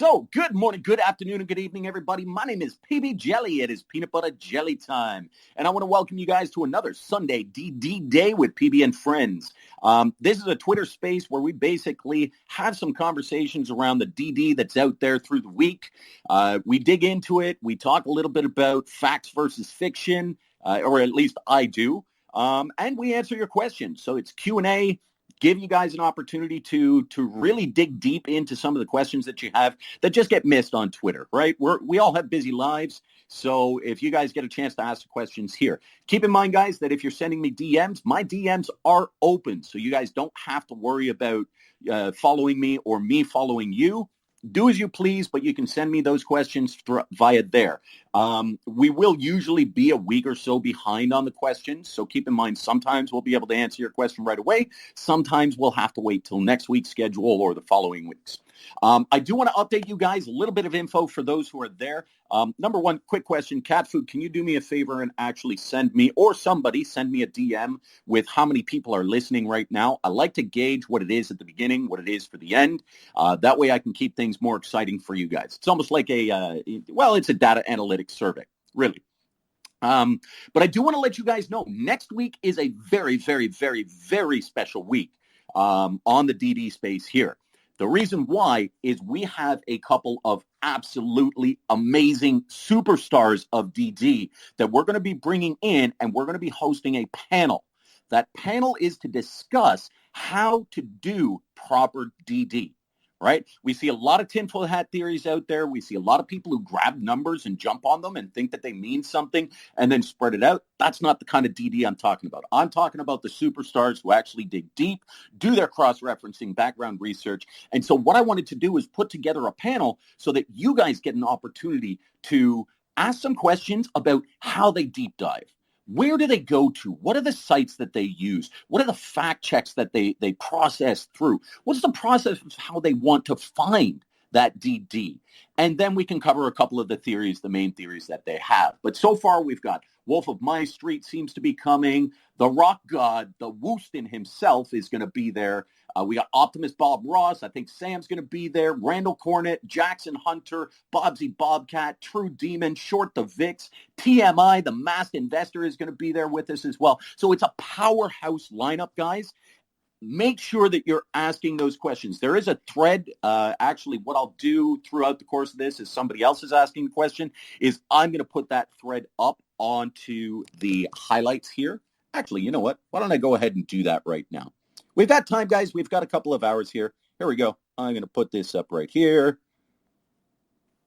So, good morning, good afternoon, and good evening, everybody. My name is PB Jelly. It is peanut butter jelly time. And I want to welcome you guys to another Sunday DD Day with PB and Friends. This is a Twitter space where we basically have some conversations around the DD that's out there through the week. We dig into it. We talk a little bit about facts versus fiction, or at least I do. And we answer your questions. So it's Q&A. Give you guys an opportunity to really dig deep into some of the questions that you have that just get missed on Twitter, right? We all have busy lives, so if you guys get a chance to ask the questions here, keep in mind, guys, that if you're sending me DMs, my DMs are open, so you guys don't have to worry about following me or me following you. Do as you please, but you can send me those questions via there. We will usually be a week or so behind on the questions, so keep in mind sometimes we'll be able to answer your question right away. Sometimes we'll have to wait till next week's schedule or the following weeks. I do want to update you guys, a little bit of info for those who are there. Number one, quick question. Cat Food, can you do me a favor and actually send me, or somebody send me a DM with how many people are listening right now? I like to gauge what it is at the beginning, what it is for the end. That way I can keep things more exciting for you guys. It's almost like it's a data analytics survey, really. But I do want to let you guys know, next week is a very, very, very, very special week on the DD space here. The reason why is we have a couple of absolutely amazing superstars of DD that we're going to be bringing in, and we're going to be hosting a panel. That panel is to discuss how to do proper DD, right? We see a lot of tinfoil hat theories out there. We see a lot of people who grab numbers and jump on them and think that they mean something and then spread it out. That's not the kind of DD I'm talking about. I'm talking about the superstars who actually dig deep, do their cross-referencing, background research. And so what I wanted to do is put together a panel so that you guys get an opportunity to ask some questions about how they deep dive. Where do they go to? What are the sites that they use? What are the fact checks that they process through? What's the process of how they want to find that DD? And then we can cover a couple of the theories, the main theories that they have. But so far, we've got Wolf of My Street seems to be coming. The Rock God, the Wooston himself is going to be there. We got Optimist Bob Ross. I think Sam's going to be there. Randall Cornett, Jackson Hunter, Bobsy Bobcat, True Demon, Short the Vix, TMI, the Masked Investor is going to be there with us as well. So it's a powerhouse lineup, guys. Make sure that you're asking those questions. There is a thread. Actually, what I'll do throughout the course of this is somebody else is asking the question, is I'm going to put that thread up onto the highlights here. Actually, you know what? Why don't I go ahead and do that right now? We've got time, guys. We've got a couple of hours here. Here we go. I'm going to put this up right here.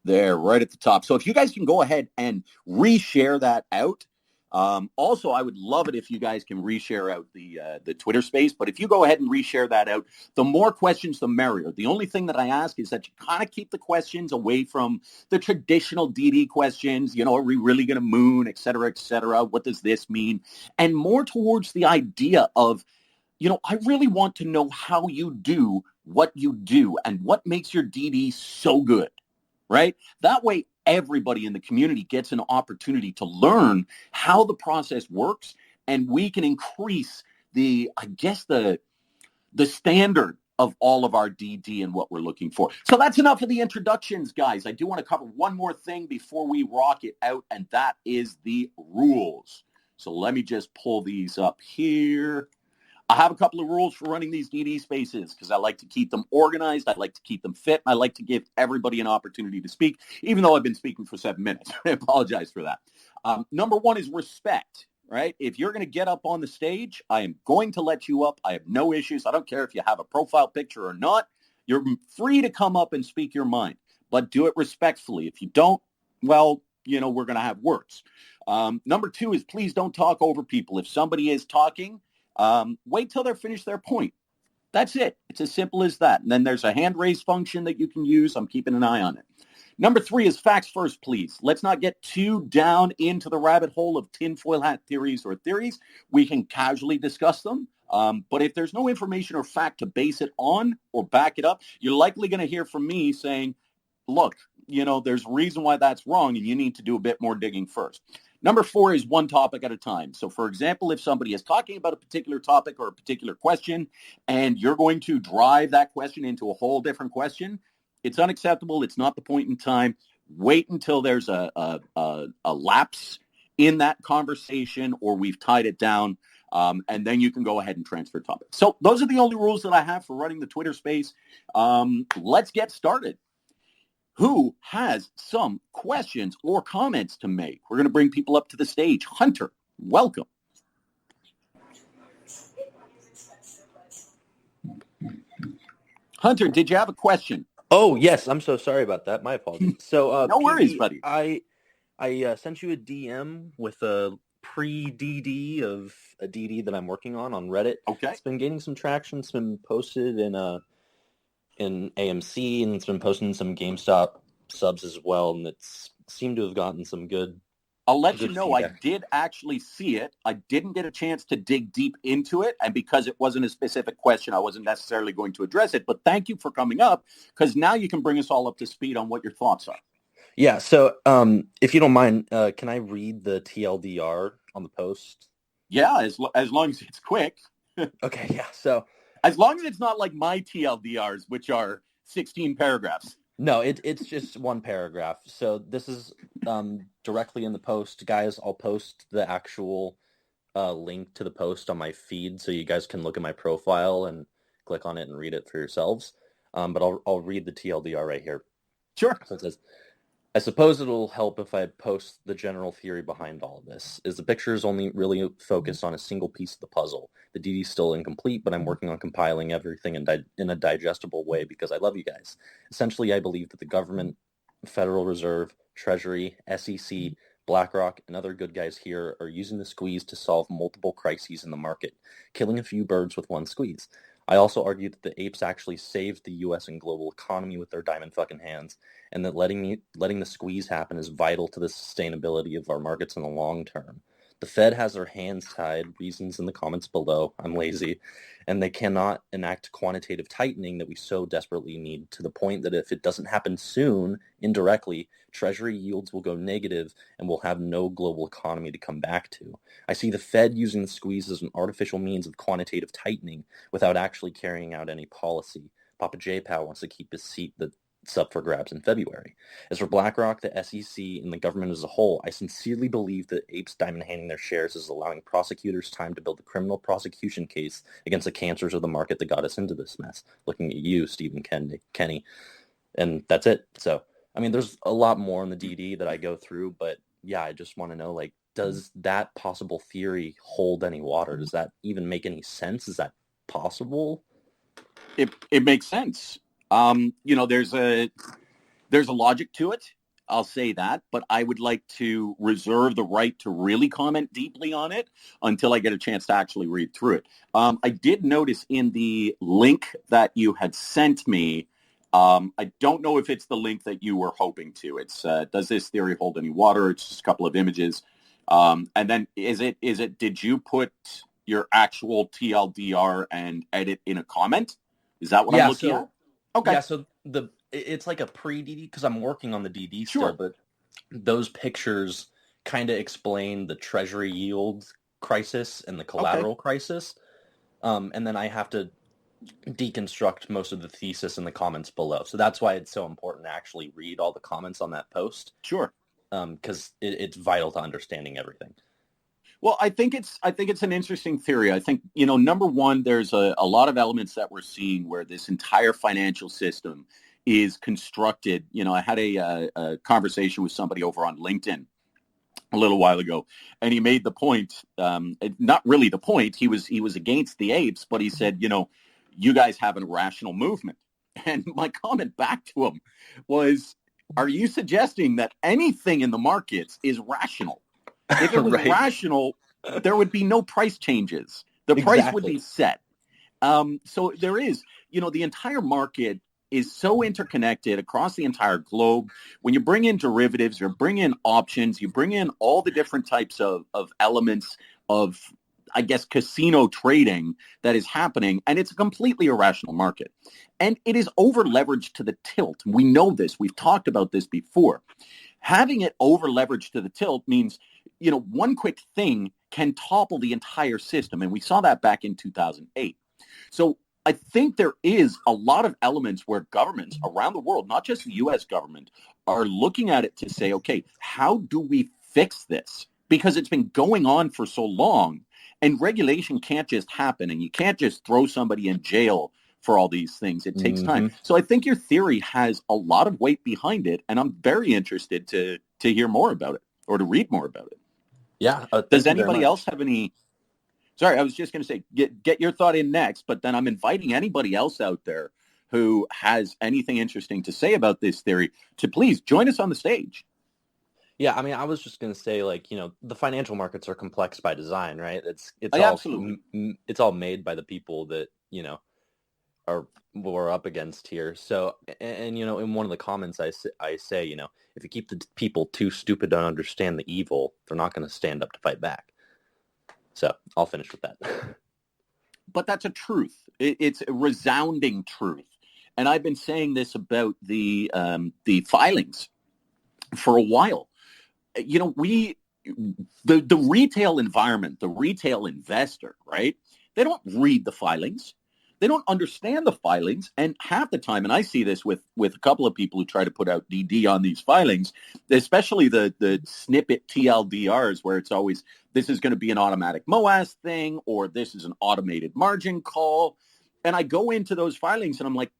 There, right at the top. So if you guys can go ahead and reshare that out. Also, I would love it if you guys can reshare out the Twitter space. But if you go ahead and reshare that out, the more questions, the merrier. The only thing that I ask is that you kind of keep the questions away from the traditional DD questions. You know, are we really going to moon, et cetera, et cetera? What does this mean? And more towards the idea of, you know, I really want to know how you do what you do and what makes your DD so good, right? That way, everybody in the community gets an opportunity to learn how the process works, and we can increase the standard of all of our DD and what we're looking for. So that's enough of the introductions, guys. I do want to cover one more thing before we rock it out, and that is the rules. So let me just pull these up here. I have a couple of rules for running these DD spaces because I like to keep them organized. I like to keep them fit. I like to give everybody an opportunity to speak, even though I've been speaking for 7 minutes. I apologize for that. Number one is respect, right? If you're going to get up on the stage, I am going to let you up. I have no issues. I don't care if you have a profile picture or not. You're free to come up and speak your mind, but do it respectfully. If you don't, well, you know, we're going to have words. Number two is please don't talk over people. If somebody is talking, wait till they're finished their point. That's it. It's as simple as that. And then there's a hand raise function that you can use. I'm keeping an eye on it. Number three is facts first, please. Let's not get too down into the rabbit hole of tinfoil hat theories or theories. We can casually discuss them. But if there's no information or fact to base it on or back it up, you're likely going to hear from me saying, look, you know, there's a reason why that's wrong, and you need to do a bit more digging first. Number four is one topic at a time. So, for example, if somebody is talking about a particular topic or a particular question, and you're going to drive that question into a whole different question, It's unacceptable. It's not the point in time. Wait until there's a lapse in that conversation, or we've tied it down, and then you can go ahead and transfer topics. So those are the only rules that I have for running the Twitter space. Let's get started. Who has some questions or comments to make? We're going to bring people up to the stage. Hunter, welcome. Hunter, did you have a question? Oh, yes. I'm so sorry about that. My apologies. So, No worries, PB, buddy. I sent you a DM with a pre-DD of a DD that I'm working on Reddit. Okay. It's been gaining some traction. It's been posted in AMC, and it's been posted in some GameStop subs as well, and it's seemed to have gotten some good. I'll let you know, feedback. I did actually see it. I didn't get a chance to dig deep into it, and because it wasn't a specific question, I wasn't necessarily going to address it. But thank you for coming up, because now you can bring us all up to speed on what your thoughts are. Yeah, so if you don't mind, can I read the TLDR on the post? Yeah, as long as it's quick. Okay, yeah, so... As long as it's not like my TLDRs, which are 16 paragraphs. No, it's just one paragraph. So this is directly in the post. Guys, I'll post the actual link to the post on my feed so you guys can look at my profile and click on it and read it for yourselves. But I'll read the TLDR right here. Sure. So it says, I suppose it'll help if I post the general theory behind all of this, is the picture is only really focused on a single piece of the puzzle. The DD is still incomplete, but I'm working on compiling everything in a digestible way because I love you guys. Essentially, I believe that the government, Federal Reserve, Treasury, SEC, BlackRock, and other good guys here are using the squeeze to solve multiple crises in the market, killing a few birds with one squeeze. I also argue that the apes actually saved the U.S. and global economy with their diamond fucking hands, and that letting the squeeze happen is vital to the sustainability of our markets in the long term. The Fed has their hands tied, reasons in the comments below, I'm lazy, and they cannot enact quantitative tightening that we so desperately need, to the point that if it doesn't happen soon, indirectly, Treasury yields will go negative and we'll have no global economy to come back to. I see the Fed using the squeeze as an artificial means of quantitative tightening without actually carrying out any policy. Papa J-Pow wants to keep his seat that's up for grabs in February. As for BlackRock, the SEC, and the government as a whole, I sincerely believe that apes diamond handing their shares is allowing prosecutors time to build a criminal prosecution case against the cancers of the market that got us into this mess. Looking at you, Stephen Kenny. And that's it. So, I mean, there's a lot more in the DD that I go through, but yeah, I just want to know, like, does that possible theory hold any water? Does that even make any sense? Is that possible? It makes sense. There's a logic to it. I'll say that, but I would like to reserve the right to really comment deeply on it until I get a chance to actually read through it. I did notice in the link that you had sent me, I don't know if it's the link that you were hoping to. It's does this theory hold any water? It's just a couple of images. And then did you put your actual TLDR and edit in a comment? Is that what I'm looking at? Okay. Yeah, so it's like a pre-DD because I'm working on the DD Sure. still, but those pictures kind of explain the Treasury yield crisis and the collateral crisis. And then I have to deconstruct most of the thesis in the comments below. So that's why it's so important to actually read all the comments on that post. Sure. Because it's vital to understanding everything. Well, I think it's an interesting theory. I think, number one, there's a lot of elements that we're seeing where this entire financial system is constructed. I had a conversation with somebody over on LinkedIn a little while ago, and he made the point, not really the point, he was against the apes, but he said, you guys have an irrational movement. And my comment back to him was, are you suggesting that anything in the markets is rational? If it was Right. rational, there would be no price changes. The price would be set. So there is, the entire market is so interconnected across the entire globe. When you bring in derivatives, you bring in options, you bring in all the different types of elements of, I guess, casino trading that is happening, and it's a completely irrational market. And it is over-leveraged to the tilt. We know this. We've talked about this before. Having it over-leveraged to the tilt means, one quick thing can topple the entire system. And we saw that back in 2008. So I think there is a lot of elements where governments around the world, not just the U.S. government, are looking at it to say, okay, how do we fix this? Because it's been going on for so long, and regulation can't just happen, and you can't just throw somebody in jail for all these things. It takes time. So I think your theory has a lot of weight behind it, and I'm very interested to hear more about it or to read more about it. Yeah. Does anybody else have any? Sorry, I was just going to say, get your thought in next, but then I'm inviting anybody else out there who has anything interesting to say about this theory to please join us on the stage. Yeah, I mean, I was just going to say, like, the financial markets are complex by design, right? It's Absolutely. It's all made by the people that, are we're up against here. So, and in one of the comments I say, if you keep the people too stupid to understand the evil, they're not going to stand up to fight back. So I'll finish with that. But that's a truth. It's a resounding truth. And I've been saying this about the filings for a while. The retail environment, the retail investor, right? They don't read the filings. They don't understand the filings. And half the time, and I see this with a couple of people who try to put out DD on these filings, especially the snippet TLDRs, where it's always, this is going to be an automatic MOAS thing, or this is an automated margin call. And I go into those filings and I'm like,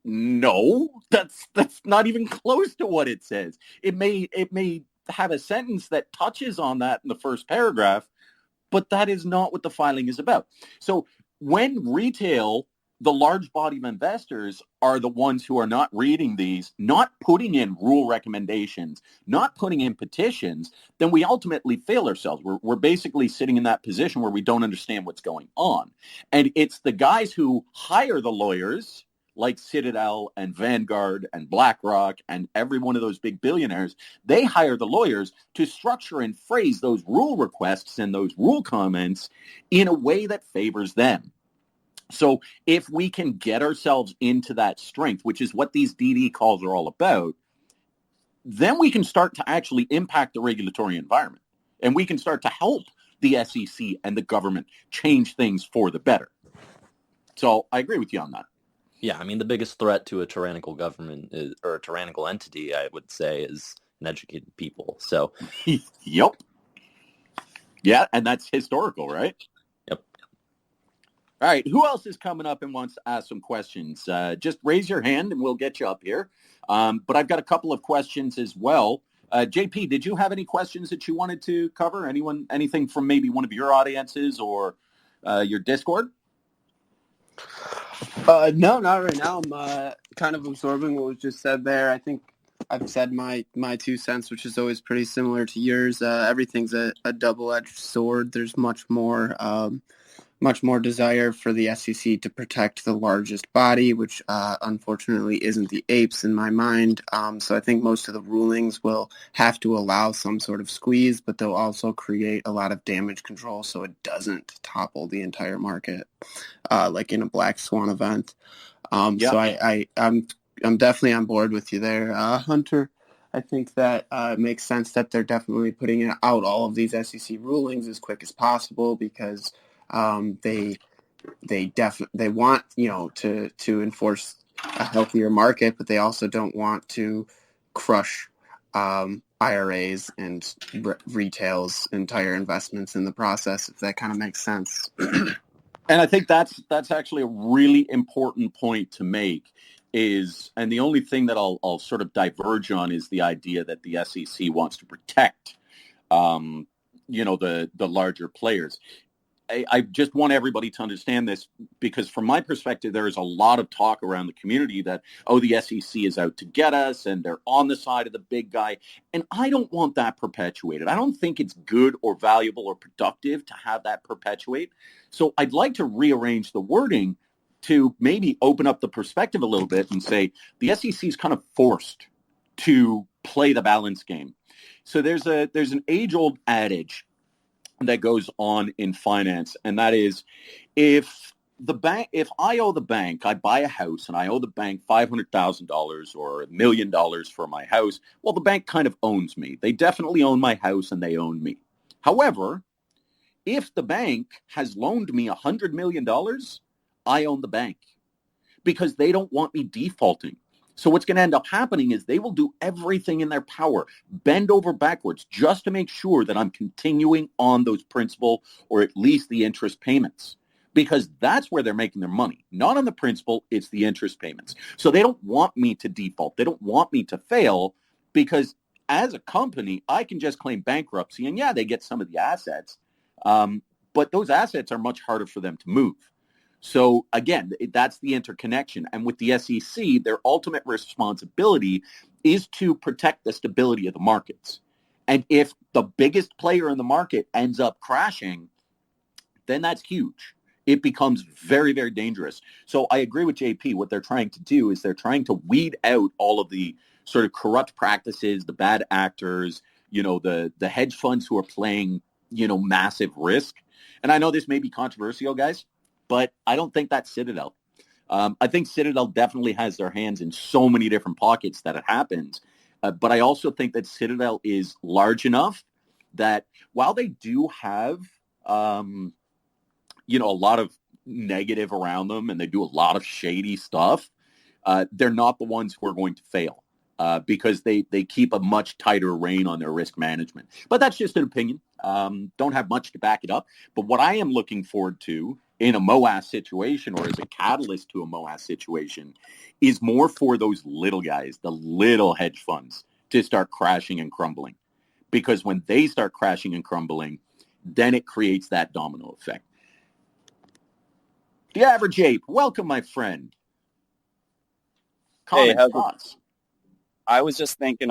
no, that's not even close to what it says. It may have a sentence that touches on that in the first paragraph, but that is not what the filing is about. So when retail, the large body of investors, are the ones who are not reading these, not putting in rule recommendations, not putting in petitions, then we ultimately fail ourselves. We're basically sitting in that position where we don't understand what's going on. And it's the guys who hire the lawyers, like Citadel and Vanguard and BlackRock and every one of those big billionaires, they hire the lawyers to structure and phrase those rule requests and those rule comments in a way that favors them. So if we can get ourselves into that strength, which is what these DD calls are all about, then we can start to actually impact the regulatory environment. And we can start to help the SEC and the government change things for the better. So I agree with you on that. Yeah, I mean, the biggest threat to a tyrannical government or a tyrannical entity, I would say, is uneducated people. So, yep. Yeah, and that's historical, right? Yep. All right, who else is coming up and wants to ask some questions? Just raise your hand and we'll get you up here. But I've got a couple of questions as well. JP, did you have any questions that you wanted to cover? Anything from maybe one of your audiences or your Discord? No, not right now. I'm kind of absorbing what was just said there. I think I've said my 2 cents, which is always pretty similar to yours. Everything's a double-edged sword. There's much more desire for the SEC to protect the largest body, which unfortunately isn't the apes in my mind. So I think most of the rulings will have to allow some sort of squeeze, but they'll also create a lot of damage control so it doesn't topple the entire market, like in a black swan event. So I'm definitely on board with you there, Hunter. I think that it makes sense that they're definitely putting out all of these SEC rulings as quick as possible because they want to enforce a healthier market, but they also don't want to crush IRAs and retail's entire investments in the process. If that kind of makes sense. And I think that's actually a really important point to make. And the only thing that I'll sort of diverge on is the idea that the SEC wants to protect, the larger players. I just want everybody to understand this because from my perspective, there is a lot of talk around the community that, the SEC is out to get us and they're on the side of the big guy. And I don't want that perpetuated. I don't think it's good or valuable or productive to have that perpetuate. So I'd like to rearrange the wording to maybe open up the perspective a little bit and say the SEC is kind of forced to play the balance game. So there's an age-old adage that goes on in finance, and that is if I owe the bank, I buy a house and I owe the bank $500,000 or $1 million for my house, well, the bank kind of owns me. They definitely own my house and they own me. However, if the bank has loaned me $100 million, I own the bank, because they don't want me defaulting. So what's going to end up happening is they will do everything in their power, bend over backwards, just to make sure that I'm continuing on those principal or at least the interest payments, because that's where they're making their money. Not on the principal, it's the interest payments. So they don't want me to default. They don't want me to fail, because as a company, I can just claim bankruptcy. And yeah, they get some of the assets, but those assets are much harder for them to move. So again, that's the interconnection. And with the SEC, their ultimate responsibility is to protect the stability of the markets. And if the biggest player in the market ends up crashing, then that's huge. It becomes very, very dangerous. So I agree with JP. What they're trying to do is they're trying to weed out all of the sort of corrupt practices, the bad actors, the hedge funds who are playing, massive risk. And I know this may be controversial, guys, but I don't think that's Citadel. I think Citadel definitely has their hands in so many different pockets that it happens. But I also think that Citadel is large enough that while they do have, a lot of negative around them and they do a lot of shady stuff, they're not the ones who are going to fail because they keep a much tighter rein on their risk management. But that's just an opinion. Don't have much to back it up. But what I am looking forward to in a MOAS situation, or as a catalyst to a MOAS situation, is more for those little guys, the little hedge funds, to start crashing and crumbling. Because when they start crashing and crumbling, then it creates that domino effect. The Average Ape, welcome, my friend. Comments, thoughts? I was just thinking,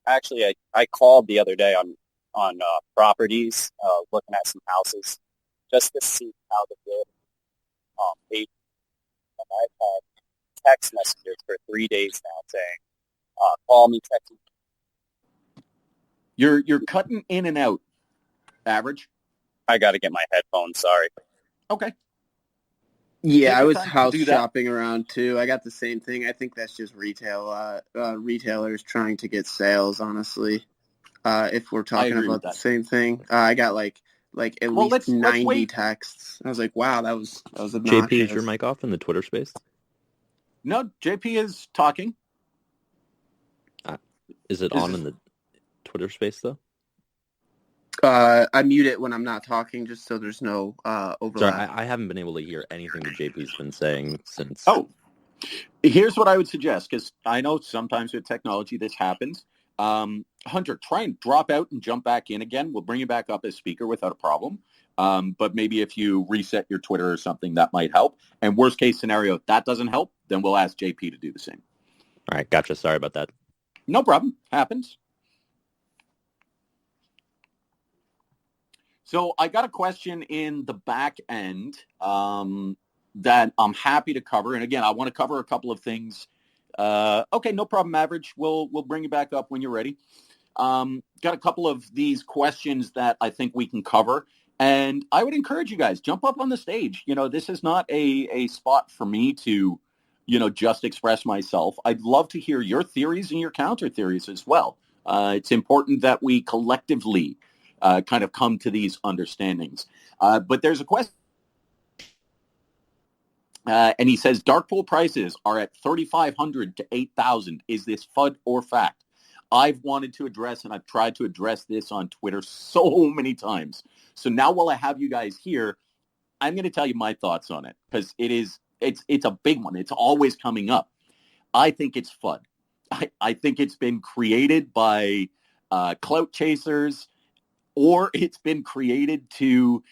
actually, I called the other day on properties, looking at some houses, just to see how the bid paid. And I've had text messages for 3 days now saying, call me, text me. You're cutting in and out, Average. I got to get my headphones, sorry. Okay. Yeah, I was house shopping around too. I got the same thing. I think that's just retailers trying to get sales, honestly. If we're talking about the same thing. I got like at least 90 texts. I was like, wow, that was obnoxious. JP, is your mic off in the Twitter space? No, JP is talking. Is it on in the Twitter space, though? I mute it when I'm not talking, just so there's no overlap. Sorry, I haven't been able to hear anything that JP's been saying since. Oh, here's what I would suggest, because I know sometimes with technology this happens. Hunter, try and drop out and jump back in again. We'll bring you back up as speaker without a problem. But maybe if you reset your Twitter or something, that might help. And worst case scenario, if that doesn't help, then we'll ask JP to do the same. All right, gotcha. Sorry about that. No problem. Happens. So I got a question in the back end that I'm happy to cover. And again, I want to cover a couple of things. Okay, no problem, Average. We'll bring you back up when you're ready. Got a couple of these questions that I think we can cover. And I would encourage you guys, jump up on the stage. This is not a spot for me to, just express myself. I'd love to hear your theories and your counter theories as well. It's important that we collectively kind of come to these understandings. But there's a question. And he says, dark pool prices are at 3,500 to 8,000. Is this FUD or fact? I've wanted to address, and I've tried to address this on Twitter so many times. So now while I have you guys here, I'm going to tell you my thoughts on it, because it's a big one. It's always coming up. I think it's FUD. I think it's been created by clout chasers, or it's been created to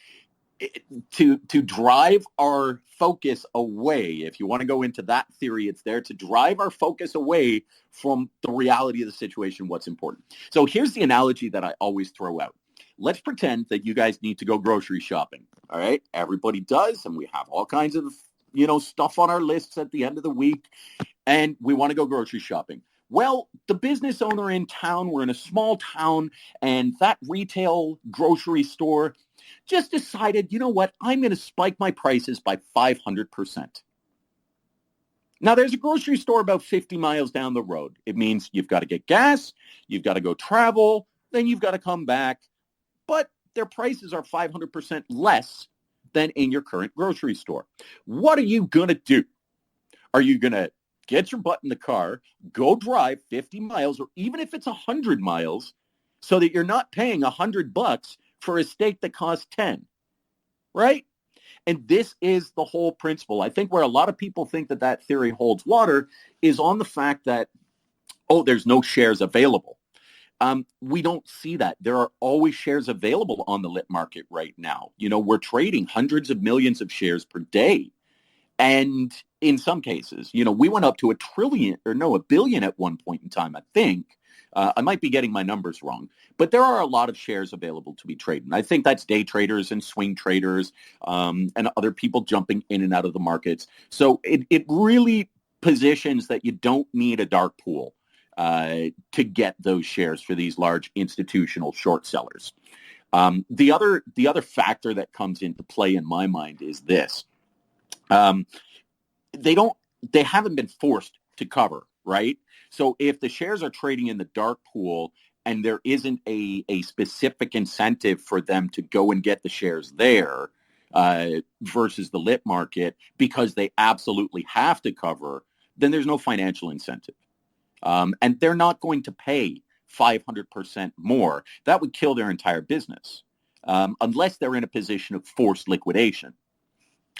drive our focus away. If you want to go into that theory, it's there to drive our focus away from the reality of the situation, what's important. So here's the analogy that I always throw out. Let's pretend that you guys need to go grocery shopping. All right. Everybody does. And we have all kinds of, stuff on our lists at the end of the week. And we want to go grocery shopping. Well, the business owner in town, we're in a small town, and that retail grocery store just decided, you know what, I'm going to spike my prices by 500%. Now, there's a grocery store about 50 miles down the road. It means you've got to get gas, you've got to go travel, then you've got to come back. But their prices are 500% less than in your current grocery store. What are you going to do? Are you going to get your butt in the car, go drive 50 miles, or even if it's 100 miles, so that you're not paying $100 for a steak that costs 10, right? And this is the whole principle. I think where a lot of people think that theory holds water is on the fact that, oh, there's no shares available. We don't see that. There are always shares available on the lit market right now. We're trading hundreds of millions of shares per day. And in some cases, we went up to a billion at one point in time, I think. I might be getting my numbers wrong, but there are a lot of shares available to be traded. And I think that's day traders and swing traders and other people jumping in and out of the markets. So it really positions that you don't need a dark pool to get those shares for these large institutional short sellers. The other factor that comes into play in my mind is this. They haven't been forced to cover, right? So if the shares are trading in the dark pool and there isn't a specific incentive for them to go and get the shares there versus the lit market because they absolutely have to cover, then there's no financial incentive. And they're not going to pay 500% more. That would kill their entire business unless they're in a position of forced liquidation.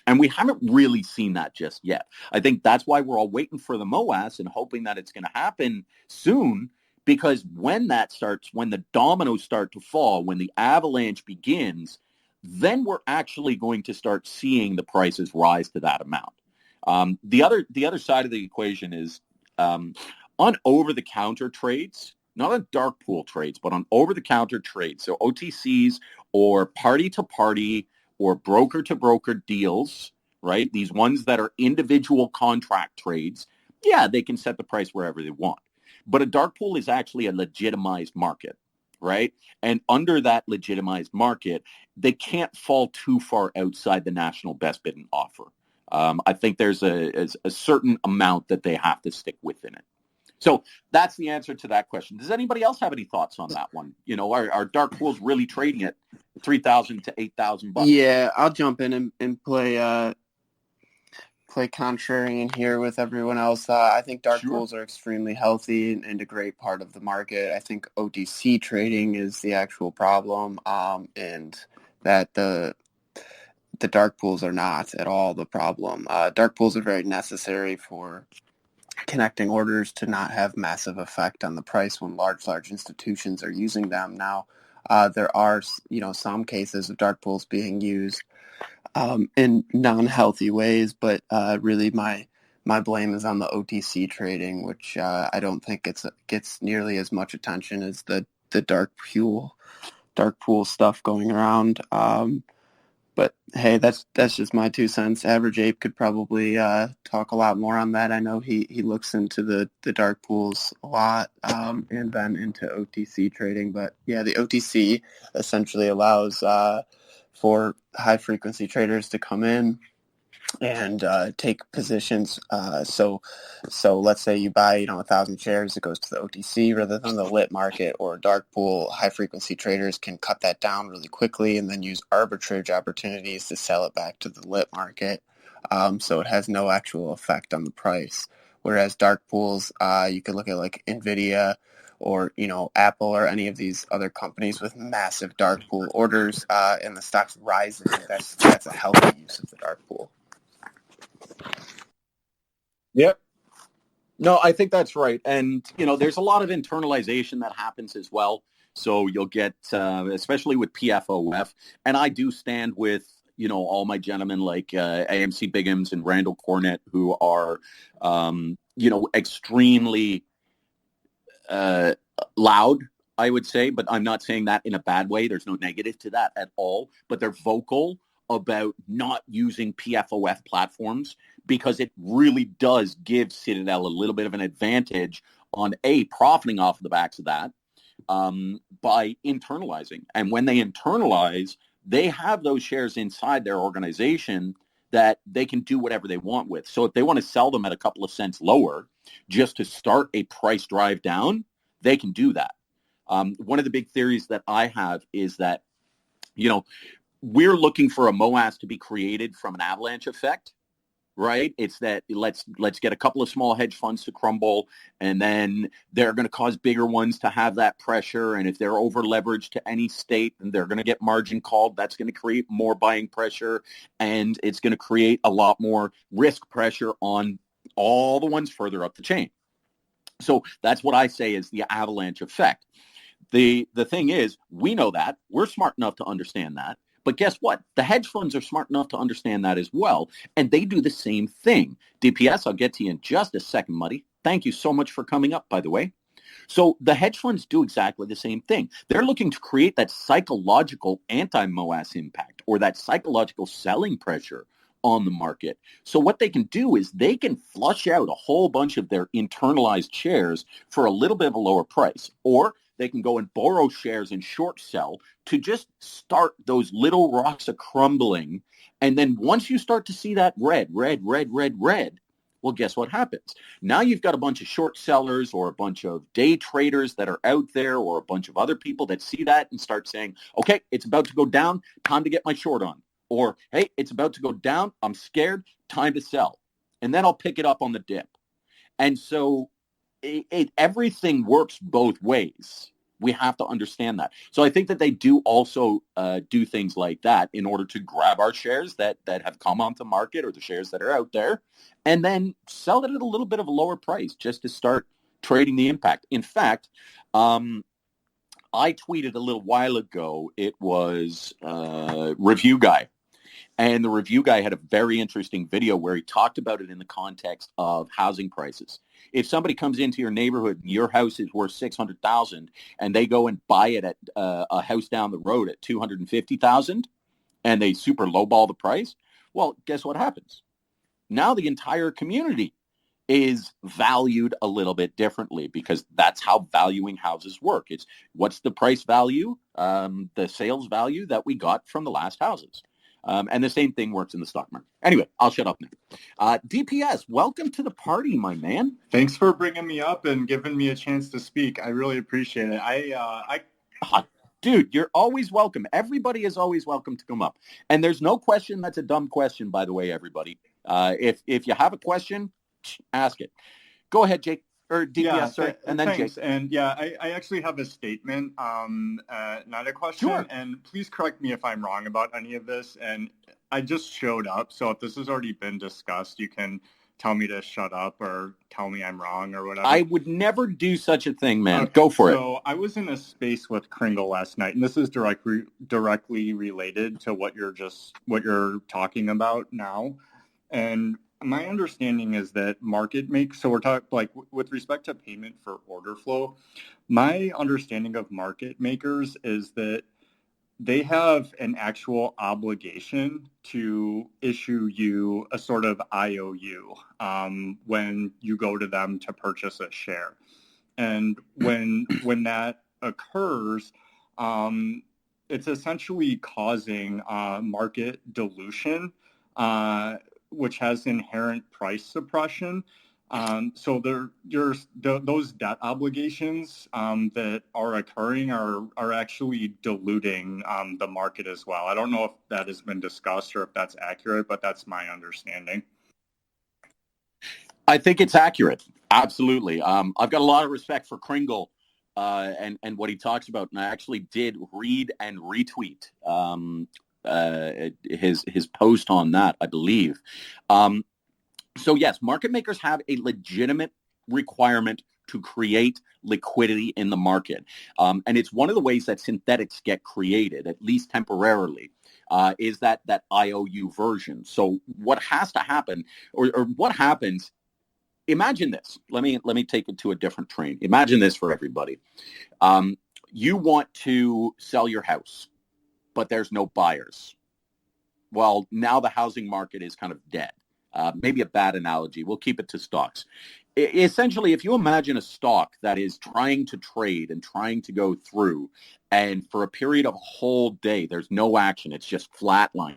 And we haven't really seen that just yet. I think that's why we're all waiting for the MOAS and hoping that it's going to happen soon, because when that starts, when the dominoes start to fall, when the avalanche begins, then we're actually going to start seeing the prices rise to that amount. The other side of the equation is on over-the-counter trades, not on dark pool trades, but on over-the-counter trades, so OTCs or party-to-party or broker-to-broker deals, right? These ones that are individual contract trades, yeah, they can set the price wherever they want. But a dark pool is actually a legitimized market, right? And under that legitimized market, they can't fall too far outside the national best bid and offer. I think there's a certain amount that they have to stick within it. So that's the answer to that question. Does anybody else have any thoughts on that one? Are dark pools really trading at $3,000 to $8,000? Yeah, I'll jump in and play contrarian here with everyone else. I think dark pools are extremely healthy and a great part of the market. I think OTC trading is the actual problem, and that the dark pools are not at all the problem. Dark pools are very necessary for connecting orders to not have massive effect on the price when large institutions are using them. Now, there are, some cases of dark pools being used in non-healthy ways, but really my blame is on the OTC trading, which I don't think gets nearly as much attention as the dark pool stuff going around. But hey, that's just my 2 cents. Average Ape could probably talk a lot more on that. I know he looks into the dark pools a lot and then into OTC trading. But yeah, the OTC essentially allows for high frequency traders to come in and take positions. So let's say you buy 1,000 shares, it goes to the OTC rather than the lit market or dark pool. High frequency traders can cut that down really quickly and then use arbitrage opportunities to sell it back to the lit market. So it has no actual effect on the price. Whereas dark pools, you could look at like Nvidia or Apple or any of these other companies with massive dark pool orders, and the stock's rising. That's a healthy use of the dark pool. Yep. No, I think that's right. And, there's a lot of internalization that happens as well. So you'll get, especially with PFOF, and I do stand with, all my gentlemen like AMC Biggums and Randall Cornett, who are, extremely loud, I would say, but I'm not saying that in a bad way. There's no negative to that at all, but they're vocal about not using PFOF platforms because it really does give Citadel a little bit of an advantage on profiting off of the backs of that by internalizing. And when they internalize, they have those shares inside their organization that they can do whatever they want with. So if they want to sell them at a couple of cents lower just to start a price drive down, they can do that. One of the big theories that I have is that, we're looking for a MOAS to be created from an avalanche effect, right? It's that let's get a couple of small hedge funds to crumble, and then they're going to cause bigger ones to have that pressure. And if they're over leveraged to any state, then they're going to get margin called. That's going to create more buying pressure, and it's going to create a lot more risk pressure on all the ones further up the chain. So that's what I say is the avalanche effect. The thing is, we know that. We're smart enough to understand that. But guess what? The hedge funds are smart enough to understand that as well, and they do the same thing. DPS, I'll get to you in just a second, Muddy. Thank you so much for coming up, by the way. So the hedge funds do exactly the same thing. They're looking to create that psychological anti-MOAS impact or that psychological selling pressure on the market. So what they can do is they can flush out a whole bunch of their internalized shares for a little bit of a lower price, or they can go and borrow shares and short sell to just start those little rocks of crumbling. And then once you start to see that red, well, guess what happens? Now you've got a bunch of short sellers or a bunch of day traders that are out there, or a bunch of other people that see that and start saying, okay, it's about to go down, time to get my short on. Or, hey, it's about to go down, I'm scared, time to sell. And then I'll pick it up on the dip. And so everything works both ways. We have to understand that. So I think that they do also do things like that in order to grab our shares that have come onto market, or the shares that are out there, and then sell it at a little bit of a lower price just to start trading the impact. In fact, I tweeted a little while ago, it was Review Guy. And the Review Guy had a very interesting video where he talked about it in the context of housing prices. If somebody comes into your neighborhood and your house is worth $600,000 and they go and buy it at a house down the road at $250,000 and they super lowball the price, well, guess what happens? Now the entire community is valued a little bit differently, because that's how valuing houses work. It's what's the price value, the sales value that we got from the last houses. And the same thing works in the stock market. Anyway, I'll shut up now. DPS, welcome to the party, my man. Thanks for bringing me up and giving me a chance to speak. I really appreciate it. Dude, you're always welcome. Everybody is always welcome to come up. And there's no question that's a dumb question, by the way, everybody. If you have a question, ask it. Go ahead, Jake. Or DPS, sorry, and then thanks. Jake. And yeah, I actually have a statement, not a question. Sure. And please correct me if I'm wrong about any of this. And I just showed up, so if this has already been discussed, you can tell me to shut up or tell me I'm wrong or whatever. I would never do such a thing, man. Okay. Go for it. So I was in a space with Kringle last night, and this is directly related to what you're talking about now. And my understanding is that so we're talking like with respect to payment for order flow, my understanding of market makers is that they have an actual obligation to issue you a sort of IOU when you go to them to purchase a share. And when that occurs, it's essentially causing market dilution, which has inherent price suppression. So there's those debt obligations that are occurring are actually diluting the market as well. I don't know if that has been discussed or if that's accurate, but that's my understanding. I think it's accurate. Absolutely. I've got a lot of respect for Kringle and what he talks about, and I actually did read and retweet his post on that, I believe. So yes, market makers have a legitimate requirement to create liquidity in the market. And it's one of the ways that synthetics get created, at least temporarily, is that IOU version. So what has to happen, or what happens, imagine this. Let me take it to a different train. Imagine this for everybody. You want to sell your house, but there's no buyers. Well, now the housing market is kind of dead. Maybe a bad analogy. We'll keep it to stocks. Essentially, if you imagine a stock that is trying to trade and trying to go through, and for a period of a whole day, there's no action. It's just flatlined.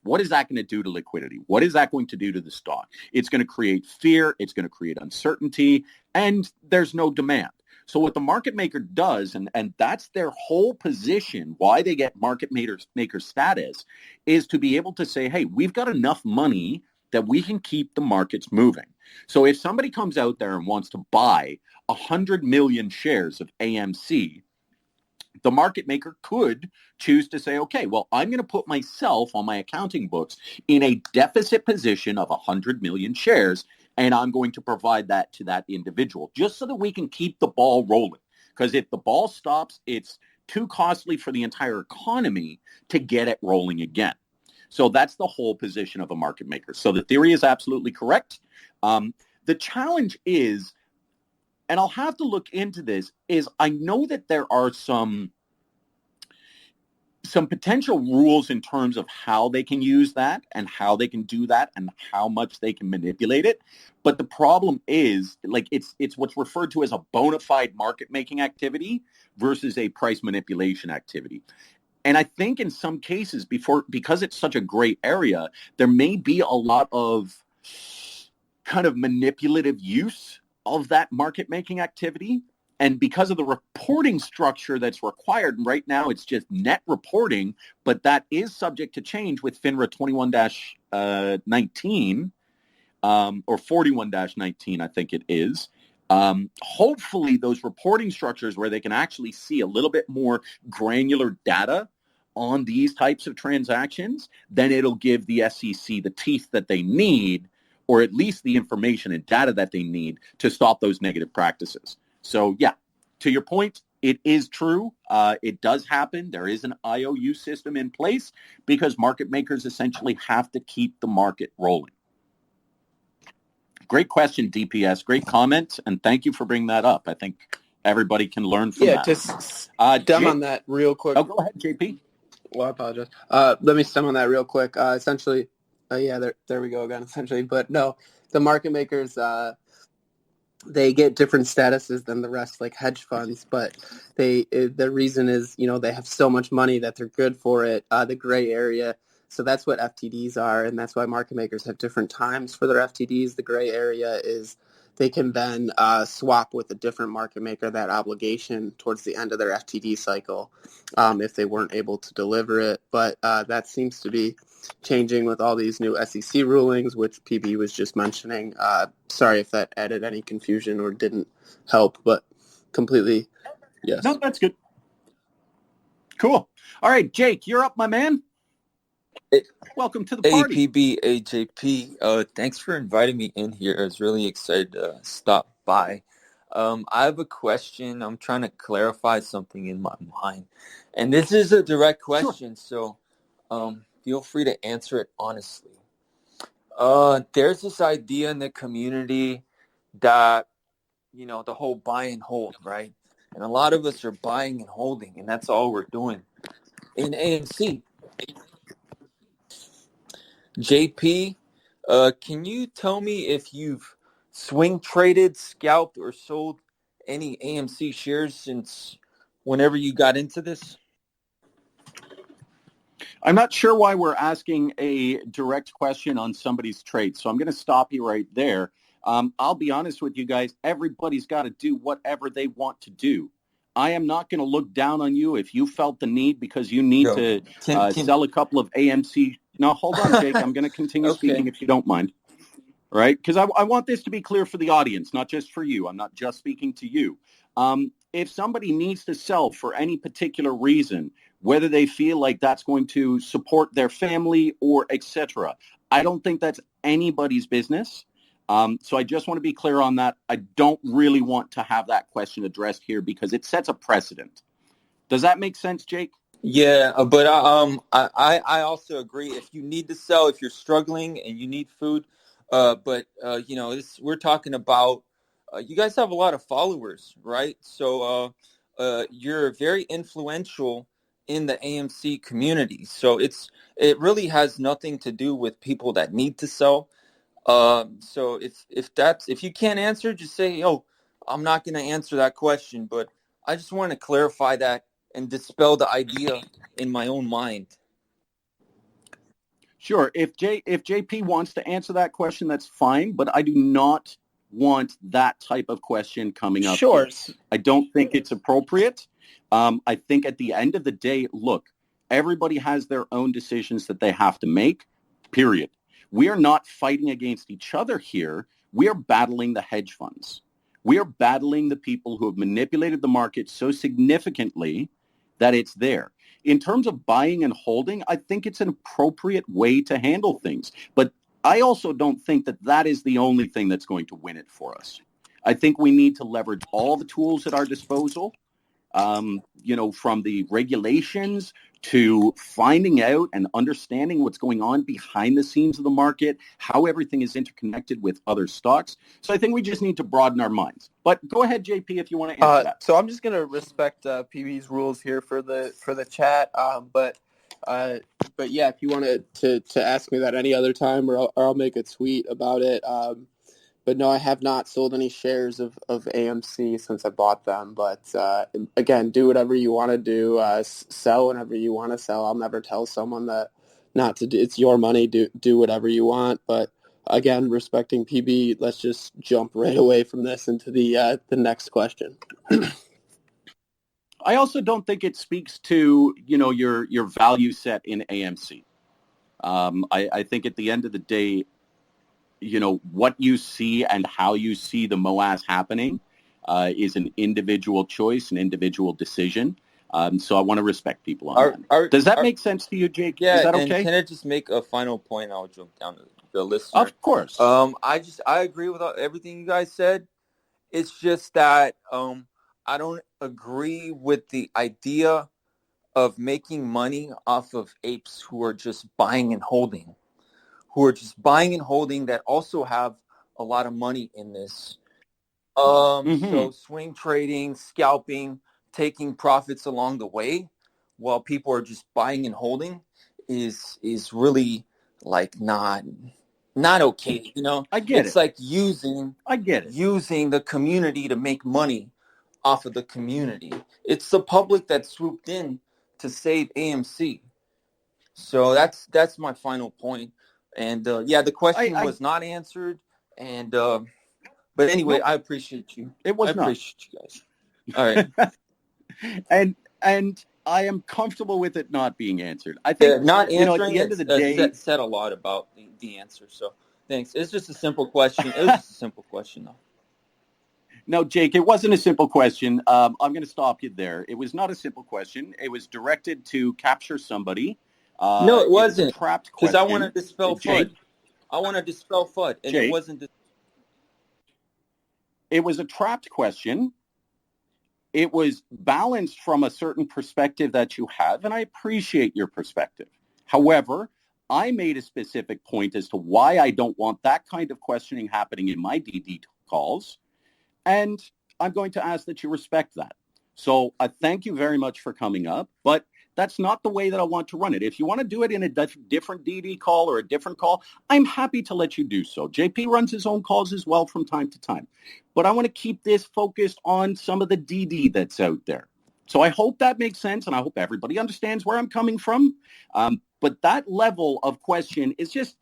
What is that going to do to liquidity? What is that going to do to the stock? It's going to create fear. It's going to create uncertainty, and there's no demand. So what the market maker does, and that's their whole position, why they get market maker status, is to be able to say, hey, we've got enough money that we can keep the markets moving. So if somebody comes out there and wants to buy 100 million shares of AMC, the market maker could choose to say, okay, well, I'm going to put myself on my accounting books in a deficit position of 100 million shares, and I'm going to provide that to that individual just so that we can keep the ball rolling. Because if the ball stops, it's too costly for the entire economy to get it rolling again. So that's the whole position of a market maker. So the theory is absolutely correct. The challenge is, and I'll have to look into this, is I know that there are some potential rules in terms of how they can use that and how they can do that and how much they can manipulate it. But the problem is, like, it's what's referred to as a bona fide market making activity versus a price manipulation activity. And I think in some cases, because it's such a gray area, there may be a lot of kind of manipulative use of that market making activity. And because of the reporting structure that's required, right now it's just net reporting, but that is subject to change with FINRA 21-19 or 41-19, I think it is. Hopefully those reporting structures where they can actually see a little bit more granular data on these types of transactions, then it'll give the SEC the teeth that they need, or at least the information and data that they need to stop those negative practices. So yeah, to your point, it is true. It does happen. There is an IOU system in place because market makers essentially have to keep the market rolling. Great question, DPS. Great comment, and thank you for bringing that up. I think everybody can learn from that. Yeah, just stem on that real quick. Oh, go ahead, JP. Well, I apologize. Let me stem on that real quick. Essentially, there we go again, essentially. But no, the market makers, they get different statuses than the rest, like hedge funds. But the reason is, they have so much money that they're good for it, the gray area. So that's what FTDs are, and that's why market makers have different times for their FTDs. The gray area is they can then swap with a different market maker that obligation towards the end of their FTD cycle if they weren't able to deliver it. But that seems to be changing with all these new SEC rulings, which PB was just mentioning. Sorry if that added any confusion or didn't help, but completely, yes. No, that's good. Cool. All right, Jake, you're up, my man. Welcome to the party. APB, AJP, thanks for inviting me in here. I was really excited to stop by. I have a question. I'm trying to clarify something in my mind. And this is a direct question, so feel free to answer it honestly. There's this idea in the community that, the whole buy and hold, right? And a lot of us are buying and holding, and that's all we're doing. In AMC, JP, can you tell me if you've swing traded, scalped, or sold any AMC shares since whenever you got into this? I'm not sure why we're asking a direct question on somebody's trade, so I'm going to stop you right there. I'll be honest with you guys. Everybody's got to do whatever they want to do. I am not going to look down on you if you felt the need because you need to sell a couple of AMC. No, hold on, Jake. I'm going to continue speaking if you don't mind. All right? Because I want this to be clear for the audience, not just for you. I'm not just speaking to you. If somebody needs to sell for any particular reason, whether they feel like that's going to support their family or etc., I don't think that's anybody's business. So I just want to be clear on that. I don't really want to have that question addressed here because it sets a precedent. Does that make sense, Jake? Yeah, but I also agree. If you need to sell, if you're struggling and you need food, we're talking about you guys have a lot of followers, right? So you're very influential in the AMC community. So it really has nothing to do with people that need to sell. So if you can't answer, just say, I'm not going to answer that question. But I just want to clarify that and dispel the idea in my own mind. Sure. If JP wants to answer that question, that's fine. But I do not want that type of question coming up. Sure. Here. I don't think it's appropriate. I think at the end of the day, look, everybody has their own decisions that they have to make, period. We are not fighting against each other here. We are battling the hedge funds. We are battling the people who have manipulated the market so significantly that it's there. In terms of buying and holding, I think it's an appropriate way to handle things. But I also don't think that that is the only thing that's going to win it for us. I think we need to leverage all the tools at our disposal, from the regulations to finding out and understanding what's going on behind the scenes of the market, how everything is interconnected with other stocks. So I think we just need to broaden our minds. But go ahead, JP, if you want to answer that. So I'm just going to respect PB's rules here for the chat. But yeah, if you wanted to ask me that any other time, or I'll make a tweet about it. But no, I have not sold any shares of AMC since I bought them. But again, do whatever you want to do. Sell whenever you want to sell. I'll never tell someone that not to do. It's your money. Do whatever you want. But again, respecting PB, let's just jump right away from this into the next question. I also don't think it speaks to your value set in AMC. I think at the end of the day, what you see and how you see the MOAS happening is an individual choice, an individual decision. So I want to respect people on that. Does that make sense to you, Jake? Yeah, is that and okay? can I just make a final point? I'll jump down to the listener. Of course. I agree with everything you guys said. It's just that I don't agree with the idea of making money off of apes who are just buying and holding. That also have a lot of money in this. So swing trading, scalping, taking profits along the way while people are just buying and holding is really like not okay. I get it's it. like using the community to make money off of the community. It's the public that swooped in to save AMC. So that's my final point. And the question was not answered. And but anyway, I appreciate you. It was not. I appreciate you guys. All right. and I am comfortable with it not being answered. I think not answering at the end of the day said a lot about the answer. So thanks. It's just a simple question. It was just a simple question, though. No, Jake, it wasn't a simple question. I'm going to stop you there. It was not a simple question. It was directed to capture somebody. No, it wasn't. It was a trapped because question. I want to dispel FUD. I want to dispel FUD, and Jake, it wasn't. It was a trapped question. It was balanced from a certain perspective that you have, and I appreciate your perspective. However, I made a specific point as to why I don't want that kind of questioning happening in my DD calls, and I'm going to ask that you respect that. So I thank you very much for coming up, but that's not the way that I want to run it. If you want to do it in a different DD call or a different call, I'm happy to let you do so. JP runs his own calls as well from time to time. But I want to keep this focused on some of the DD that's out there. So I hope that makes sense, and I hope everybody understands where I'm coming from. But that level of question is just,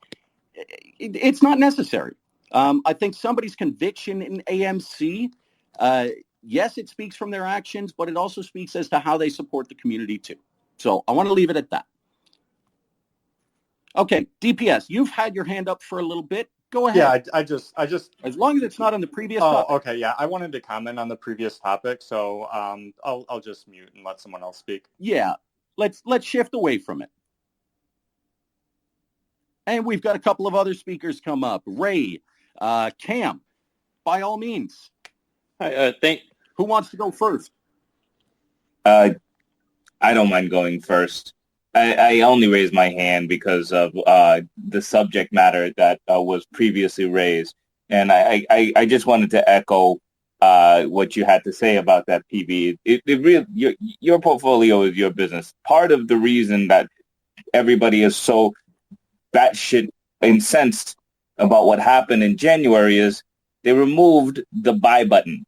it's not necessary. I think somebody's conviction in AMC, yes, it speaks from their actions, but it also speaks as to how they support the community too. So I want to leave it at that. Okay, DPS, you've had your hand up for a little bit. Go ahead. Yeah, I just as long as it's not on the previous topic. Okay, yeah. I wanted to comment on the previous topic, so I'll just mute and let someone else speak. Yeah, let's shift away from it. And we've got a couple of other speakers come up. Ray, Cam, by all means. Hi, Who wants to go first? I don't mind going first. I only raised my hand because of the subject matter that was previously raised. And I just wanted to echo what you had to say about that, PB. It really, your portfolio is your business. Part of the reason that everybody is so batshit incensed about what happened in January is they removed the buy button,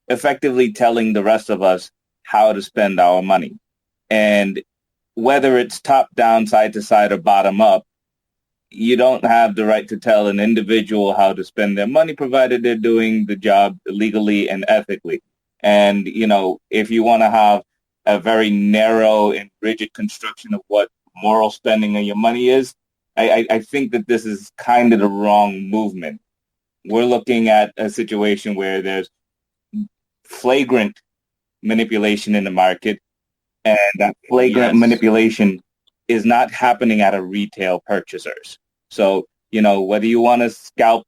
effectively telling the rest of us how to spend our money. And whether it's top down, side to side, or bottom up, you don't have the right to tell an individual how to spend their money, provided they're doing the job legally and ethically. And, if you want to have a very narrow and rigid construction of what moral spending of your money is, I think that this is kind of the wrong movement. We're looking at a situation where there's flagrant manipulation in the market, and that flagrant manipulation is not happening at a retail purchasers. So, whether you want to scalp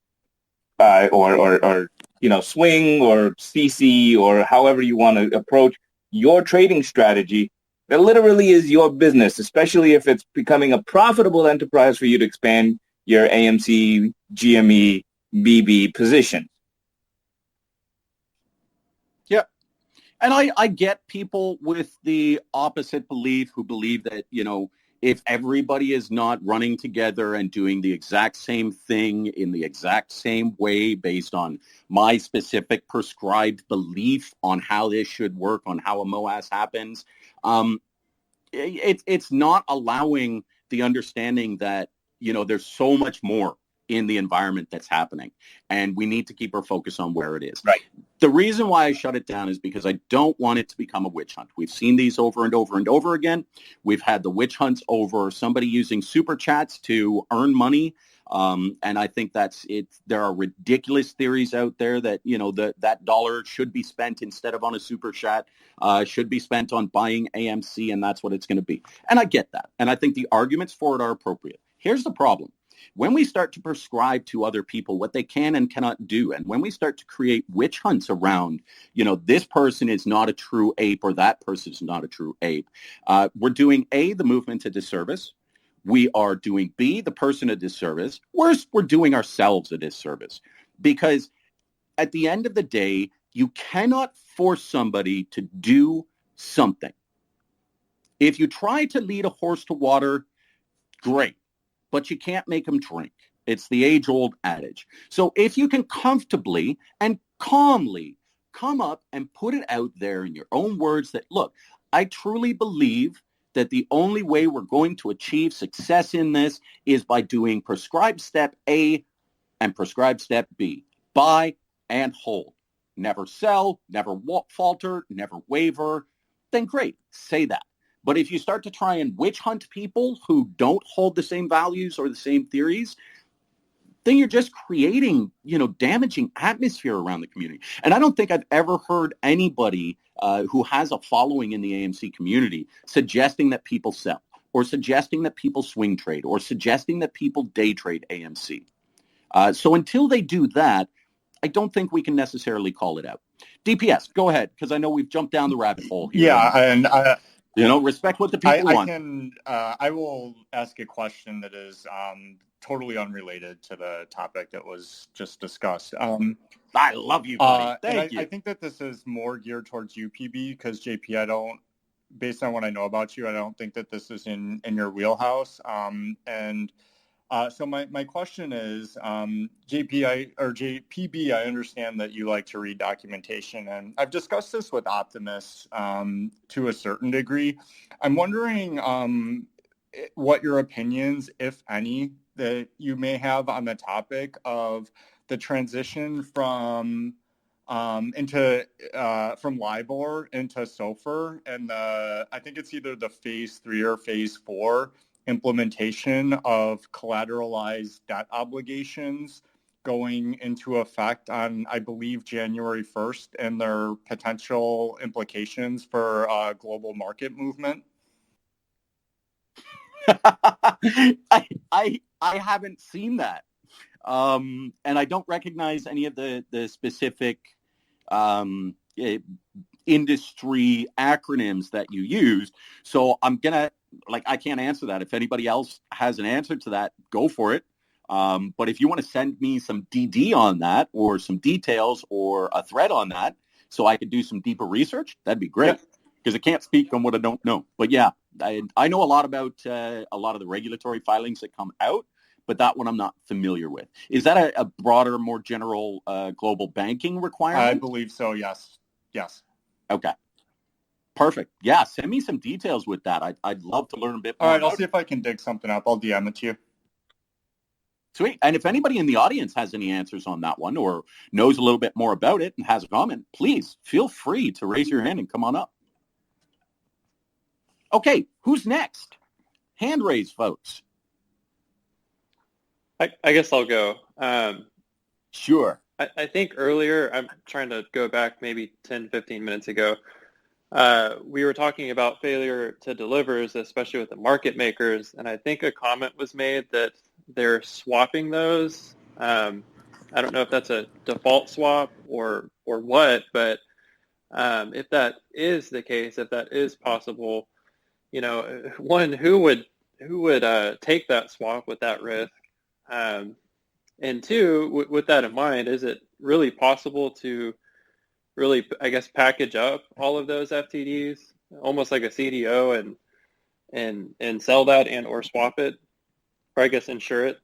or swing or CC or however you want to approach your trading strategy, that literally is your business, especially if it's becoming a profitable enterprise for you to expand your AMC, GME, BB position. Yeah. And I get people with the opposite belief who believe that, if everybody is not running together and doing the exact same thing in the exact same way based on my specific prescribed belief on how this should work, on how a MOAS happens, it's not allowing the understanding that, there's so much more in the environment that's happening, and we need to keep our focus on where it is. Right. The reason why I shut it down is because I don't want it to become a witch hunt. We've seen these over and over and over again. We've had the witch hunts over somebody using super chats to earn money. And I think that's it. There are ridiculous theories out there that, that dollar should be spent instead of on a super chat, should be spent on buying AMC, and that's what it's going to be. And I get that. And I think the arguments for it are appropriate. Here's the problem. When we start to prescribe to other people what they can and cannot do, and when we start to create witch hunts around, this person is not a true ape or that person is not a true ape, we're doing A, the movement a disservice. We are doing B, the person a disservice. Worse, we're doing ourselves a disservice, because at the end of the day, you cannot force somebody to do something. If you try to lead a horse to water, great, but you can't make them drink. It's the age-old adage. So if you can comfortably and calmly come up and put it out there in your own words that, look, I truly believe that the only way we're going to achieve success in this is by doing prescribed step A and prescribed step B. Buy and hold. Never sell, never falter, never waver. Then great, say that. But if you start to try and witch hunt people who don't hold the same values or the same theories, then you're just creating, damaging atmosphere around the community. And I don't think I've ever heard anybody who has a following in the AMC community suggesting that people sell, or suggesting that people swing trade, or suggesting that people day trade AMC. So until they do that, I don't think we can necessarily call it out. DPS, go ahead, because I know we've jumped down the rabbit hole here. Yeah, and respect what the people want. I will ask a question that is totally unrelated to the topic that was just discussed. I love you, buddy. Thank you. I think that this is more geared towards you, PB, because JP, based on what I know about you, I don't think that this is in your wheelhouse. So my question is, JPB, I understand that you like to read documentation, and I've discussed this with optimists to a certain degree. I'm wondering what your opinions, if any, that you may have on the topic of the transition from LIBOR into SOFR, and I think it's either the phase 3 or phase 4 implementation of collateralized debt obligations going into effect on, I believe, January 1st, and their potential implications for global market movement? I haven't seen that. And I don't recognize any of the specific industry acronyms that you used. So I'm going to, I can't answer that. If anybody else has an answer to that, go for it. But if you want to send me some DD on that, or some details, or a thread on that, so I could do some deeper research, that'd be great. Because I can't speak on what I don't know. But yeah, I know a lot about a lot of the regulatory filings that come out, but that one I'm not familiar with. Is that a broader, more general global banking requirement? I believe so, yes. Okay. Perfect. Yeah, send me some details with that. I'd love to learn a bit more. All right, I'll see if I can dig something up. I'll DM it to you. Sweet. And if anybody in the audience has any answers on that one or knows a little bit more about it and has a comment, please feel free to raise your hand and come on up. Okay, who's next? Hand raise, folks. I guess I'll go. Sure. I think earlier, I'm trying to go back maybe 10, 15 minutes ago, we were talking about failure to delivers, especially with the market makers, and I think a comment was made that they're swapping those. I don't know if that's a default swap or what, but if that is the case, if that is possible, one, who would take that swap with that risk? And two, with that in mind, is it really possible to really, I guess, package up all of those FTDs, almost like a CDO, and sell that and or swap it, or I guess insure it?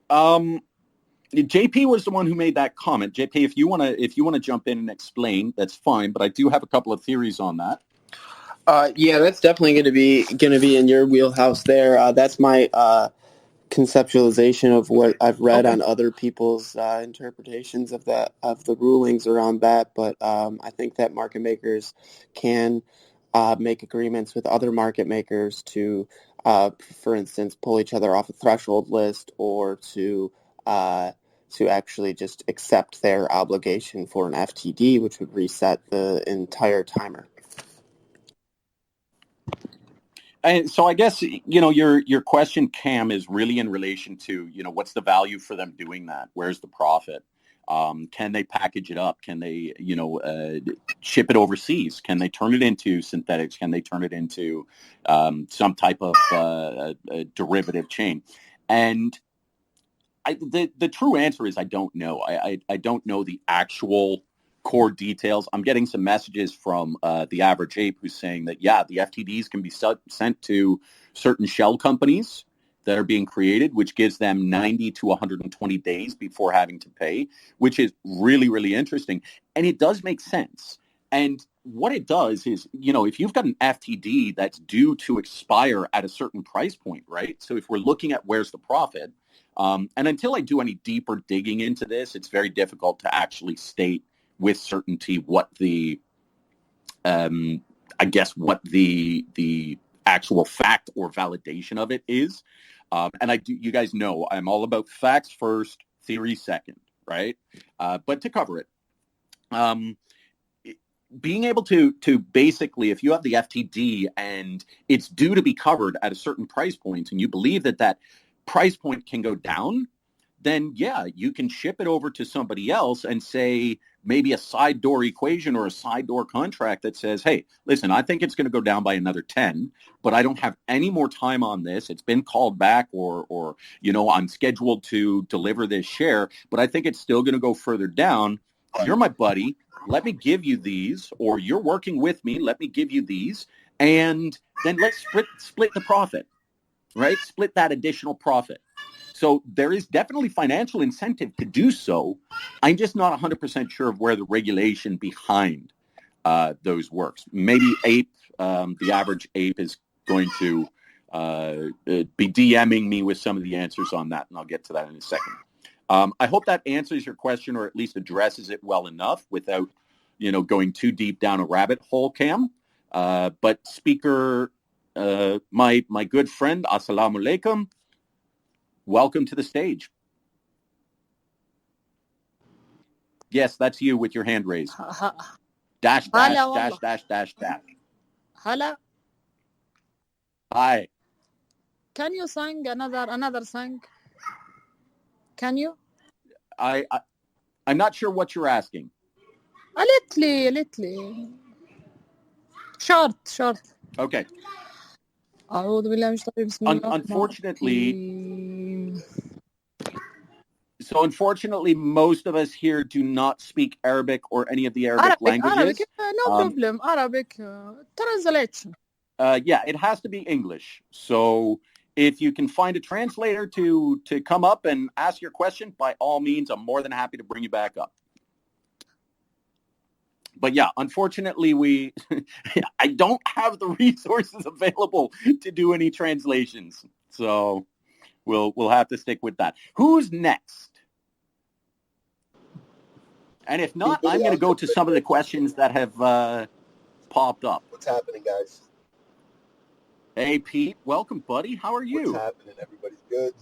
JP was the one who made that comment. JP, if you want to jump in and explain, that's fine. But I do have a couple of theories on that. Yeah, that's definitely going to be in your wheelhouse there. That's my conceptualization of what I've read on other people's interpretations of the rulings around that. But I think that market makers can make agreements with other market makers to, for instance, pull each other off a threshold list, or to actually just accept their obligation for an FTD, which would reset the entire timer. And so I guess, your question, Cam, is really in relation to, what's the value for them doing that? Where's the profit? Can they package it up? Can they, ship it overseas? Can they turn it into synthetics? Can they turn it into some type of a derivative chain? And the true answer is I don't know. I don't know the actual core details. I'm getting some messages from the average ape who's saying that, yeah, the FTDs can be sent to certain shell companies that are being created, which gives them 90 to 120 days before having to pay, which is really, really interesting. And it does make sense. And what it does is, if you've got an FTD that's due to expire at a certain price point, right? So if we're looking at where's the profit, and until I do any deeper digging into this, it's very difficult to actually state with certainty what the actual fact or validation of it is. And you guys know, I'm all about facts first, theory second, right? But to cover it, being able to basically, if you have the FTD and it's due to be covered at a certain price point, and you believe that price point can go down, then yeah, you can ship it over to somebody else and say maybe a side door equation or a side door contract that says, hey, listen, I think it's going to go down by another 10, but I don't have any more time on this. It's been called back or I'm scheduled to deliver this share, but I think it's still going to go further down. You're my buddy. Let me give you these, or you're working with me. Let me give you these. And then let's split the profit, right? Split that additional profit. So there is definitely financial incentive to do so. I'm just not 100% sure of where the regulation behind those works. Maybe ape, the average ape is going to be DMing me with some of the answers on that, and I'll get to that in a second. I hope that answers your question, or at least addresses it well enough without, going too deep down a rabbit hole, Cam. But speaker, my good friend, assalamu alaikum. Welcome to the stage. Yes, that's you with your hand raised. Dash. Hello. Hi. Can you sing another song? Can you? I'm not sure what you're asking. A little. Short. Okay. Unfortunately, most of us here do not speak Arabic or any of the Arabic languages. Arabic, no problem. Arabic, translation. Yeah, it has to be English. So if you can find a translator to come up and ask your question, by all means, I'm more than happy to bring you back up. But yeah, unfortunately, I don't have the resources available to do any translations. So we'll have to stick with that. Who's next? And if not, I'm going to go to some of the questions that have popped up. What's happening, guys? Hey, Pete. Welcome, buddy. How are you? What's happening? Everybody's good.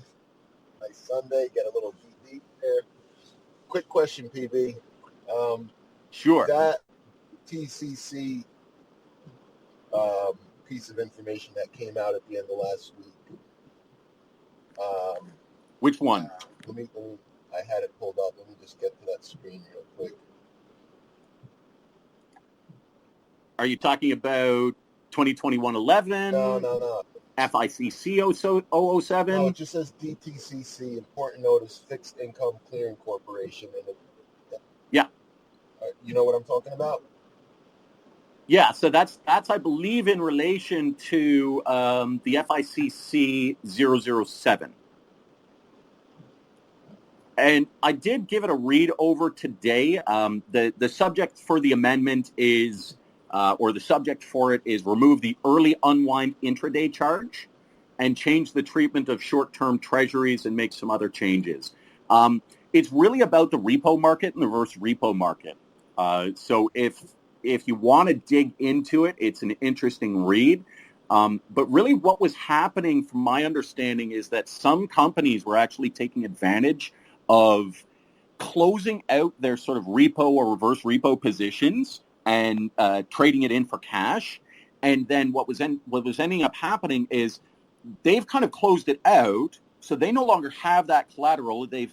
Nice Sunday. Get a little deep there. Quick question, PB. Sure. That TCC piece of information that came out at the end of last week. Which one? Let me. I had it pulled up. Let me just get to that screen real quick. Are you talking about 2021-11? No. FICC 007? No, it just says DTCC, Important Notice Fixed Income Clearing Corporation. And yeah. You know what I'm talking about? Yeah, so that's I believe in relation to the FICC 007. And I did give it a read over today. The subject for the amendment is, or the subject for it is, remove the early unwind intraday charge and change the treatment of short-term treasuries and make some other changes. It's really about the repo market and the reverse repo market. So if you want to dig into it, it's an interesting read. But really what was happening, from my understanding, is that some companies were actually taking advantage of closing out their sort of repo or reverse repo positions and trading it in for cash. And then what was ending up happening is they've kind of closed it out, so they no longer have that collateral. They've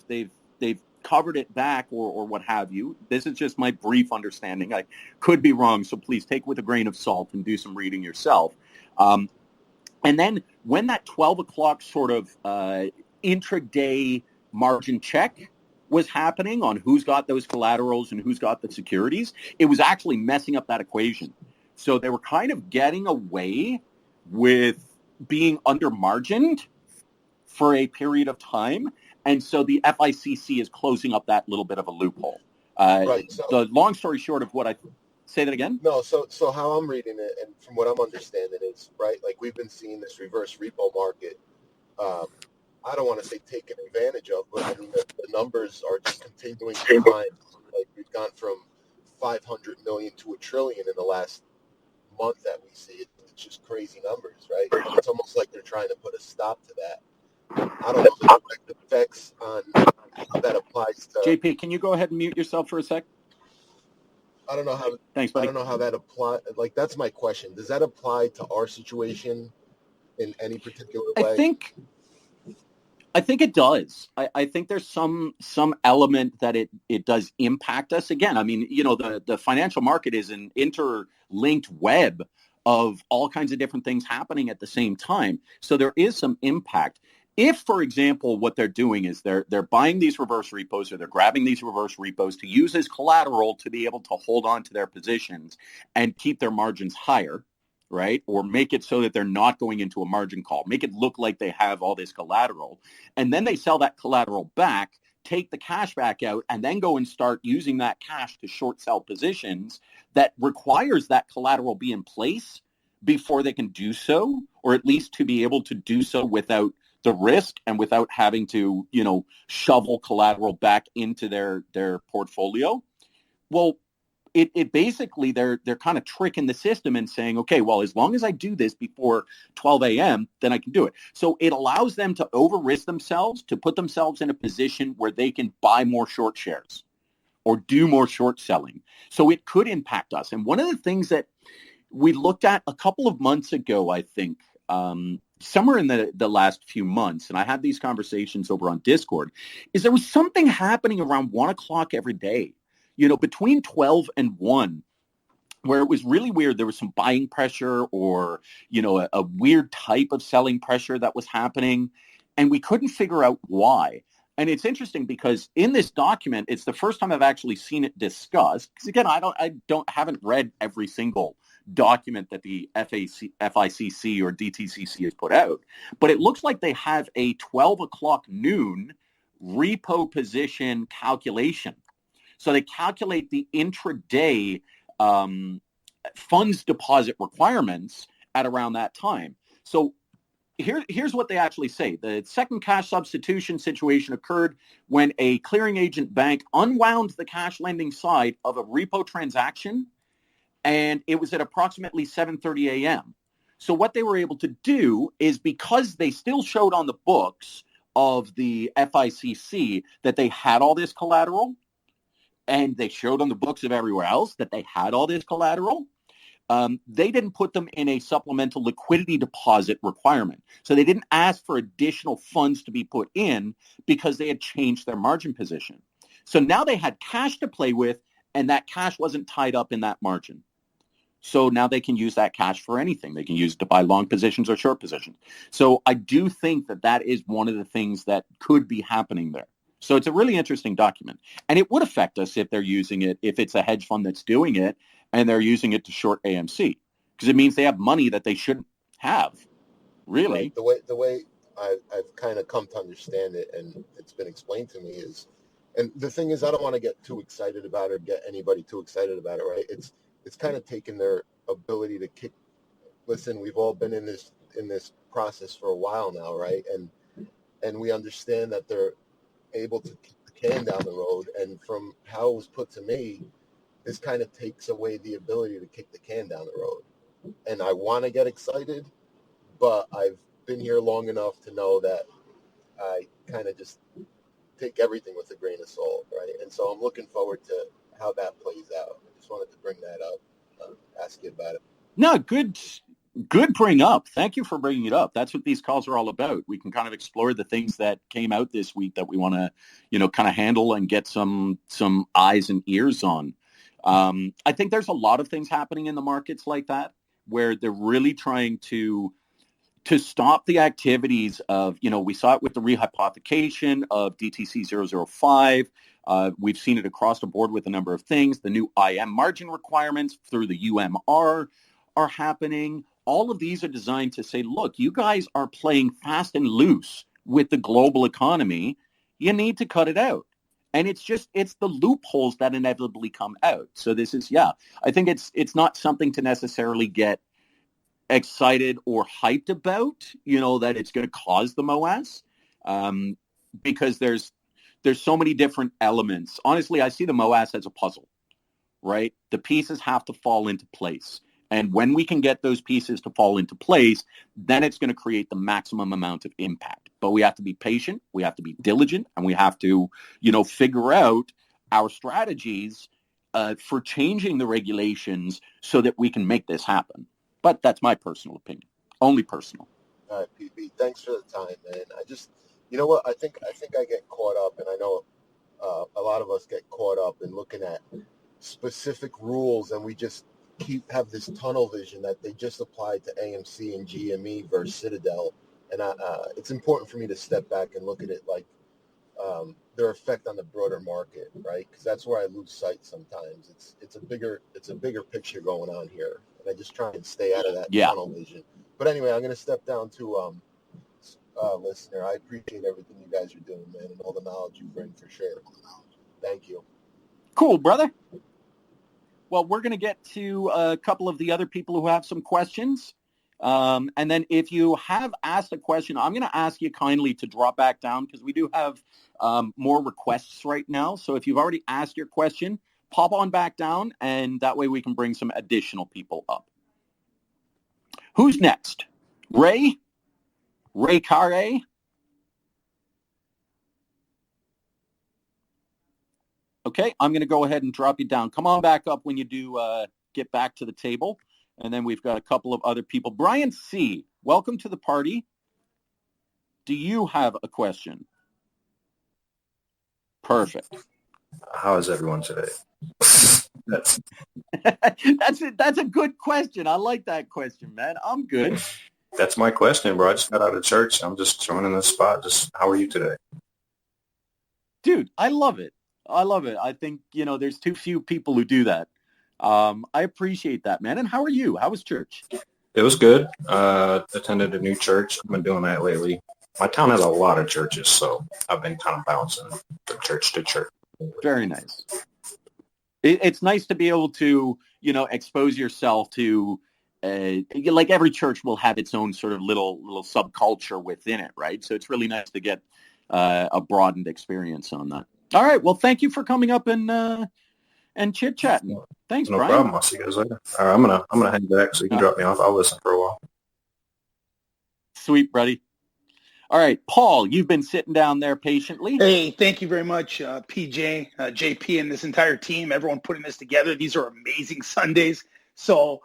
covered it back or what have you. This is just my brief understanding. I could be wrong, so please take it with a grain of salt and do some reading yourself. And then when that 12 o'clock sort of intraday margin check was happening on who's got those collaterals and who's got the securities, it was actually messing up that equation. So they were kind of getting away with being under-margined for a period of time. And so the FICC is closing up that little bit of a loophole. Right. So, the long story short of what I... Say that again? No, so how I'm reading it, and from what I'm understanding is, right, like we've been seeing this reverse repo market, I don't want to say taken advantage of, but I mean, the numbers are just continuing to climb. Like we've gone from 500 million to $1 trillion in the last month that we see. It's just crazy numbers, right? And it's almost like they're trying to put a stop to that. I don't know the effects on how that applies to... JP, can you go ahead and mute yourself for a sec? I don't know how. Thanks, buddy. I don't know how that applies. Like, that's my question. Does that apply to our situation in any particular way? I think it does. I think there's some element that it does impact us. Again, I mean, you know, the financial market is an interlinked web of all kinds of different things happening at the same time. So there is some impact. If, for example, what they're doing is they're buying these reverse repos, or they're grabbing these reverse repos to use as collateral to be able to hold on to their positions and keep their margins higher, right? Or make it so that they're not going into a margin call, make it look like they have all this collateral. And then they sell that collateral back, take the cash back out, and then go and start using that cash to short sell positions that requires that collateral be in place before they can do so, or at least to be able to do so without the risk and without having to, you know, shovel collateral back into their portfolio. Well, it basically, they're kind of tricking the system and saying, okay, well, as long as I do this before 12 a.m., then I can do it. So it allows them to over-risk themselves, to put themselves in a position where they can buy more short shares or do more short selling. So it could impact us. And one of the things that we looked at a couple of months ago, I think, somewhere in the last few months, and I had these conversations over on Discord, is there was something happening around 1 o'clock every day, you know, between 12 and 1, where it was really weird. There was some buying pressure or, you know, a weird type of selling pressure that was happening, and we couldn't figure out why. And it's interesting because in this document, it's the first time I've actually seen it discussed. Because again, I haven't read every single document that the FICC or DTCC has put out, but it looks like they have a 12 o'clock noon repo position calculation. So they calculate the intraday funds deposit requirements at around that time. So here's what they actually say. The second cash substitution situation occurred when a clearing agent bank unwound the cash lending side of a repo transaction, and it was at approximately 7:30 a.m. So what they were able to do is, because they still showed on the books of the FICC that they had all this collateral, and they showed on the books of everywhere else that they had all this collateral, they didn't put them in a supplemental liquidity deposit requirement. So they didn't ask for additional funds to be put in because they had changed their margin position. So now they had cash to play with, and that cash wasn't tied up in that margin. So now they can use that cash for anything. They can use it to buy long positions or short positions. So I do think that that is one of the things that could be happening there. So it's a really interesting document. And it would affect us if they're using it, if it's a hedge fund that's doing it, and they're using it to short AMC, because it means they have money that they shouldn't have, really. Right. The way I've kind of come to understand it, and it's been explained to me, is, and the thing is, I don't want to get too excited about it or get anybody too excited about it, right? It's kind of taken their ability to kick. Listen, we've all been in this process for a while now, right? And we understand that they're able to kick the can down the road. And from how it was put to me, this kind of takes away the ability to kick the can down the road. And I want to get excited, but I've been here long enough to know that I kind of just take everything with a grain of salt, right? And so I'm looking forward to how that plays out. I just wanted to bring that up, ask you about it. No, good bring up. Thank you for bringing it up. That's what these calls are all about. We can kind of explore the things that came out this week that we want to, kind of handle and get some eyes and ears on. I think there's a lot of things happening in the markets like that, where they're really trying to stop the activities of, we saw it with the rehypothecation of DTC 005. We've seen it across the board with a number of things. The new IM margin requirements through the UMR are happening. All of these are designed to say, look, you guys are playing fast and loose with the global economy. You need to cut it out. And it's the loopholes that inevitably come out. So this is, I think it's not something to necessarily get excited or hyped about, that it's going to cause the MOAS, because there's so many different elements. Honestly, I see the MOAS as a puzzle, right? The pieces have to fall into place. And when we can get those pieces to fall into place, then it's going to create the maximum amount of impact. But we have to be patient, we have to be diligent, and we have to, figure out our strategies for changing the regulations so that we can make this happen. But that's my personal opinion, only personal. All right, PB, thanks for the time, man. I just, you know what, I think I get caught up, and I know a lot of us get caught up in looking at specific rules, and we just have this tunnel vision that they just applied to AMC and GME versus Citadel. And it's important for me to step back and look at it like their effect on the broader market, right? Because that's where I lose sight sometimes. It's a bigger picture going on here, and I just try and stay out of that tunnel vision. But anyway, I'm going to step down to listener. I appreciate everything you guys are doing, man, and all the knowledge you bring, for sure. Thank you. Cool, brother. Well, we're going to get to a couple of the other people who have some questions. And then if you have asked a question, I'm going to ask you kindly to drop back down, because we do have more requests right now. So if you've already asked your question, pop on back down, and that way we can bring some additional people up. Who's next? Ray Carre? Okay, I'm going to go ahead and drop you down. Come on back up when you do get back to the table. And then we've got a couple of other people. Brian C., welcome to the party. Do you have a question? Perfect. How is everyone today? That's a good question. I like that question, man. I'm good. That's my question, bro. I just got out of church. I'm just joining the spot. Just how are you today? Dude, I love it. I think, there's too few people who do that. I appreciate that, man. And how are you? How was church? It was good. Attended a new church. I've been doing that lately. My town has a lot of churches, so I've been kind of bouncing from church to church. Very nice. It's nice to be able to, expose yourself to like every church will have its own sort of little subculture within it, right? So it's really nice to get a broadened experience on that. All right, well, thank you for coming up and chit chatting. Thanks, No Brian. problem. I'll see you guys later. All right, I'm gonna head back so you can drop me off. I'll listen for a while. Sweet, buddy. All right, Paul, you've been sitting down there patiently. Hey, thank you very much, PJ, JP, and this entire team, everyone putting this together. These are amazing Sundays. So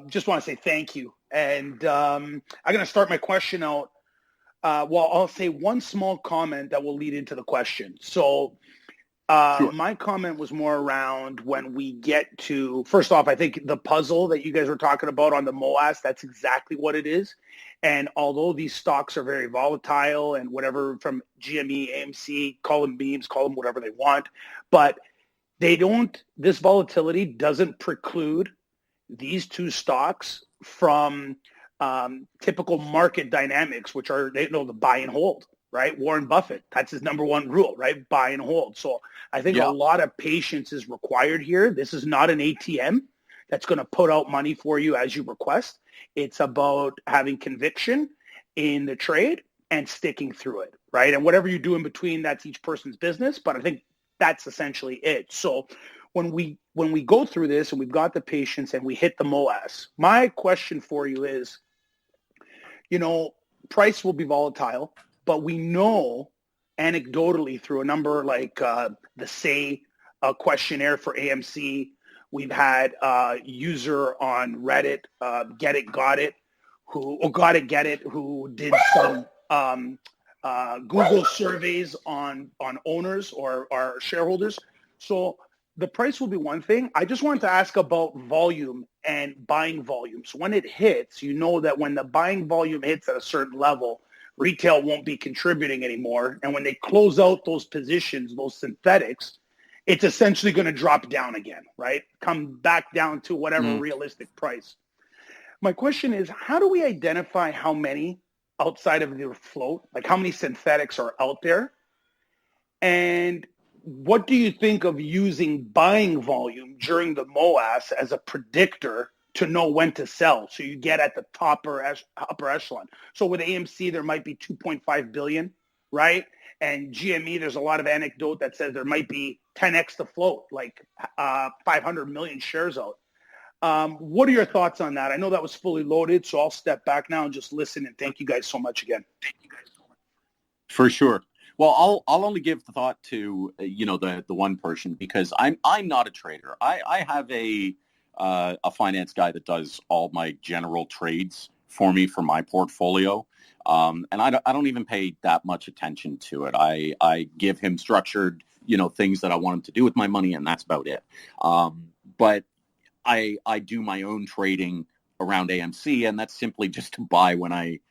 just want to say thank you. And I'm going to start my question out. I'll say one small comment that will lead into the question. So sure. My comment was more around when we get to, first off, I think the puzzle that you guys were talking about on the MOAS, that's exactly what it is. And although these stocks are very volatile and whatever from GME, AMC, call them beams, call them whatever they want, but this volatility doesn't preclude these two stocks from typical market dynamics, which are, the buy and hold, right? Warren Buffett, that's his number one rule, right? Buy and hold. So I think a lot of patience is required here. This is not an ATM that's going to put out money for you as you request. It's about having conviction in the trade and sticking through it, right? And whatever you do in between, that's each person's business. But I think that's essentially it. So when we go through this and we've got the patience and we hit the MOAS, my question for you is, price will be volatile, but we know anecdotally through a number like the SAY questionnaire for AMC, we've had a user on Reddit, Get It, Got It, who did some Google surveys on owners or our shareholders. So the price will be one thing. I just wanted to ask about volume and buying volume. So when it hits, that when the buying volume hits at a certain level, retail won't be contributing anymore. And when they close out those positions, those synthetics, it's essentially going to drop down again, right? Come back down to whatever realistic price. My question is, how do we identify how many outside of their float, like how many synthetics are out there? And what do you think of using buying volume during the MOAS as a predictor to know when to sell? So you get at the upper echelon. So with AMC, there might be 2.5 billion, right? And GME, there's a lot of anecdote that says there might be 10x the float, like 500 million shares out. What are your thoughts on that? I know that was fully loaded, so I'll step back now and just listen. And thank you guys so much again. For sure. Well, I'll only give the thought to the one person because I'm not a trader. I have a finance guy that does all my general trades for me for my portfolio. And I don't even pay that much attention to it. I give him structured, things that I want him to do with my money, and that's about it. But I do my own trading around AMC, and that's simply just to buy when I,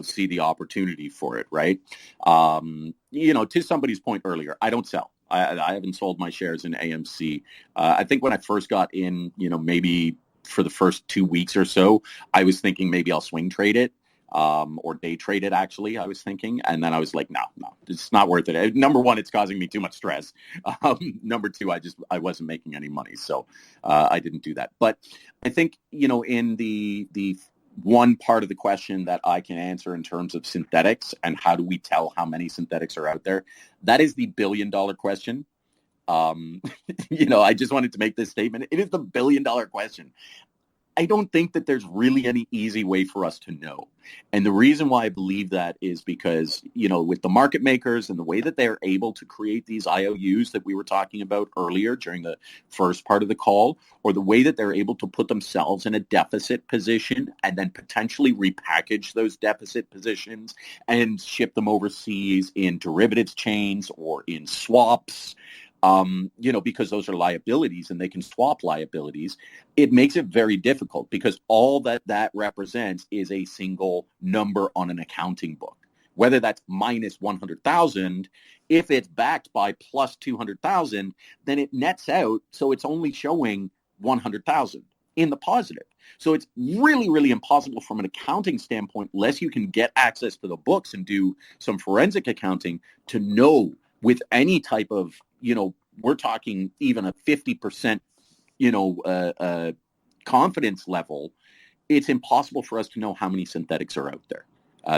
see the opportunity for it, right? To somebody's point earlier, I don't sell. I haven't sold my shares in AMC. I think when I first got in, maybe for the first 2 weeks or so, I was thinking maybe I'll swing trade it. Or day trade it, actually, I was thinking. And then I was like, no, it's not worth it. Number one, it's causing me too much stress. Number two, I wasn't making any money. So I didn't do that. But I think, in the one part of the question that I can answer in terms of synthetics and how do we tell how many synthetics are out there, that is the $1 billion question. I just wanted to make this statement. It is the $1 billion question. I don't think that there's really any easy way for us to know. And the reason why I believe that is because, with the market makers and the way that they're able to create these IOUs that we were talking about earlier during the first part of the call, or the way that they're able to put themselves in a deficit position and then potentially repackage those deficit positions and ship them overseas in derivatives chains or in swaps, because those are liabilities and they can swap liabilities, it makes it very difficult because all that represents is a single number on an accounting book. Whether that's minus 100,000, if it's backed by plus 200,000, then it nets out. So it's only showing 100,000 in the positive. So it's really, really impossible from an accounting standpoint, unless you can get access to the books and do some forensic accounting to know with any type of, we're talking even a 50%, confidence level it's impossible for us to know how many synthetics are out there.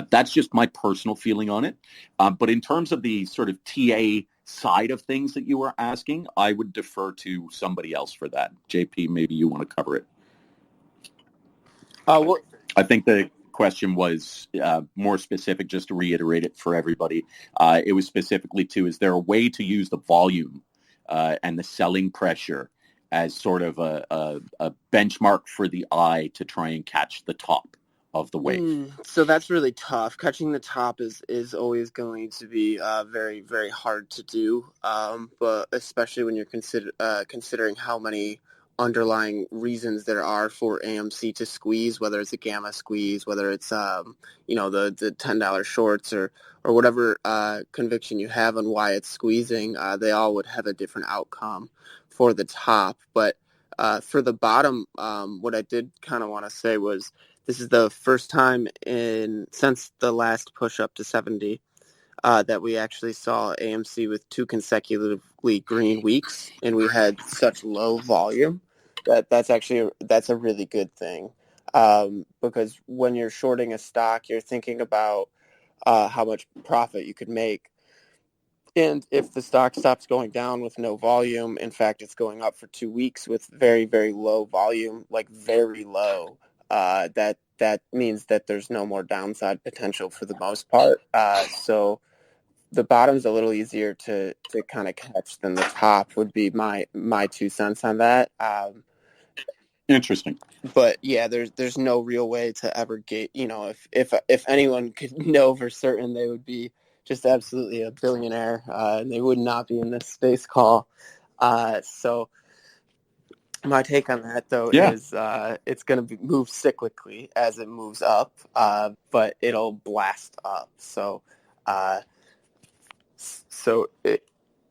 That's just my personal feeling on it. But in terms of the sort of TA side of things that you were asking, I would defer to somebody else for that. JP, maybe you want to cover it. Well, I think the question was more specific, just to reiterate it for everybody. It was specifically to, is there a way to use the volume and the selling pressure as sort of a benchmark for the eye to try and catch the top of the wave? So that's really tough. Catching the top is always going to be very, very hard to do, but especially when you're considering how many underlying reasons there are for AMC to squeeze, whether it's a gamma squeeze, whether it's the $10 shorts or whatever conviction you have on why it's squeezing. They all would have a different outcome for the top, but for the bottom, what I did kind of want to say was, this is the first time since the last push up to 70 that we actually saw AMC with 2 consecutively green weeks, and we had such low volume that's a really good thing, because when you're shorting a stock, you're thinking about how much profit you could make. And if the stock stops going down with no volume, in fact, it's going up for 2 weeks with very, very low volume, like very low, that means that there's no more downside potential for the most part. So the bottom's a little easier to kind of catch than the top would be my 2 cents on that. Interesting. But yeah, there's no real way to ever get, if anyone could know for certain, they would be just absolutely a billionaire, and they would not be in this space call. So my take on that, though, is it's going to move cyclically as it moves up, but it'll blast up. So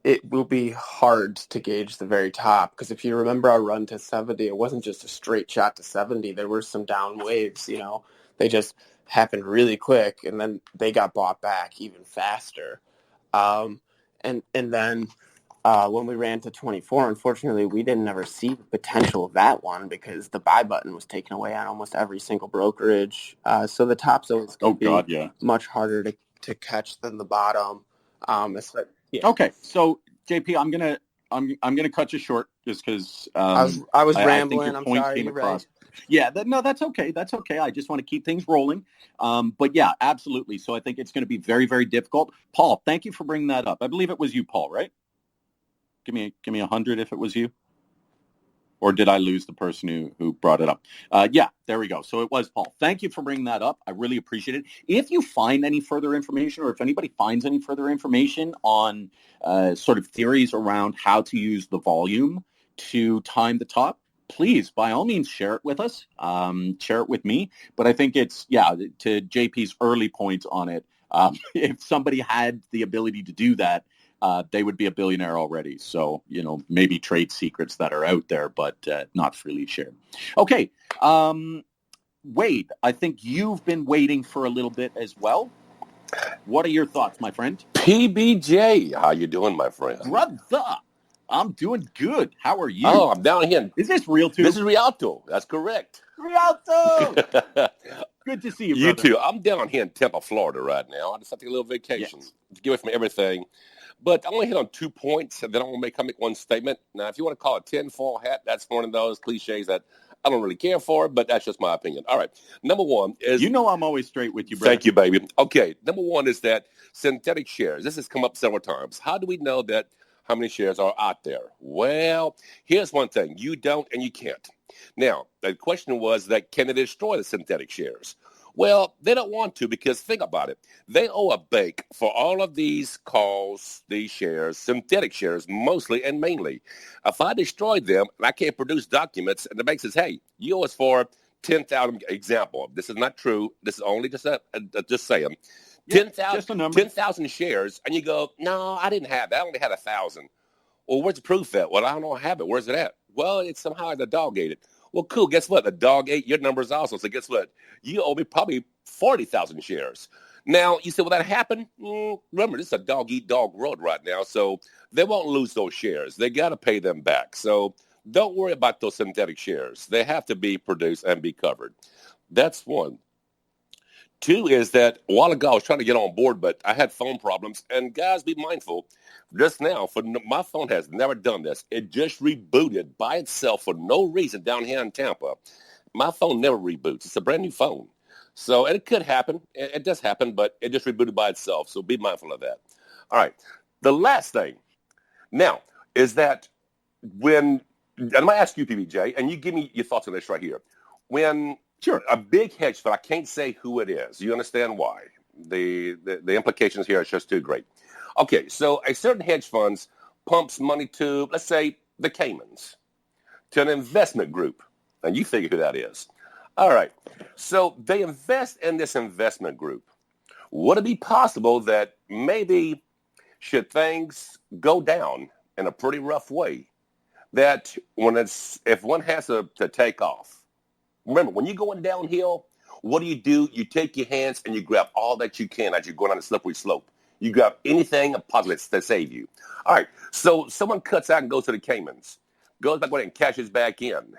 it will be hard to gauge the very top, because if you remember our run to 70, it wasn't just a straight shot to 70. There were some down waves, They just happened really quick, and then they got bought back even faster. And then when we ran to 24, unfortunately, we didn't ever see the potential of that one because the buy button was taken away on almost every single brokerage. So the top's always going to be much harder to catch than the bottom. Okay, so JP, I'm gonna cut you short just because I was rambling. I think your I'm point sorry. came You're across. right. Yeah, that's okay. That's okay. I just want to keep things rolling. But yeah, absolutely. So I think it's going to be very, very difficult. Paul, thank you for bringing that up. I believe it was you, Paul, right? Give me 100 if it was you. Or did I lose the person who brought it up? Yeah, there we go. So it was Paul. Thank you for bringing that up. I really appreciate it. If you find any further information, or if anybody finds any further information on sort of theories around how to use the volume to time the top, please, by all means, share it with us. Share it with me. But I think it's, to JP's early points on it, if somebody had the ability to do that, they would be a billionaire already. So, maybe trade secrets that are out there, but not freely shared. Okay. Wade, I think you've been waiting for a little bit as well. What are your thoughts, my friend? PBJ, how you doing, my friend? Brother, I'm doing good. How are you? Oh, I'm down here. Is this Rialto? This is Rialto. That's correct. Rialto! Good to see you, brother. You too. I'm down here in Tampa, Florida right now. I just have to take a little vacation to get away from everything. But I want to hit on 2 points, and then I'm going to make one statement. Now, if you want to call it tinfoil hat, that's one of those cliches that I don't really care for, but that's just my opinion. All right. Number one is... I'm always straight with you, brother. Thank you, baby. Okay. Number one is that synthetic shares. This has come up several times. How do we know that how many shares are out there? Well, here's one thing. You don't and you can't. Now, the question was that can they destroy the synthetic shares? Well, they don't want to, because think about it. They owe a bank for all of these calls, these shares, synthetic shares mostly and mainly. If I destroy them and I can't produce documents, and the bank says, hey, you owe us for 10,000, example. This is not true. This is only just saying. 10,000 shares, and you go, no, I didn't have that. I only had 1,000. Well, where's the proof at? Well, I don't have it. Where's it at? Well, it's somehow the dog ate it. Well, cool. Guess what? The dog ate your numbers also. So guess what? You owe me probably 40,000 shares. Now, you say, will that happen? Remember, this is a dog-eat-dog world right now, so they won't lose those shares. They got to pay them back. So don't worry about those synthetic shares. They have to be produced and be covered. That's one. Two is that a while ago I was trying to get on board, but I had phone problems. And guys, be mindful. Just now, my phone has never done this. It just rebooted by itself for no reason down here in Tampa. My phone never reboots. It's a brand new phone. So it could happen. It does happen, but it just rebooted by itself. So be mindful of that. All right. The last thing now is that when, and I'm going to ask you, PBJ, and you give me your thoughts on this right here. When a big hedge fund, I can't say who it is. You understand why? The implications here are just too great. Okay, so a certain hedge funds pumps money to, let's say, the Caymans, to an investment group. And you figure who that is. All right, so they invest in this investment group. Would it be possible that maybe should things go down in a pretty rough way, that if one has to take off, remember, when you're going downhill, what do? You take your hands and you grab all that you can as you're going on a slippery slope. You grab anything possible to save you. All right, so someone cuts out and goes to the Caymans, goes back and cashes back in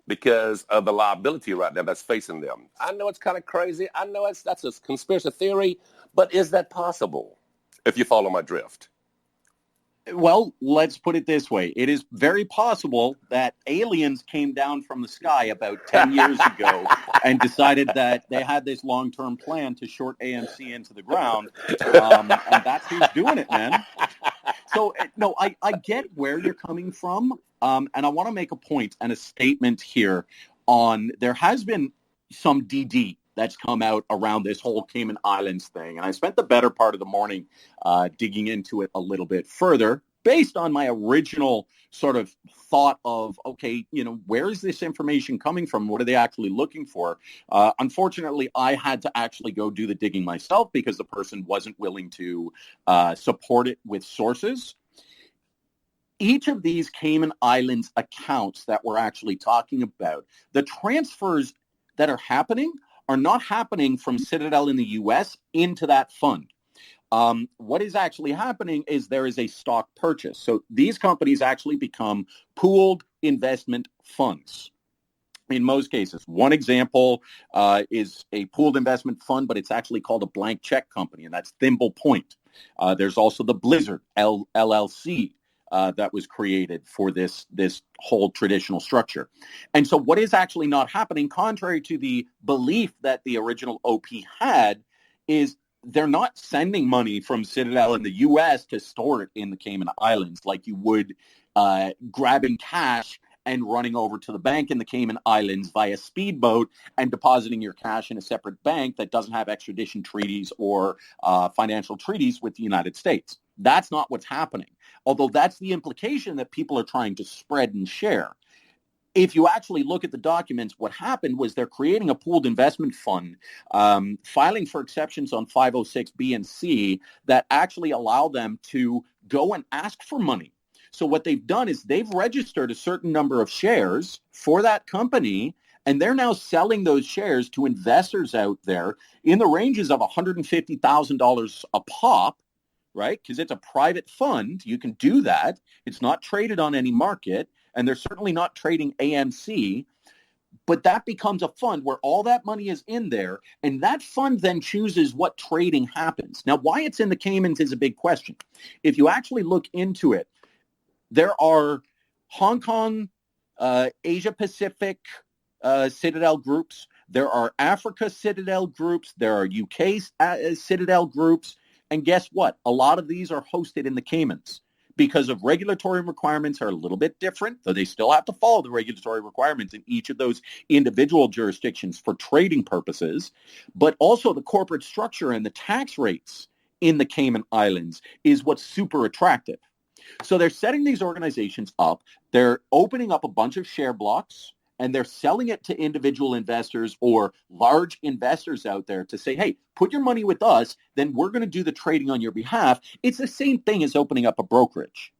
because of the liability right now that's facing them. I know it's kind of crazy. I know that's a conspiracy theory, but is that possible, if you follow my drift? Well, let's put it this way. It is very possible that aliens came down from the sky about 10 years ago and decided that they had this long-term plan to short AMC into the ground. And that's who's doing it, man. So, no, I get where you're coming from. And I want to make a point and a statement here on there has been some DD that's come out around this whole Cayman Islands thing. And I spent the better part of the morning digging into it a little bit further based on my original sort of thought of, okay, where is this information coming from? What are they actually looking for? Unfortunately, I had to actually go do the digging myself because the person wasn't willing to support it with sources. Each of these Cayman Islands accounts that we're actually talking about, the transfers that are happening are not happening from Citadel in the U.S. into that fund. What is actually happening is there is a stock purchase. So these companies actually become pooled investment funds in most cases. One example is a pooled investment fund, but it's actually called a blank check company, and that's Thimble Point. There's also the Blizzard LLC. That was created for this whole traditional structure. And so what is actually not happening, contrary to the belief that the original OP had, is they're not sending money from Citadel in the U.S. to store it in the Cayman Islands like you would grabbing cash and running over to the bank in the Cayman Islands via speedboat and depositing your cash in a separate bank that doesn't have extradition treaties or financial treaties with the United States. That's not what's happening, although that's the implication that people are trying to spread and share. If you actually look at the documents, what happened was they're creating a pooled investment fund, filing for exceptions on 506B and C that actually allow them to go and ask for money. So what they've done is they've registered a certain number of shares for that company, and they're now selling those shares to investors out there in the ranges of $150,000 a pop, right? Because it's a private fund. You can do that. It's not traded on any market, and they're certainly not trading AMC. But that becomes a fund where all that money is in there, and that fund then chooses what trading happens. Now, why it's in the Caymans is a big question. If you actually look into it, there are Hong Kong, Asia Pacific Citadel groups. There are Africa Citadel groups. There are UK Citadel groups. And guess what? A lot of these are hosted in the Caymans because of regulatory requirements are a little bit different, though they still have to follow the regulatory requirements in each of those individual jurisdictions for trading purposes. But also the corporate structure and the tax rates in the Cayman Islands is what's super attractive. So they're setting these organizations up. They're opening up a bunch of share blocks, and they're selling it to individual investors or large investors out there to say, hey, put your money with us, then we're going to do the trading on your behalf. It's the same thing as opening up a brokerage.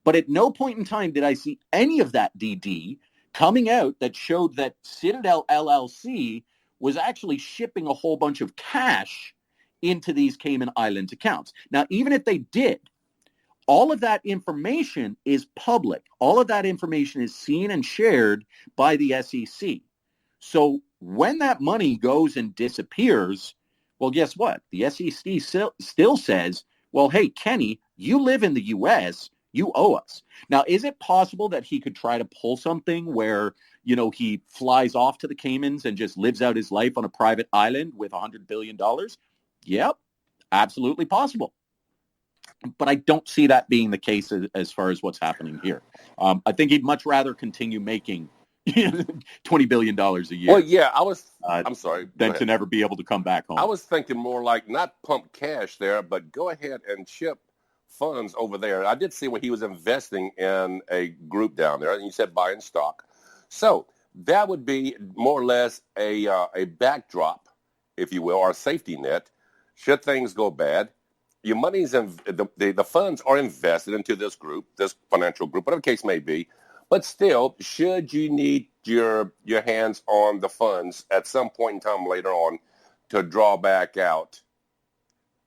But at no point in time did I see any of that DD coming out that showed that Citadel LLC was actually shipping a whole bunch of cash into these Cayman Islands accounts. Now, even if they did, all of that information is public. All of that information is seen and shared by the SEC. So when that money goes and disappears, well, guess what? The SEC still says, well, hey, Kenny, you live in the U.S., you owe us. Now, is it possible that he could try to pull something where, he flies off to the Caymans and just lives out his life on a private island with $100 billion? Yep, absolutely possible. But I don't see that being the case as far as what's happening here. I think he'd much rather continue making $20 billion a year. Well, yeah, I'm sorry. Than to never be able to come back home. I was thinking more like not pump cash there, but go ahead and ship funds over there. I did see when he was investing in a group down there, and you said buying stock. So that would be more or less a backdrop, if you will, or a safety net, should things go bad. Your money's in the funds are invested into this group, this financial group, whatever the case may be. But still, should you need your hands on the funds at some point in time later on to draw back out,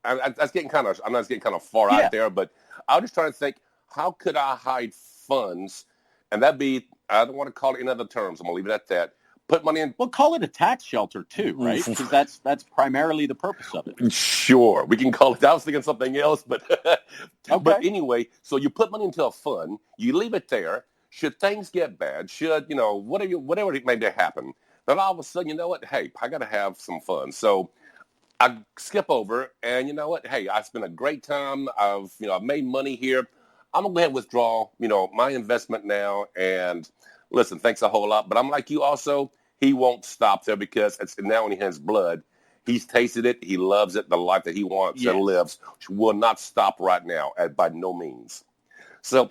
that's getting kind of, I know it's getting kind of far out there, but I was just trying to think, how could I hide funds? And that'd be, I don't want to call it in other terms. I'm gonna leave it at that. Put money in. Well, call it a tax shelter too, right? Because that's primarily the purpose of it. Sure, we can call it. I was thinking something else, but okay. But anyway, so you put money into a fund, you leave it there. Should things get bad, whatever it may happen, then all of a sudden, you know what? Hey, I got to have some fun. So I skip over, and you know what? Hey, I spent a great time. I've made money here. I'm gonna go ahead and withdraw, my investment now. And listen, thanks a whole lot. But I'm like you also. He won't stop there because it's now in his blood. He's tasted it. He loves it. The life that he wants and lives will not stop right now, by no means. So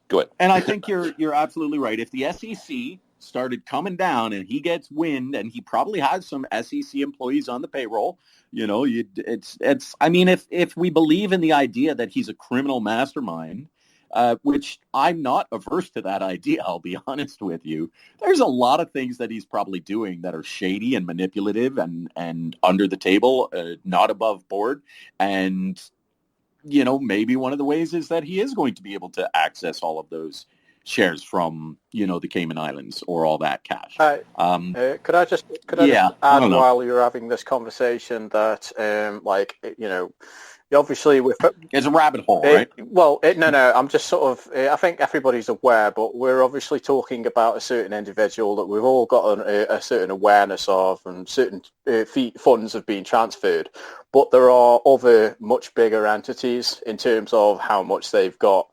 go ahead. And I think you're absolutely right. If the SEC started coming down and he gets wind, and he probably has some SEC employees on the payroll, it's. I mean, if we believe in the idea that he's a criminal mastermind, which I'm not averse to that idea, I'll be honest with you. There's a lot of things that he's probably doing that are shady and manipulative and under the table, not above board. And maybe one of the ways is that he is going to be able to access all of those shares from, the Cayman Islands or all that cash. Could I just add while you're having this conversation that, obviously it's a rabbit hole, right? Well, no, I'm just sort of, I think everybody's aware, but we're obviously talking about a certain individual that we've all got a certain awareness of, and certain funds have been transferred. But there are other much bigger entities in terms of how much they've got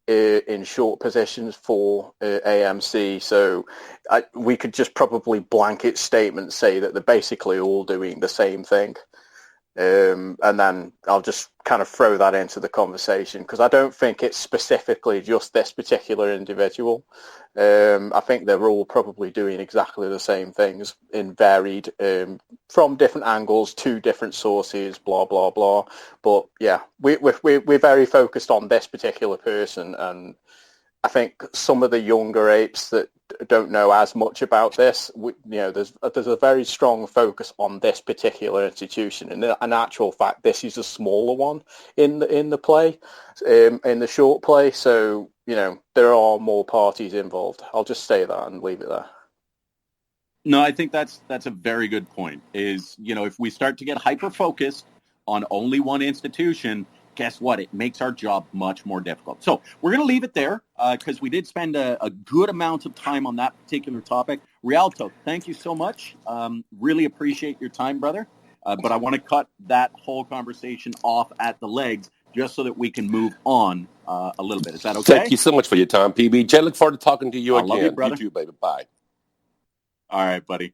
in short positions for AMC. So we could just probably blanket statement say that they're basically all doing the same thing. And then I'll just kind of throw that into the conversation because I don't think it's specifically just this particular individual. I think they're all probably doing exactly the same things in varied, from different angles to different sources, blah, blah, blah. But yeah, we're very focused on this particular person. And I think some of the younger apes that don't know as much about this, there's a very strong focus on this particular institution. And in actual fact, this is a smaller one in the play, in the short play. So, there are more parties involved. I'll just say that and leave it there. No, I think that's a very good point. Is, if we start to get hyper-focused on only one institution, guess what? It makes our job much more difficult. So we're going to leave it there because we did spend a good amount of time on that particular topic. Rialto, thank you so much. Really appreciate your time, brother. But I want to cut that whole conversation off at the legs just so that we can move on a little bit. Is that okay? Thank you so much for your time, PB. Jay, look forward to talking to you again. Love you, brother. You too, baby. Bye. All right, buddy.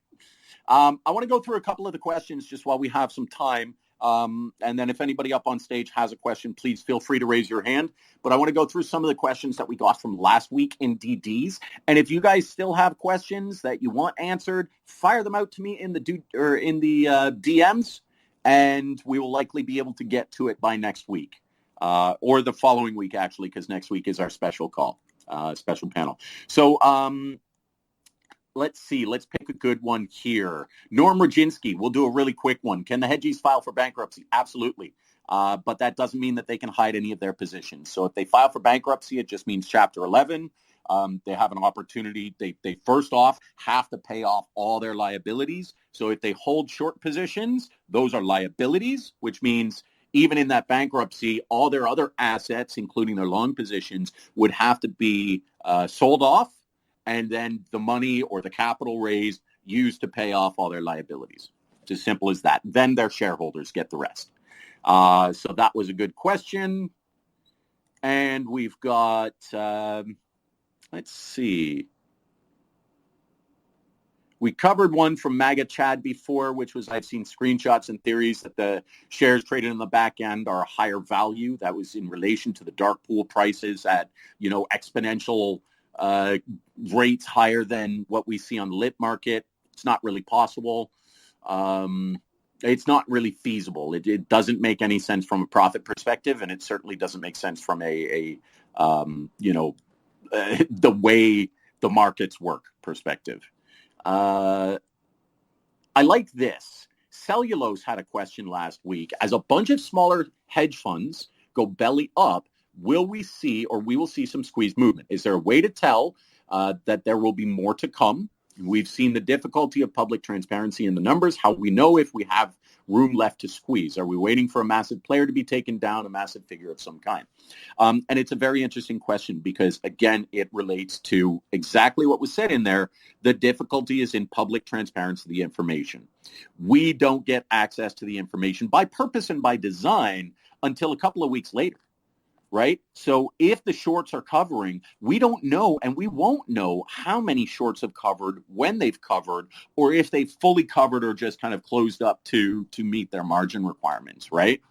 I want to go through a couple of the questions just while we have some time. And then if anybody up on stage has a question, please feel free to raise your hand. But I want to go through some of the questions that we got from last week in DDs. And if you guys still have questions that you want answered, fire them out to me in the DMs, and we will likely be able to get to it by next week or the following week, actually, because next week is our special call, special panel. So let's see. Let's pick a good one here. Norm Roginski, we'll do a really quick one. Can the hedgies file for bankruptcy? Absolutely. But that doesn't mean that they can hide any of their positions. So if they file for bankruptcy, it just means Chapter 11. They have an opportunity. They first off have to pay off all their liabilities. So if they hold short positions, those are liabilities, which means even in that bankruptcy, all their other assets, including their long positions, would have to be sold off, and then the money or the capital raised used to pay off all their liabilities. It's as simple as that. Then their shareholders get the rest. So that was a good question. And we've got, let's see. We covered one from MAGA Chad before, which was I've seen screenshots and theories that the shares traded in the back end are a higher value. That was in relation to the dark pool prices at, exponential rates higher than what we see on the lit market. It's not really possible. It's not really feasible. It doesn't make any sense from a profit perspective, and it certainly doesn't make sense from the way the markets work perspective. I like this. Cellulose had a question last week. As a bunch of smaller hedge funds go belly up, we will see some squeeze movement? Is there a way to tell that there will be more to come? We've seen the difficulty of public transparency in the numbers, how we know if we have room left to squeeze. Are we waiting for a massive player to be taken down, a massive figure of some kind? And it's a very interesting question because, again, it relates to exactly what was said in there. The difficulty is in public transparency of the information. We don't get access to the information by purpose and by design until a couple of weeks later. Right? So if the shorts are covering, we don't know, and we won't know how many shorts have covered, when they've covered, or if they've fully covered or just kind of closed up to meet their margin requirements, right?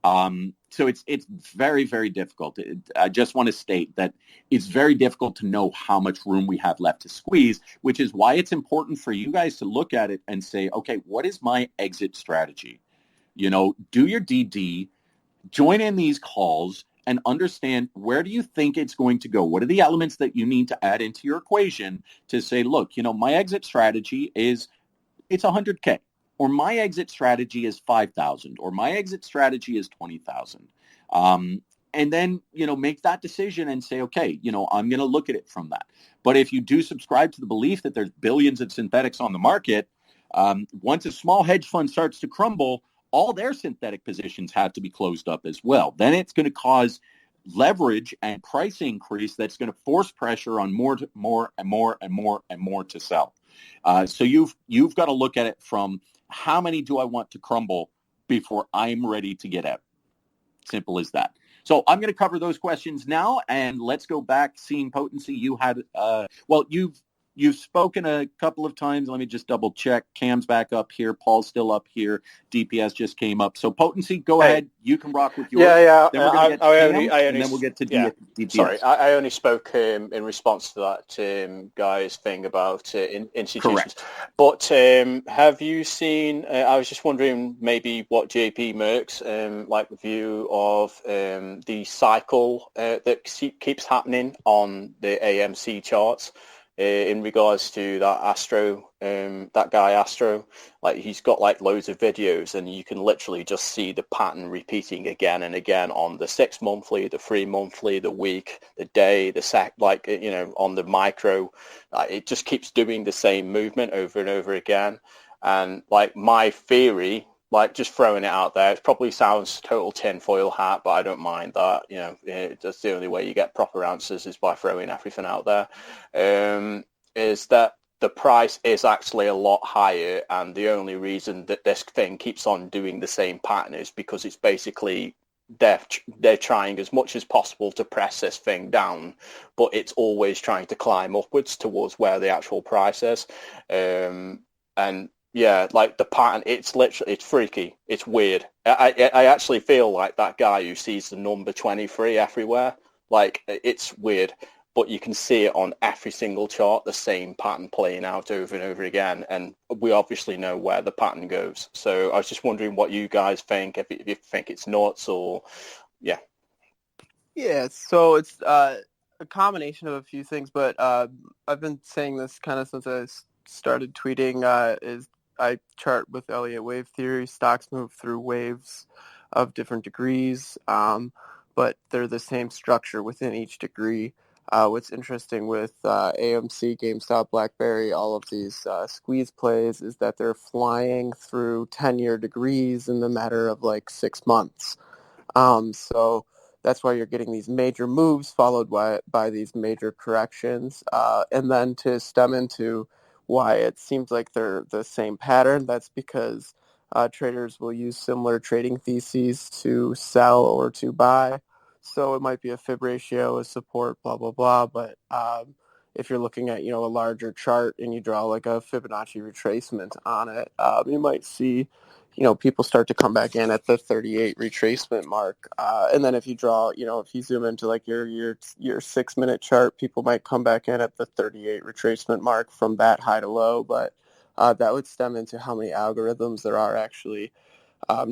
So it's very, very difficult. I just want to state that it's very difficult to know how much room we have left to squeeze, which is why it's important for you guys to look at it and say, okay, what is my exit strategy? Do your DD, join in these calls, and understand where do you think it's going to go? What are the elements that you need to add into your equation to say, look, my exit strategy is it's 100K, or my exit strategy is 5,000, or my exit strategy is 20,000. And then, make that decision and say, okay, I'm going to look at it from that. But if you do subscribe to the belief that there's billions of synthetics on the market, once a small hedge fund starts to crumble, all their synthetic positions have to be closed up as well. Then it's going to cause leverage and price increase that's going to force pressure on more to sell. So you've got to look at it from how many do I want to crumble before I'm ready to get out. Simple as that. So I'm going to cover those questions now, and let's go back. Seeing Potency, you had You've spoken a couple of times. Let me just double check. Cam's back up here. Paul's still up here. DPS just came up. So Potency, go ahead. You can rock with yours. Yeah. Then we're going to get I Cam, only, and then we'll get to DPS. Sorry, I only spoke in response to that guy's thing about institutions. Correct. But have you seen, I was just wondering maybe what JP Merck's view of the cycle that keeps happening on the AMC charts. In regards to that guy Astro, he's got loads of videos, and you can literally just see the pattern repeating again and again on the 6 monthly, the 3 monthly, the week, the day, the on the micro. It just keeps doing the same movement over and over again. And my theory, just throwing it out there, it probably sounds total tinfoil hat, but I don't mind that. That's the only way you get proper answers is by throwing everything out there. Is that the price is actually a lot higher, and the only reason that this thing keeps on doing the same pattern is because it's basically they're trying as much as possible to press this thing down, but it's always trying to climb upwards towards where the actual price is. And yeah, the pattern, it's freaky. It's weird. I actually feel like that guy who sees the number 23 everywhere. It's weird, but you can see it on every single chart, the same pattern playing out over and over again. And we obviously know where the pattern goes. So I was just wondering what you guys think, if you think it's nuts or, yeah. Yeah, so it's a combination of a few things, but I've been saying this kind of since I started tweeting, is I chart with Elliott wave theory. Stocks move through waves of different degrees, but they're the same structure within each degree. What's interesting with AMC, GameStop, BlackBerry, all of these squeeze plays is that they're flying through 10-year degrees in the matter of like 6 months. So that's why you're getting these major moves followed by these major corrections. And then to stem into why it seems like they're the same pattern, that's because traders will use similar trading theses to sell or to buy. So it might be a fib ratio, a support, blah, blah, blah. But if you're looking at, a larger chart and you draw like a Fibonacci retracement on it, you might see people start to come back in at the 38 retracement mark. And then if you draw, if you zoom into like your 6-minute chart, people might come back in at the 38 retracement mark from that high to low. But that would stem into how many algorithms there are actually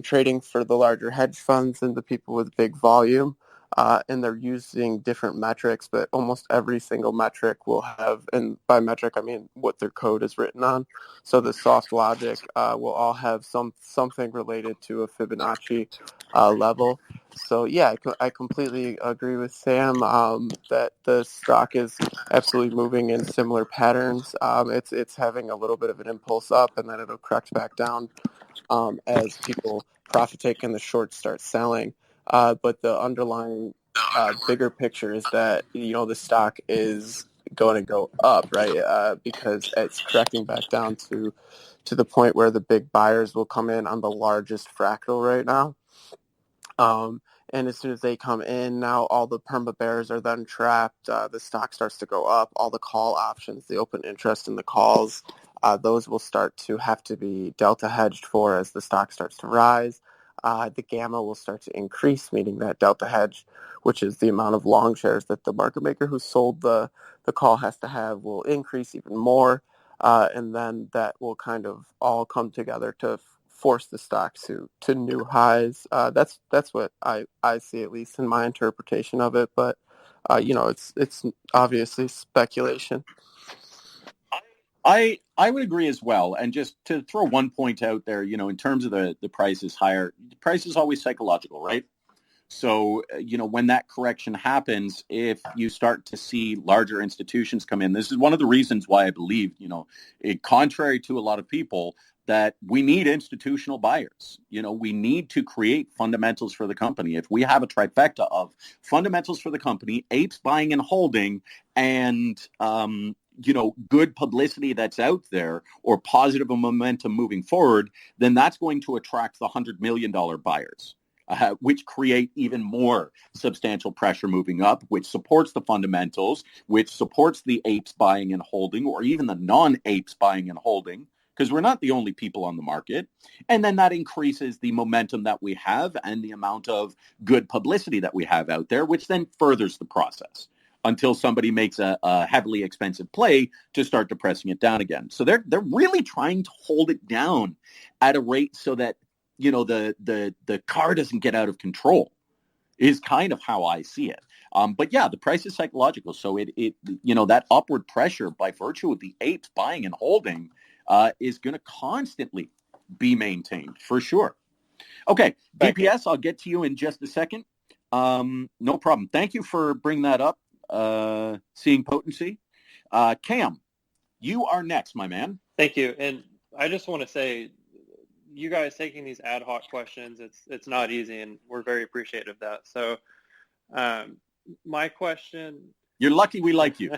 trading for the larger hedge funds and the people with big volume. And they're using different metrics, but almost every single metric will have, and by metric I mean what their code is written on. So the soft logic will all have something related to a Fibonacci level. So yeah, I completely agree with Sam that the stock is absolutely moving in similar patterns. It's having a little bit of an impulse up, and then it'll correct back down as people profit take and the shorts start selling. But the underlying bigger picture is that, the stock is going to go up, right? Because it's correcting back down to the point where the big buyers will come in on the largest fractal right now. And as soon as they come in, now all the perma bears are then trapped. The stock starts to go up. All the call options, the open interest in the calls, those will start to have to be delta hedged for as the stock starts to rise. The gamma will start to increase, meaning that delta hedge, which is the amount of long shares that the market maker who sold the call has to have, will increase even more. And then that will kind of all come together to force the stock to new highs. That's what I see, at least in my interpretation of it. But it's obviously speculation. I would agree as well. And just to throw one point out there, in terms of the price is higher, the price is always psychological, right? So, when that correction happens, if you start to see larger institutions come in, this is one of the reasons why I believe, contrary to a lot of people, that we need institutional buyers. We need to create fundamentals for the company. If we have a trifecta of fundamentals for the company, apes buying and holding, and good publicity that's out there or positive momentum moving forward, then that's going to attract the $100 million buyers. Which create even more substantial pressure moving up, which supports the fundamentals, which supports the apes buying and holding, or even the non-apes buying and holding, because we're not the only people on the market. And then that increases the momentum that we have and the amount of good publicity that we have out there, which then furthers the process until somebody makes a heavily expensive play to start depressing it down again. So they're really trying to hold it down at a rate so that the car doesn't get out of control, is kind of how I see it. But yeah, the price is psychological. So it that upward pressure by virtue of the apes buying and holding is going to constantly be maintained for sure. Okay, DPS, I'll get to you in just a second. No problem. Thank you for bringing that up, seeing potency. Cam, you are next, my man. Thank you. And I just want to say, you guys taking these ad hoc questions, it's not easy, and we're very appreciative of that. So my question... You're lucky we like you.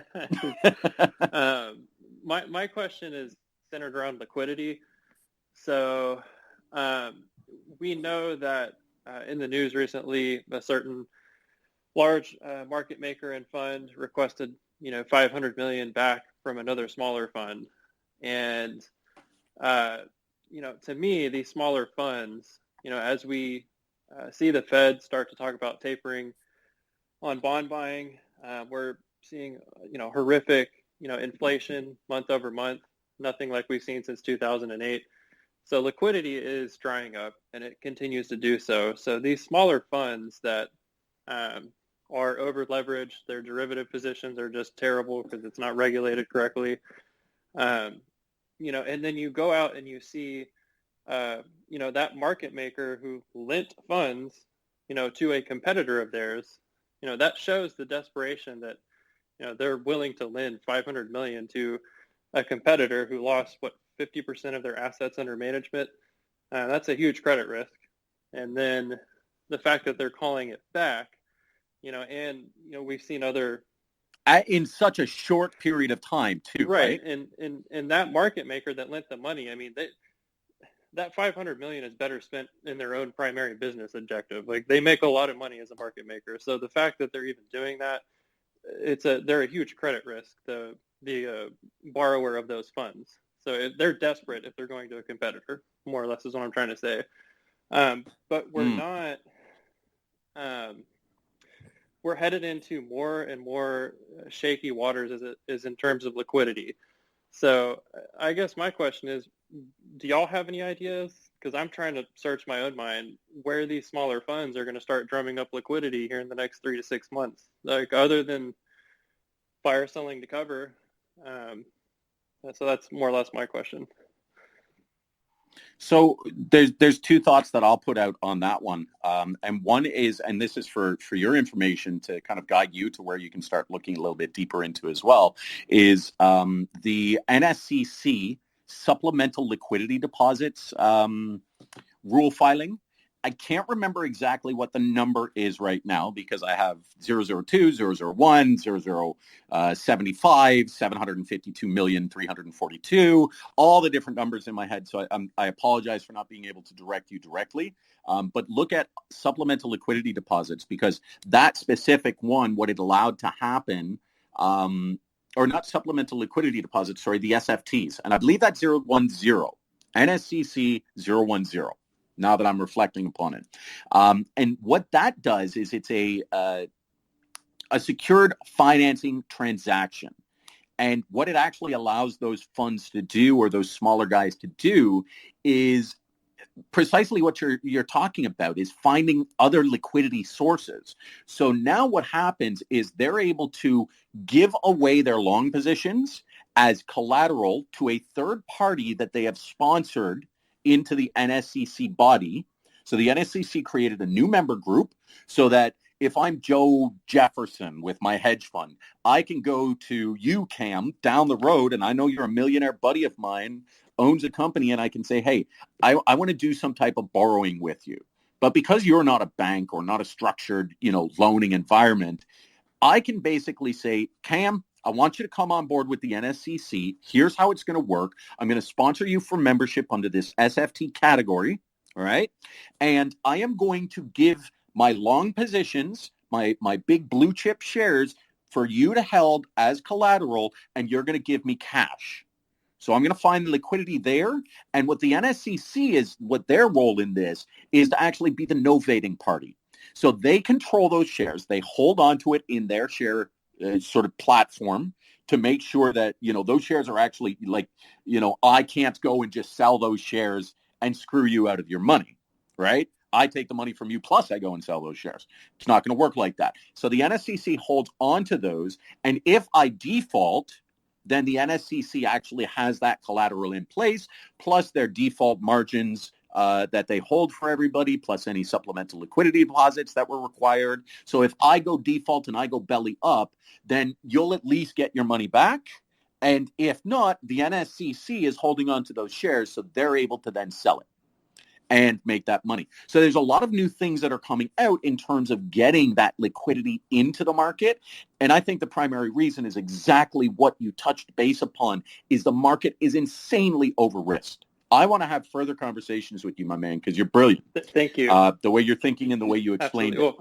My question is centered around liquidity. So we know that in the news recently, a certain large market maker and fund requested, $500 million back from another smaller fund. And to me, these smaller funds, as we see the Fed start to talk about tapering on bond buying, we're seeing, horrific, inflation month over month, nothing like we've seen since 2008. So liquidity is drying up, and it continues to do so. So these smaller funds that are over leveraged, their derivative positions are just terrible because it's not regulated correctly. And then you go out and you see, that market maker who lent funds, to a competitor of theirs, that shows the desperation that, they're willing to lend $500 million to a competitor who lost 50% of their assets under management. That's a huge credit risk. And then the fact that they're calling it back, we've seen other in such a short period of time too, right? And that market maker that lent the money, I mean, that $500 million is better spent in their own primary business objective. Like, they make a lot of money as a market maker. So the fact that they're even doing that, they're a huge credit risk, the borrower of those funds. So they're desperate if they're going to a competitor, more or less is what I'm trying to say. But we're not, we're headed into more and more shaky waters as it is in terms of liquidity. So I guess my question is, do y'all have any ideas? Because I'm trying to search my own mind where these smaller funds are going to start drumming up liquidity here in the next 3 to 6 months, like other than fire selling to cover. So that's more or less my question. So there's two thoughts that I'll put out on that one. And one is, and this is for your information to kind of guide you to where you can start looking a little bit deeper into as well, is the NSCC supplemental liquidity deposits rule filing. I can't remember exactly what the number is right now because I have 002, 001, 0075, 752,342, all the different numbers in my head. So I apologize for not being able to direct you directly. But look at supplemental liquidity deposits, because that specific one, what it allowed to happen, or not supplemental liquidity deposits, sorry, the SFTs. And I believe that's 010, NSCC 010. Now that I'm reflecting upon it. And what that does is it's a secured financing transaction. And what it actually allows those funds to do, or those smaller guys to do, is precisely what you're talking about, is finding other liquidity sources. So now what happens is they're able to give away their long positions as collateral to a third party that they have sponsored into the NSCC body. So the NSCC created a new member group so that if I'm Joe Jefferson with my hedge fund, I can go to you, Cam, down the road, and I know you're a millionaire buddy of mine, owns a company, and I can say, hey, I want to do some type of borrowing with you. But because you're not a bank or not a structured, loaning environment, I can basically say, Cam, I want you to come on board with the NSCC. Here's how it's going to work. I'm going to sponsor you for membership under this SFT category, all right? And I am going to give my long positions, my big blue chip shares, for you to held as collateral, and you're going to give me cash. So I'm going to find the liquidity there. And what the NSCC is, what their role in this is to actually be the novating party. So they control those shares. They hold on to it in their share sort of platform to make sure that, those shares are actually I can't go and just sell those shares and screw you out of your money, right? I take the money from you, plus I go and sell those shares. It's not going to work like that. So the NSCC holds on to those. And if I default, then the NSCC actually has that collateral in place, plus their default margins that they hold for everybody, plus any supplemental liquidity deposits that were required. So if I go default and I go belly up, then you'll at least get your money back. And if not, the NSCC is holding on to those shares, so they're able to then sell it and make that money. So there's a lot of new things that are coming out in terms of getting that liquidity into the market. And I think the primary reason is exactly what you touched base upon, is the market is insanely over-risked. I want to have further conversations with you, my man, because you're brilliant. Thank you. The way you're thinking and the way you explained it. Well,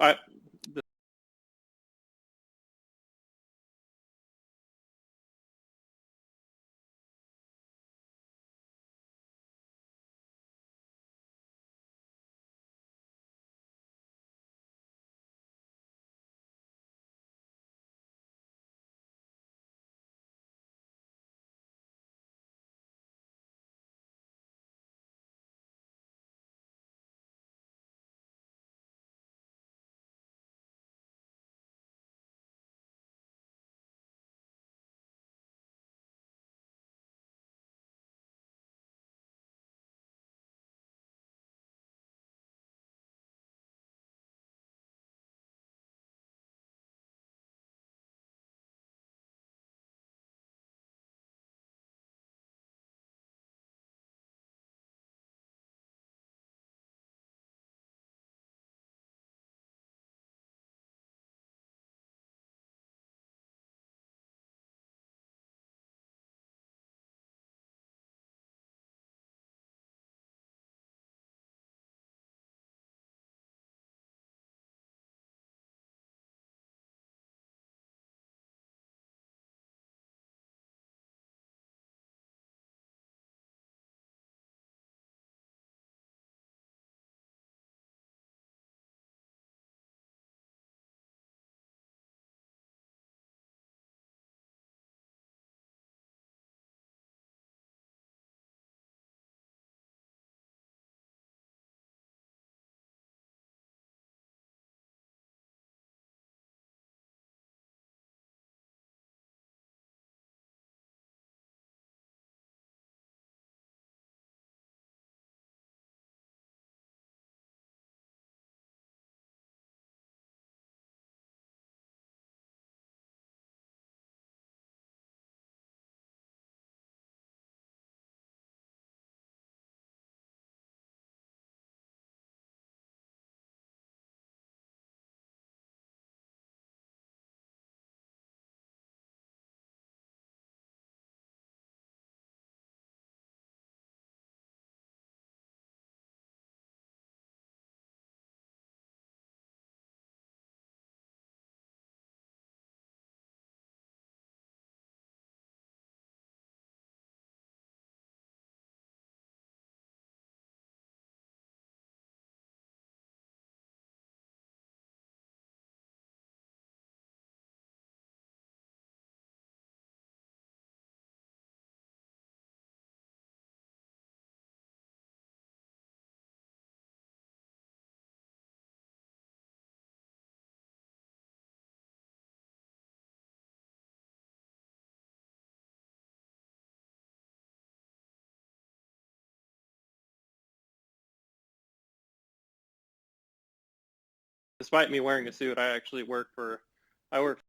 despite me wearing a suit, I work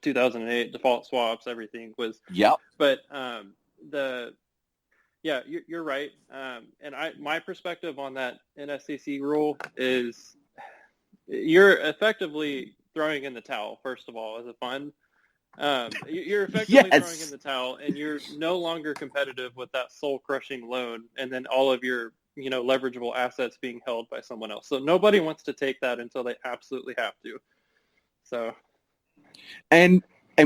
2008 default swaps, everything was. Yep. But you're right. And my perspective on that NSCC rule is you're effectively throwing in the towel, first of all, as a fund. You're effectively throwing in the towel, and you're no longer competitive with that soul-crushing loan, and then all of your leverageable assets being held by someone else. So nobody wants to take that until they absolutely have to. So, and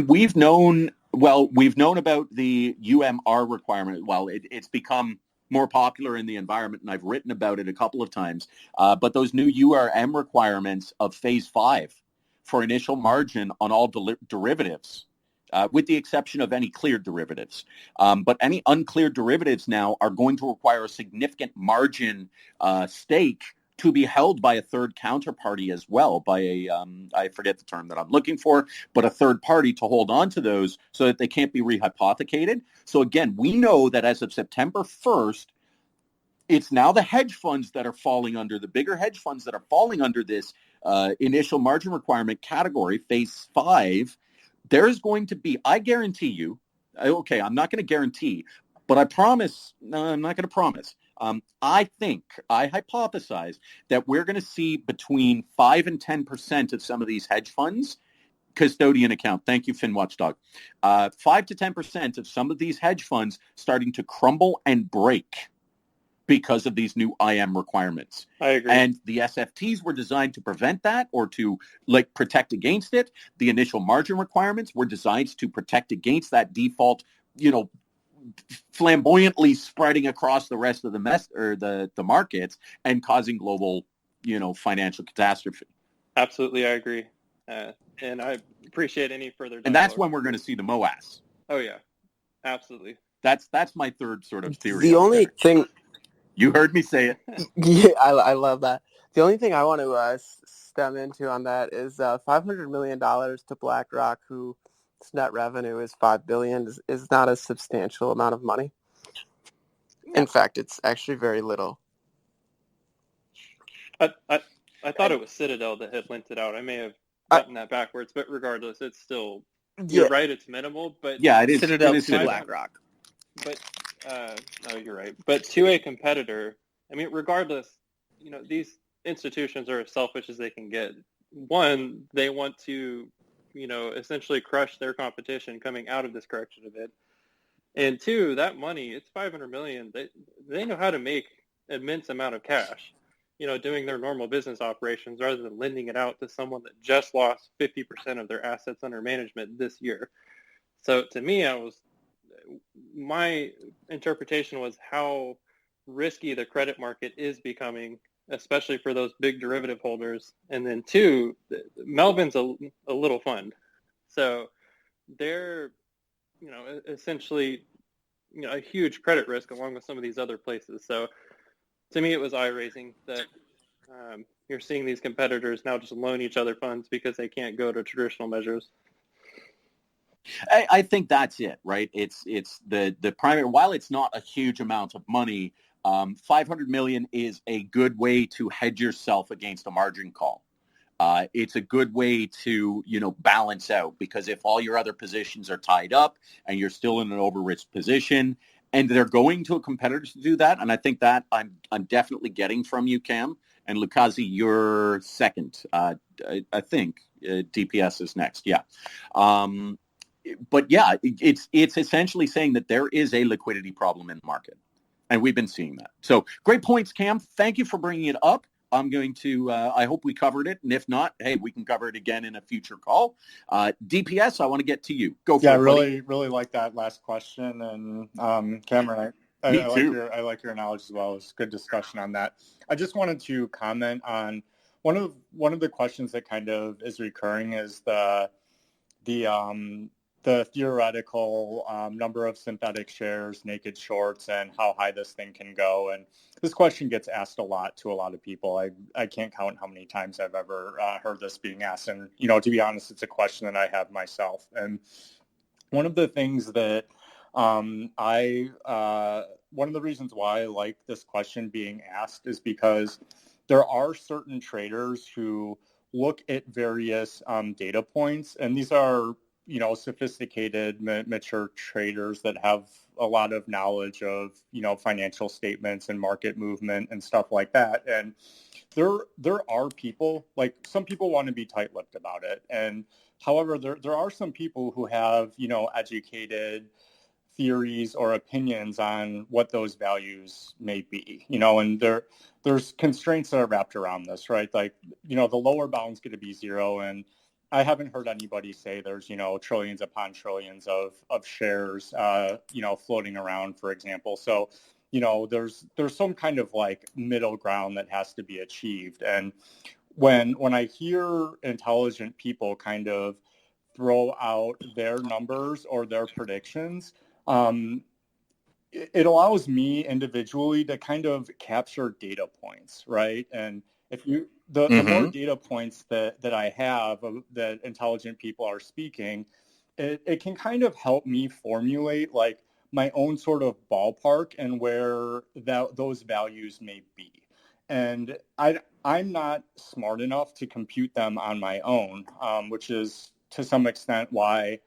we've known about the UMR requirement. Well, it's become more popular in the environment, and I've written about it a couple of times. But those new URM requirements of Phase 5 for initial margin on all derivatives, with the exception of any cleared derivatives. But any uncleared derivatives now are going to require a significant margin stake to be held by a third counterparty as well, by I forget the term that I'm looking for, but a third party to hold on to those so that they can't be rehypothecated. So again, we know that as of September 1st, it's now the hedge funds that are falling under, the bigger hedge funds that are falling under this initial margin requirement category, Phase 5. There's going to be, I guarantee you, okay, I'm not going to guarantee, but I promise, no, I'm not going to promise. I hypothesize that we're going to see between 5 and 10% of some of these hedge funds custodian account. Thank you, FinWatchdog. 5 to 10% of some of these hedge funds starting to crumble and break because of these new IM requirements. I agree. And the SFTs were designed to prevent that or to protect against it. The initial margin requirements were designed to protect against that default, flamboyantly spreading across the rest of the markets and causing global, financial catastrophe. Absolutely, I agree. And I appreciate any further dialogue. And that's when we're going to see the MOAS. Oh, yeah. Absolutely. That's my third sort of theory. The only thing... You heard me say it. Yeah, I love that. The only thing I want to stem into on that is $500 million to BlackRock, whose net revenue is $5 billion, is not a substantial amount of money. In fact, it's actually very little. I thought it was Citadel that had lent it out. I may have gotten that backwards, but regardless, it's still, you're right, it's minimal. But yeah, it is. Citadel it is to BlackRock. But no, you're right. But to a competitor, I mean, regardless, these institutions are as selfish as they can get. One, they want to, essentially crush their competition coming out of this correction event. And two, that money, it's $500 million. They know how to make immense amount of cash, doing their normal business operations rather than lending it out to someone that just lost 50% of their assets under management this year. So to me, my interpretation was how risky the credit market is becoming, especially for those big derivative holders. And then two, Melvin's a little fund. So they're, essentially, a huge credit risk along with some of these other places. So to me, it was eye-raising that you're seeing these competitors now just loan each other funds because they can't go to traditional measures. I think that's it, right? It's the primary. While it's not a huge amount of money, $500 million is a good way to hedge yourself against a margin call. It's a good way to balance out, because if all your other positions are tied up and you're still in an over-risk position, and they're going to a competitor to do that, and I think that I'm definitely getting from you, Cam, and Lukazi, you're second. I think DPS is next. Yeah. But yeah, it's essentially saying that there is a liquidity problem in the market, and we've been seeing that. So great points, Cam. Thank you for bringing it up. I'm going to, I hope we covered it, and if not, hey, we can cover it again in a future call. DPS, I want to get to you. Go for it. Yeah, really like that last question, and Cameron, I like your knowledge as well. It's a good discussion on that. I just wanted to comment on one of the questions that kind of is recurring is the theoretical number of synthetic shares, naked shorts, and how high this thing can go. And this question gets asked a lot to a lot of people. I can't count how many times I've ever heard this being asked. And, to be honest, it's a question that I have myself. And one of the things that one of the reasons why I like this question being asked is because there are certain traders who look at various data points, and these are, sophisticated, mature traders that have a lot of knowledge of, financial statements and market movement and stuff like that. And there are people, like, some people want to be tight-lipped about it. And however, there are some people who have, educated theories or opinions on what those values may be, and there's constraints that are wrapped around this, right? Like, the lower bound's going to be zero, and I haven't heard anybody say there's, trillions upon trillions of shares, floating around, for example. So, there's some kind of like middle ground that has to be achieved. And when I hear intelligent people kind of throw out their numbers or their predictions, it allows me individually to kind of capture data points, right? And if the more data points that I have that intelligent people are speaking, it can kind of help me formulate like my own sort of ballpark and where those values may be. And I'm not smart enough to compute them on my own, which is to some extent why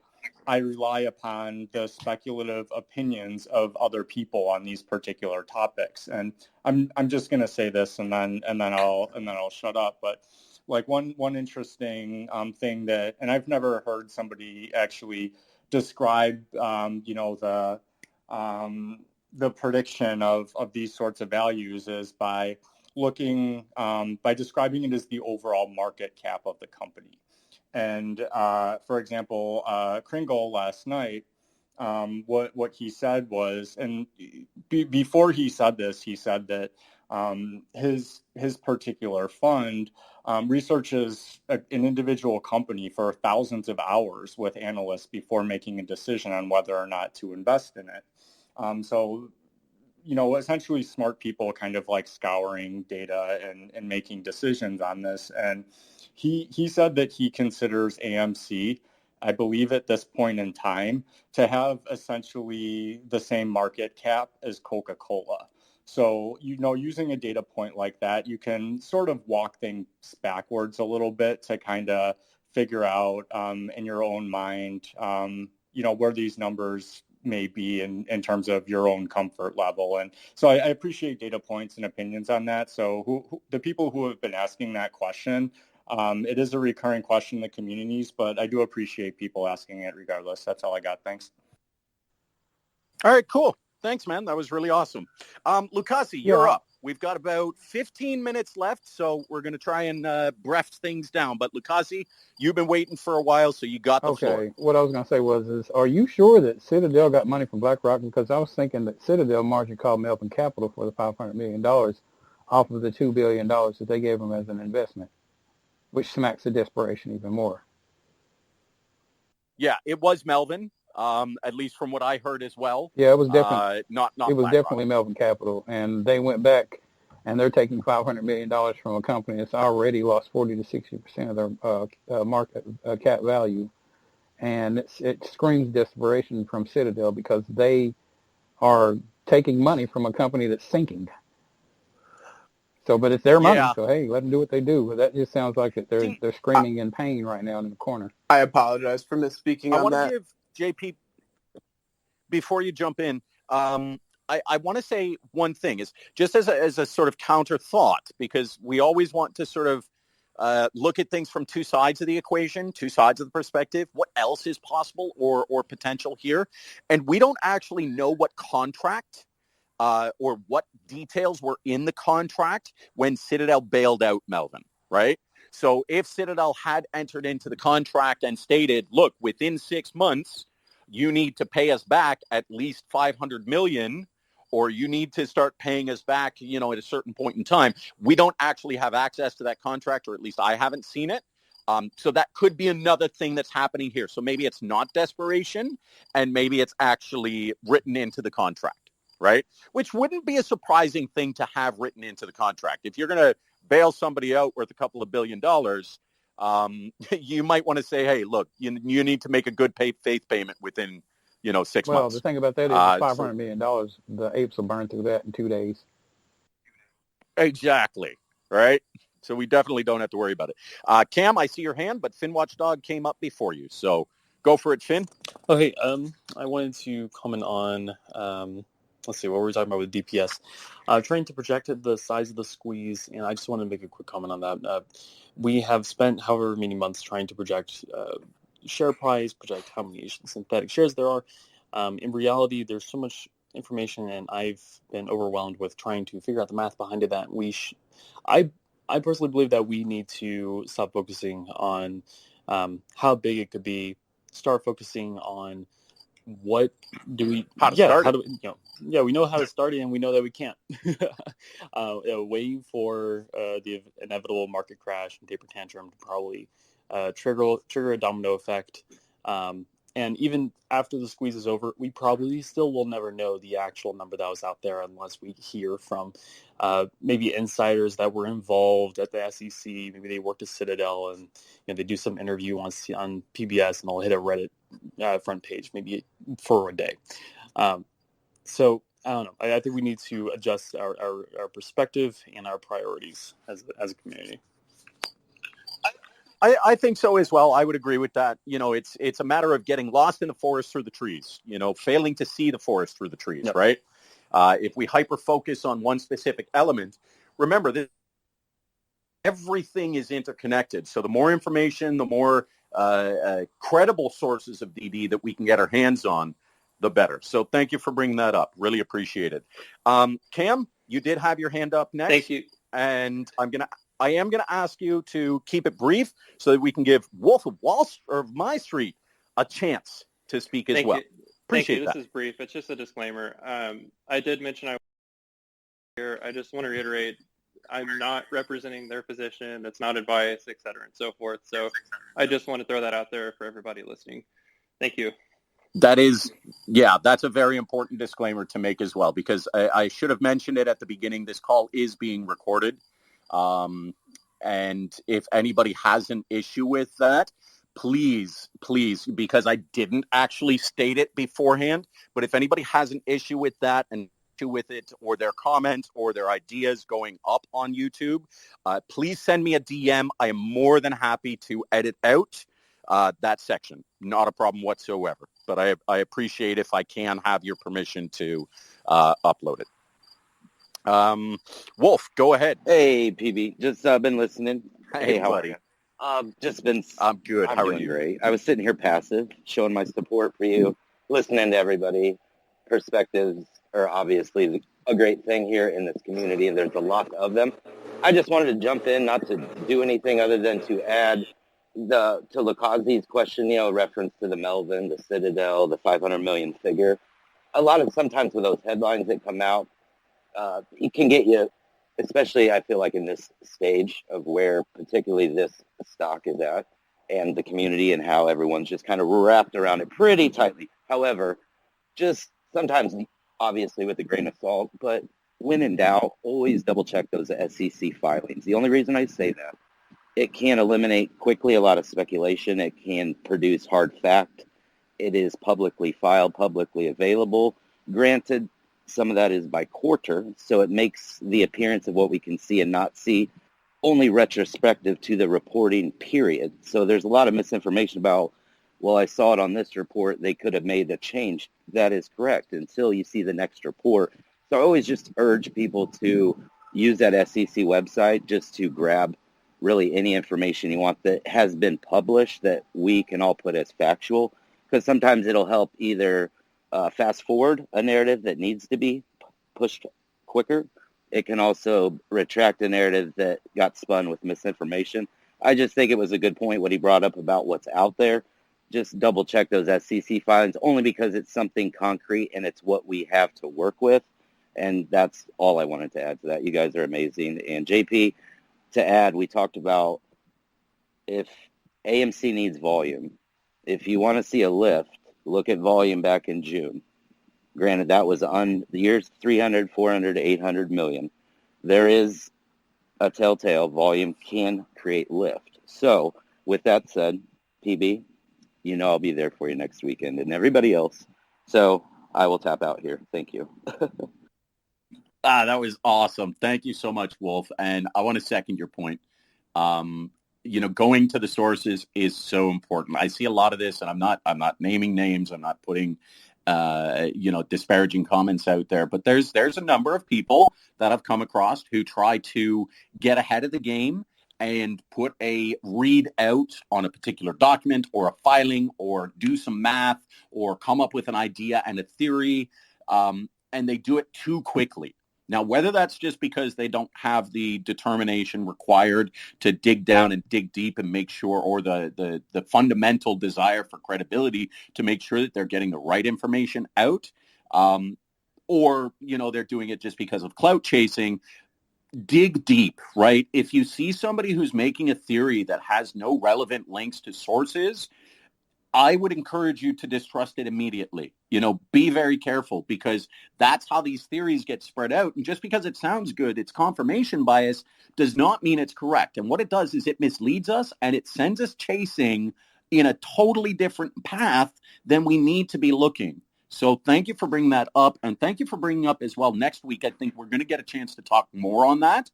I rely upon the speculative opinions of other people on these particular topics. And I'm just going to say this, and then I'll shut up. But like one interesting thing that, and I've never heard somebody actually describe, the prediction of these sorts of values is by looking, by describing it as the overall market cap of the company. And for example, Kringle last night, what he said was, and before he said this, he said that his particular fund researches an individual company for thousands of hours with analysts before making a decision on whether or not to invest in it. So, essentially smart people kind of like scouring data and making decisions on this. And he said that he considers AMC, I believe at this point in time, to have essentially the same market cap as Coca-Cola. So, using a data point like that, you can sort of walk things backwards a little bit to kind of figure out in your own mind, where these numbers may be in terms of your own comfort level. And so I appreciate data points and opinions on that. So the people who have been asking that question, it is a recurring question in the communities, but I do appreciate people asking it regardless. That's all I got. Thanks. All right, cool. Thanks, man. That was really awesome. Lucasi, you're up. We've got about 15 minutes left, so we're going to try and breath things down. But Lucasi, you've been waiting for a while, so you got the floor. Okay, what I was going to say was, are you sure that Citadel got money from BlackRock? Because I was thinking that Citadel Margin called Melvin Capital for the $500 million off of the $2 billion that they gave him as an investment, which smacks of desperation even more. Yeah, it was Melvin. At least from what I heard as well. Yeah, it was definitely not it was definitely Melvin Capital, and they went back and they're taking $500 million from a company that's already lost 40 to 60% of their market cap value, and it screams desperation from Citadel because they are taking money from a company that's sinking. So, but it's their money, so hey, let them do what they do. But that just sounds like that they're screaming in pain right now in the corner. I apologize for misspeaking on that. I want to give JP, before you jump in, I want to say one thing is just as a sort of counter thought, because we always want to sort of look at things from two sides of the equation, two sides of the perspective. What else is possible or potential here? And we don't actually know what contract or what details were in the contract when Citadel bailed out Melvin, right? So if Citadel had entered into the contract and stated, look, within 6 months, you need to pay us back at least $500 million, or you need to start paying us back, at a certain point in time. We don't actually have access to that contract, or at least I haven't seen it. So that could be another thing that's happening here. So maybe it's not desperation, and maybe it's actually written into the contract, right? Which wouldn't be a surprising thing to have written into the contract. If you're going to bail somebody out worth a couple of $1 billion, you might want to say, hey, look, you need to make a good faith payment within, 6 months. Well, the thing about that is $500 million, the apes will burn through that in 2 days. Exactly. right? So we definitely don't have to worry about it. Cam, I see your hand, but Finn Watchdog came up before you. So go for it, Finn. Oh, hey, I wanted to comment on, let's see, what were we talking about with DPS? Trying to project the size of the squeeze, and I just wanted to make a quick comment on that. We have spent however many months trying to project share price, project how many synthetic shares there are. In reality, there's so much information, and I've been overwhelmed with trying to figure out the math behind it that I personally believe that we need to stop focusing on how big it could be, start focusing on what do we we know how to start it, and we know that we can't waiting for the inevitable market crash and taper tantrum to probably trigger a domino effect, and even after the squeeze is over, we probably still will never know the actual number that was out there unless we hear from maybe insiders that were involved at the SEC. Maybe they worked at Citadel, and they do some interview on PBS, and they'll hit a Reddit front page maybe for a day. So I don't know. I think we need to adjust our perspective and our priorities as a community. I think so as well. I would agree with that. It's a matter of getting lost in the forest through the trees, failing to see the forest through the trees, yep. Right? If we hyper-focus on one specific element, remember that everything is interconnected. So the more information, the more credible sources of DD that we can get our hands on, the better. So thank you for bringing that up. Really appreciate it. Cam, you did have your hand up next. Thank you. And I am going to ask you to keep it brief so that we can give Wolf of My Street a chance to speak as well. Appreciate that. This is brief. It's just a disclaimer. I did mention here. I just want to reiterate, I'm not representing their position. It's not advice, et cetera, and so forth. So I just want to throw that out there for everybody listening. Thank you. That's a very important disclaimer to make as well, because I should have mentioned it at the beginning. This call is being recorded. And if anybody has an issue with that, please, because I didn't actually state it beforehand, but if anybody has an issue with that and with it, or their comments or their ideas going up on YouTube, please send me a DM. I am more than happy to edit out that section. Not a problem whatsoever. But I appreciate if I can have your permission to upload it. Wolf, go ahead. Hey, PB. Just been listening. Hey, how buddy. are you? I'm good. How are you? Great. I was sitting here passive, showing my support for you, listening to everybody. Perspectives are obviously a great thing here in this community, and there's a lot of them. I just wanted to jump in, not to do anything other than to add to Lakazi's question, reference to the Melvin, the Citadel, the 500 million figure. Sometimes with those headlines that come out, it can get you, especially I feel like in this stage of where particularly this stock is at and the community and how everyone's just kind of wrapped around it pretty tightly. However, just sometimes obviously with a grain of salt, but when in doubt, always double check those SEC filings. The only reason I say that, it can eliminate quickly a lot of speculation. It can produce hard fact. It is publicly filed, publicly available. Granted, some of that is by quarter, so it makes the appearance of what we can see and not see only retrospective to the reporting period. So there's a lot of misinformation about, well, I saw it on this report, they could have made a change. That is correct until you see the next report. So I always just urge people to use that SEC website just to grab really any information you want that has been published that we can all put as factual, because sometimes it'll help either fast forward a narrative that needs to be pushed quicker. It can also retract a narrative that got spun with misinformation. I just think it was a good point what he brought up about what's out there. Just double check those SEC filings, only because it's something concrete and it's what we have to work with. And that's all I wanted to add to that. You guys are amazing. And JP, to add, we talked about if AMC needs volume. If you want to see a lift, look at volume back in June. Granted, that was on the years 300, 400, 800 million. There is a telltale volume can create lift. So with that said, PB, I'll be there for you next weekend and everybody else. So I will tap out here. Thank you. That was awesome. Thank you so much, Wolf. And I want to second your point. Going to the sources is so important. I see a lot of this, and I'm not naming names. I'm not putting, disparaging comments out there. But there's a number of people that I've come across who try to get ahead of the game and put a read out on a particular document or a filing or do some math or come up with an idea and a theory, and they do it too quickly. Now, whether that's just because they don't have the determination required to dig down and dig deep and make sure, or the fundamental desire for credibility to make sure that they're getting the right information out, or, they're doing it just because of clout chasing, dig deep, right? If you see somebody who's making a theory that has no relevant links to sources, I would encourage you to distrust it immediately. Be very careful, because that's how these theories get spread out. And just because it sounds good, it's confirmation bias, does not mean it's correct. And what it does is it misleads us, and it sends us chasing in a totally different path than we need to be looking. So thank you for bringing that up. And thank you for bringing up as well. Next week, I think we're going to get a chance to talk more on that,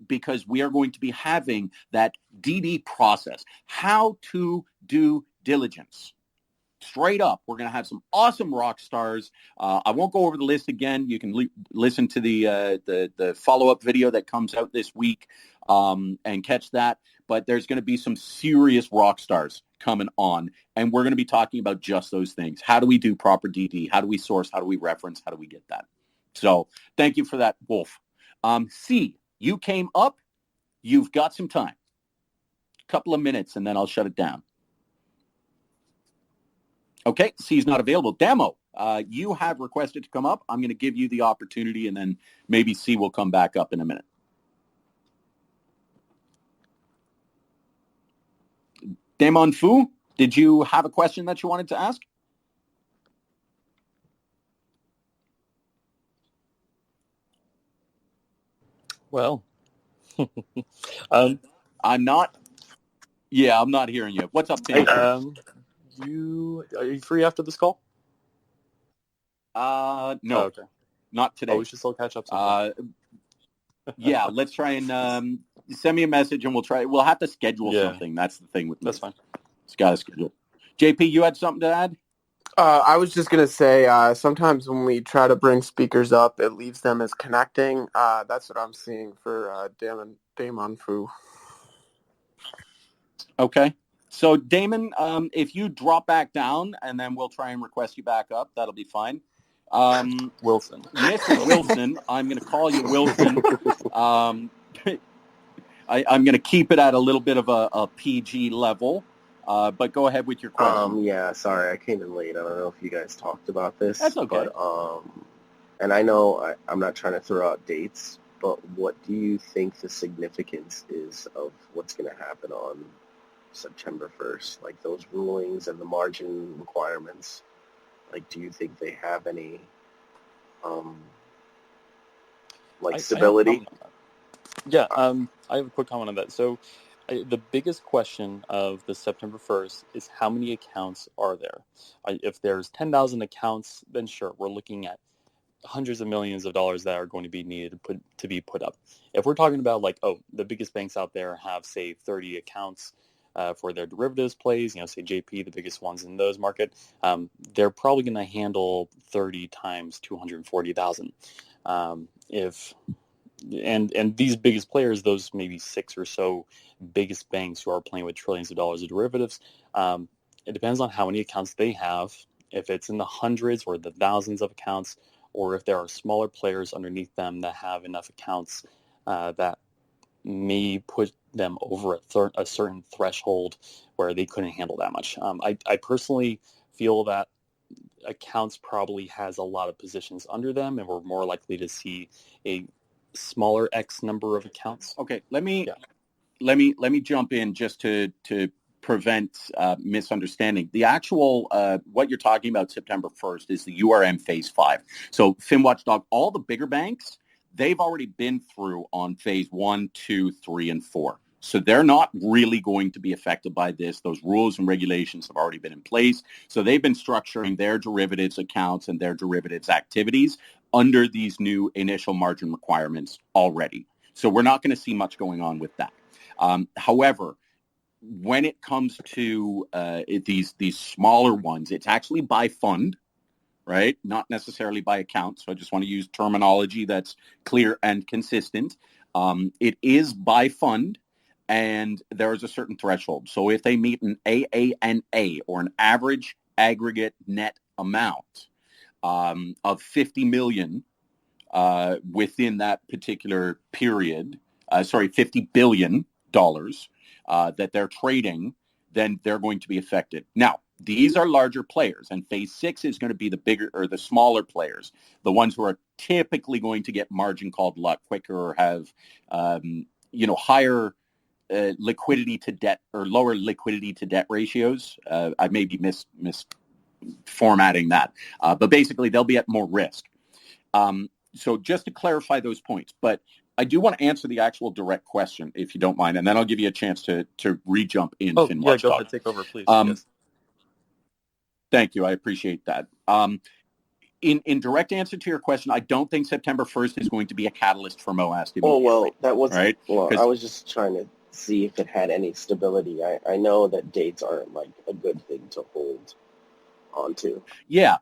because we are going to be having that DD process, how to do diligence. Straight up, we're going to have some awesome rock stars. I won't go over the list again. You can listen to the follow-up video that comes out this week and catch that. But there's going to be some serious rock stars coming on, and we're going to be talking about just those things. How do we do proper DD? How do we source? How do we reference? How do we get that? So thank you for that, Wolf. C, you came up. You've got some time. A couple of minutes, and then I'll shut it down. Okay, C's not available. Demo, you have requested to come up. I'm going to give you the opportunity, and then maybe C will come back up in a minute. Damon Fu, did you have a question that you wanted to ask? Well, I'm not hearing you. What's up, Tim? are you free after this call? No. Oh, okay. Not today. Oh, we should still catch up sometime. Yeah, let's try and send me a message, and we'll have to schedule something. That's the thing with me. That's fine. It's got to schedule. JP, you had something to add? I was just going to say, sometimes when we try to bring speakers up, it leaves them as connecting. That's what I'm seeing for Damon Fu. Okay. So, Damon, if you drop back down, and then we'll try and request you back up, that'll be fine. Wilson. Mr. Wilson, I'm going to call you Wilson. I'm going to keep it at a little bit of a PG level. But go ahead with your question. Yeah, sorry, I came in late. I don't know if you guys talked about this. That's okay. But, and I know I'm not trying to throw out dates, but what do you think the significance is of what's going to happen on September 1st? Like those rulings and the margin requirements, like do you think they have any stability? I have a quick comment on that. So the biggest question of the September 1st is how many accounts are there? If there's 10,000 accounts, then sure, we're looking at hundreds of millions of dollars that are going to be needed to be put up. If we're talking about the biggest banks out there have, say, 30 accounts for their derivatives plays, say JP, the biggest ones in those market, they're probably going to handle 30 times 240,000. And these biggest players, those maybe 6 or so biggest banks who are playing with trillions of dollars of derivatives, it depends on how many accounts they have, if it's in the hundreds or the thousands of accounts, or if there are smaller players underneath them that have enough accounts that may put them over a certain threshold where they couldn't handle that much. I personally feel that accounts probably has a lot of positions under them, and we're more likely to see a smaller X number of accounts. Okay, let me jump in just to prevent misunderstanding. The actual what you're talking about September 1st is the URM Phase 5. So FinWatchdog, all the bigger banks, they've already been through on Phase 1, 2, 3, and 4. So they're not really going to be affected by this. Those rules and regulations have already been in place. So they've been structuring their derivatives accounts and their derivatives activities under these new initial margin requirements already. So we're not going to see much going on with that. However, when it comes to these smaller ones, it's actually by fund, right? Not necessarily by account. So I just want to use terminology that's clear and consistent. It is by fund, and there is a certain threshold. So if they meet an AANA, or an average aggregate net amount of 50 million within that particular period, $50 billion that they're trading, then they're going to be affected. Now, these are larger players, and phase 6 is going to be the bigger or the smaller players, the ones who are typically going to get margin called a lot quicker or have, higher liquidity to debt or lower liquidity to debt ratios. I may be misformatting that, but basically they'll be at more risk. So just to clarify those points, but I do want to answer the actual direct question, if you don't mind, and then I'll give you a chance to re-jump in. Oh, Finn yeah, go Watchdog. ahead, take over, please. Yes. Thank you. I appreciate that. In direct answer to your question, I don't think September 1st is going to be a catalyst for MOAST. Oh, well, that was right. Well, I was just trying to see if it had any stability. I know that dates aren't like a good thing to hold onto. Yeah.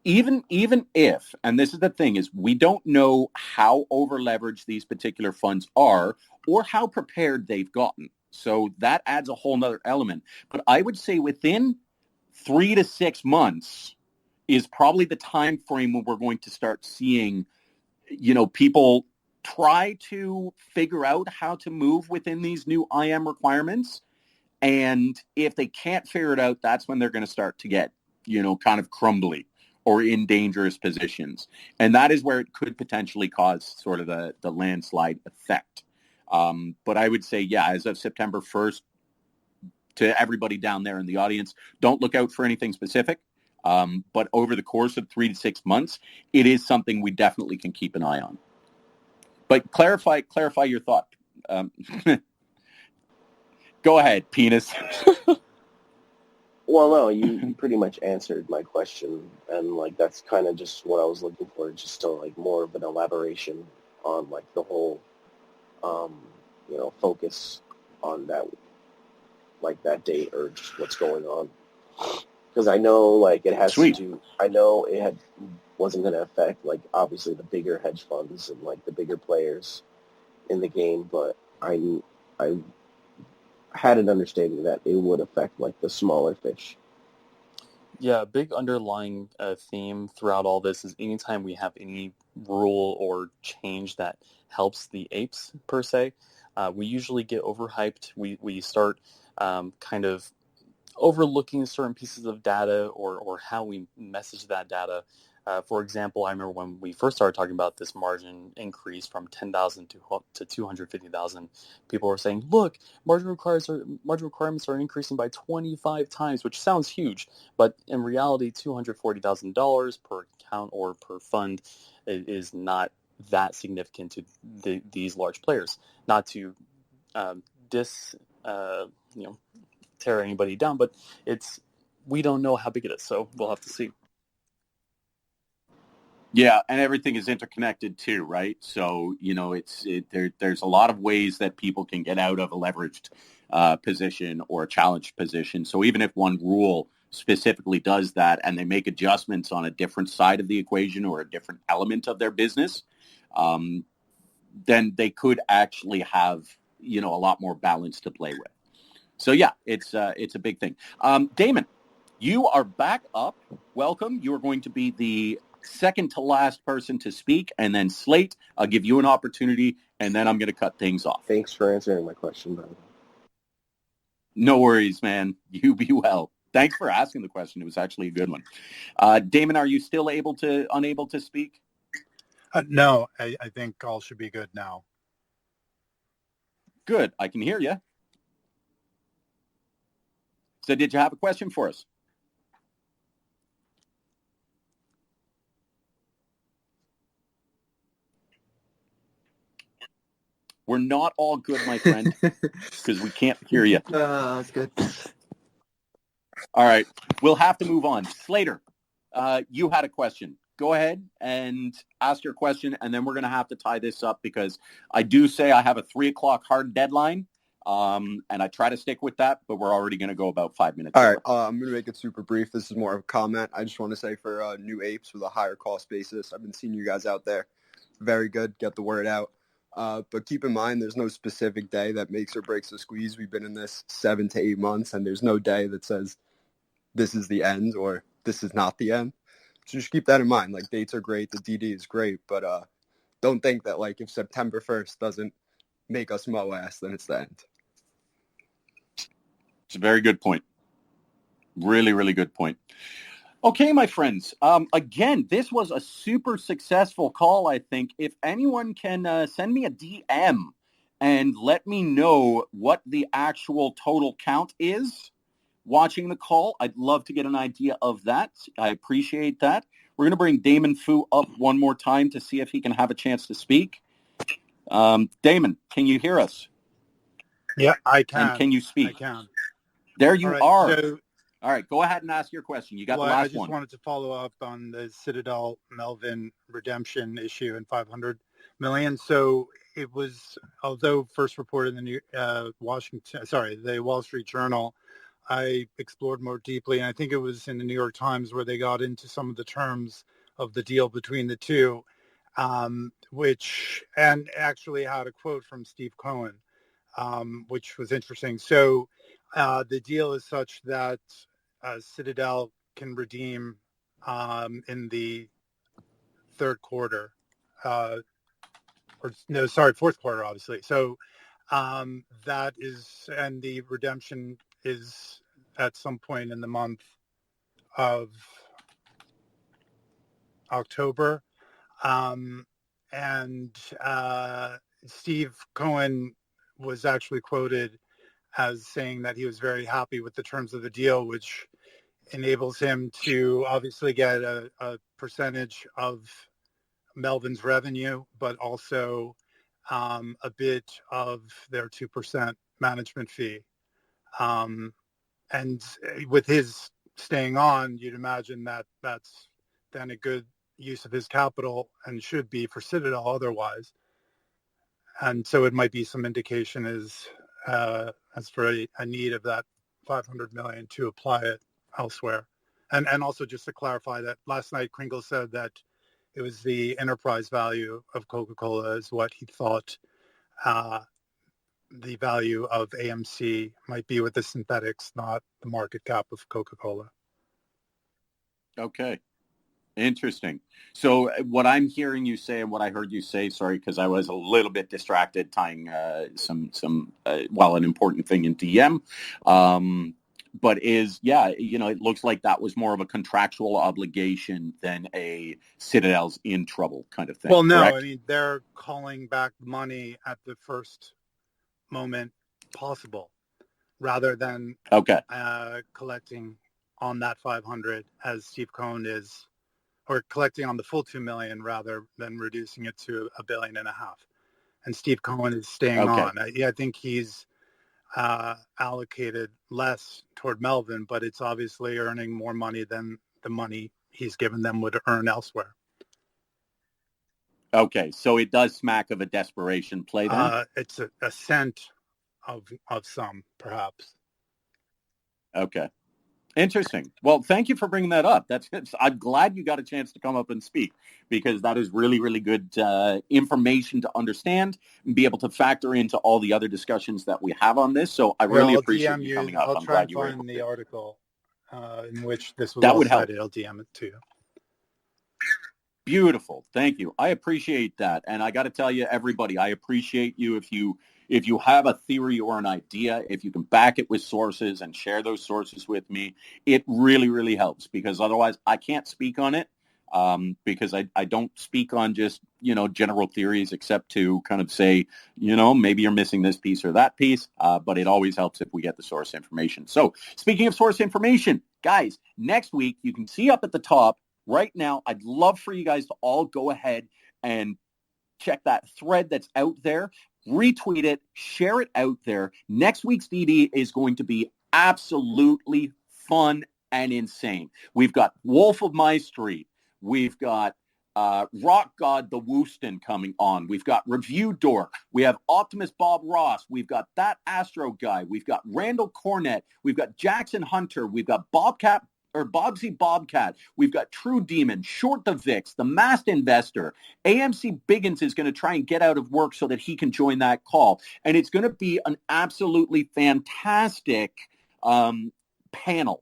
Even if, and this is the thing, is we don't know how over-leveraged these particular funds are or how prepared they've gotten. So that adds a whole nother element. But I would say within 3 to 6 months is probably the time frame when we're going to start seeing, people try to figure out how to move within these new IM requirements. And if they can't figure it out, that's when they're going to start to get, kind of crumbly or in dangerous positions. And that is where it could potentially cause sort of the landslide effect. But I would say, yeah, as of September 1st, to everybody down there in the audience, don't look out for anything specific. But over the course of 3 to 6 months, it is something we definitely can keep an eye on. But clarify your thought. Go ahead, penis. Well, no, you pretty much answered my question, and that's kind of just what I was looking for, just more of an elaboration on the whole, focus on that, that date or just what's going on. Because I know it has Sweet. to. I know it wasn't going to affect obviously the bigger hedge funds and the bigger players in the game, but I had an understanding that it would affect the smaller fish. Yeah, a big underlying theme throughout all this is anytime we have any rule or change that helps the apes per se, we usually get overhyped. We start kind of overlooking certain pieces of data or how we message that data. For example, I remember when we first started talking about this margin increase from 10,000 to 250,000, people were saying, look, margin requirements are increasing by 25 times, which sounds huge, but in reality, $240,000 per account or per fund is not that significant to these large players. Not to tear anybody down, but we don't know how big it is, so we'll have to see. Yeah, and everything is interconnected too, right? So, there's a lot of ways that people can get out of a leveraged position or a challenged position. So even if one rule specifically does that and they make adjustments on a different side of the equation or a different element of their business, then they could actually have, a lot more balance to play with. So yeah, it's a big thing. Damon, you are back up. Welcome. You are going to be the second to last person to speak, and then Slate, I'll give you an opportunity, and then I'm going to cut things off. Thanks for answering my question, by the way. No worries, man. You be well. Thanks for asking the question. It was actually a good one. Damon, are you still unable to speak? No, I think all should be good now. Good. I can hear you. So did you have a question for us? We're not all good, my friend, because we can't hear you. That's good. All right. We'll have to move on. Slater, you had a question. go ahead and ask your question, and then we're going to have to tie this up because I do say I have a 3:00 hard deadline, and I try to stick with that, but we're already going to go about 5 minutes. All right, I'm going to make it super brief. This is more of a comment. I just want to say for new apes with a higher cost basis, I've been seeing you guys out there. Very good. Get the word out. But keep in mind, there's no specific day that makes or breaks the squeeze. We've been in this 7 to 8 months, and there's no day that says this is the end or this is not the end. So just keep that in mind. Like, dates are great. The DD is great. But don't think that, like, if September 1st doesn't make us mow ass, then it's the end. It's a very good point. Really, really good point. Okay, my friends. Again, this was a super successful call, I think. If anyone can send me a DM and let me know what the actual total count is watching the call, I'd love to get an idea of that. I appreciate that. We're going to bring Damon Fu up one more time to see if he can have a chance to speak. Damon, can you hear us? Yeah, I can. And can you speak? I can. There you right, are. So, all right, go ahead and ask your question. You got the last one. I just wanted to follow up on the Citadel Melvin redemption issue and $500 million. So it was, although first reported in the the Wall Street Journal, I explored more deeply, and I think it was in the New York Times where they got into some of the terms of the deal between the two, and actually had a quote from Steve Cohen, which was interesting. So the deal is such that Citadel can redeem in the fourth quarter, obviously. So that is, and the redemption is at some point in the month of October. And Steve Cohen was actually quoted as saying that he was very happy with the terms of the deal, which enables him to obviously get a percentage of Melvin's revenue, but also a bit of their 2% management fee. And with his staying on, you'd imagine that that's then a good use of his capital and should be for Citadel otherwise. And so it might be some indication as for a need of that $500 million to apply it elsewhere. And also just to clarify that last night Kringle said that it was the enterprise value of Coca-Cola is what he thought the value of AMC might be with the synthetics, not the market cap of Coca-Cola. Okay. Interesting. So what I'm hearing you say and what I heard you say, sorry, because I was a little bit distracted tying an important thing in DM, but it looks like that was more of a contractual obligation than a Citadel's in trouble kind of thing. Well, no, correct? I mean, they're calling back money at the first moment possible rather than collecting on that 500 as Steve Cohen is, or collecting on the full 2 million rather than reducing it to $1.5 billion. And Steve Cohen is staying on. I think he's allocated less toward Melvin, but it's obviously earning more money than the money he's given them would earn elsewhere. Okay, so it does smack of a desperation play then? It's a cent of some, perhaps. Okay. Interesting. Well, thank you for bringing that up. I'm glad you got a chance to come up and speak because that is really, really good information to understand and be able to factor into all the other discussions that we have on this. So I really appreciate you coming up. I'll I'm try glad and you were find the article in which this was that all would help. cited. I'll DM it to you. Beautiful. Thank you. I appreciate that. And I got to tell you, everybody, I appreciate you if you have a theory or an idea, if you can back it with sources and share those sources with me, it really, really helps because otherwise I can't speak on it because I don't speak on just, general theories except to kind of say, maybe you're missing this piece or that piece, but it always helps if we get the source information. So speaking of source information, guys, next week you can see up at the top right now, I'd love for you guys to all go ahead and check that thread that's out there. Retweet it, share it out there. Next week's DD is going to be absolutely fun and insane. We've got Wolf of My Street. We've got Rock God the Wooston coming on. We've got Review Dork. We have Optimus Bob Ross. We've got That Astro Guy. We've got Randall Cornett. We've got Jackson Hunter. We've got Bobsy Bobcat. We've got True Demon, Short the Vix, The Masked Investor. AMC Biggins is going to try and get out of work so that he can join that call. And it's going to be an absolutely fantastic panel.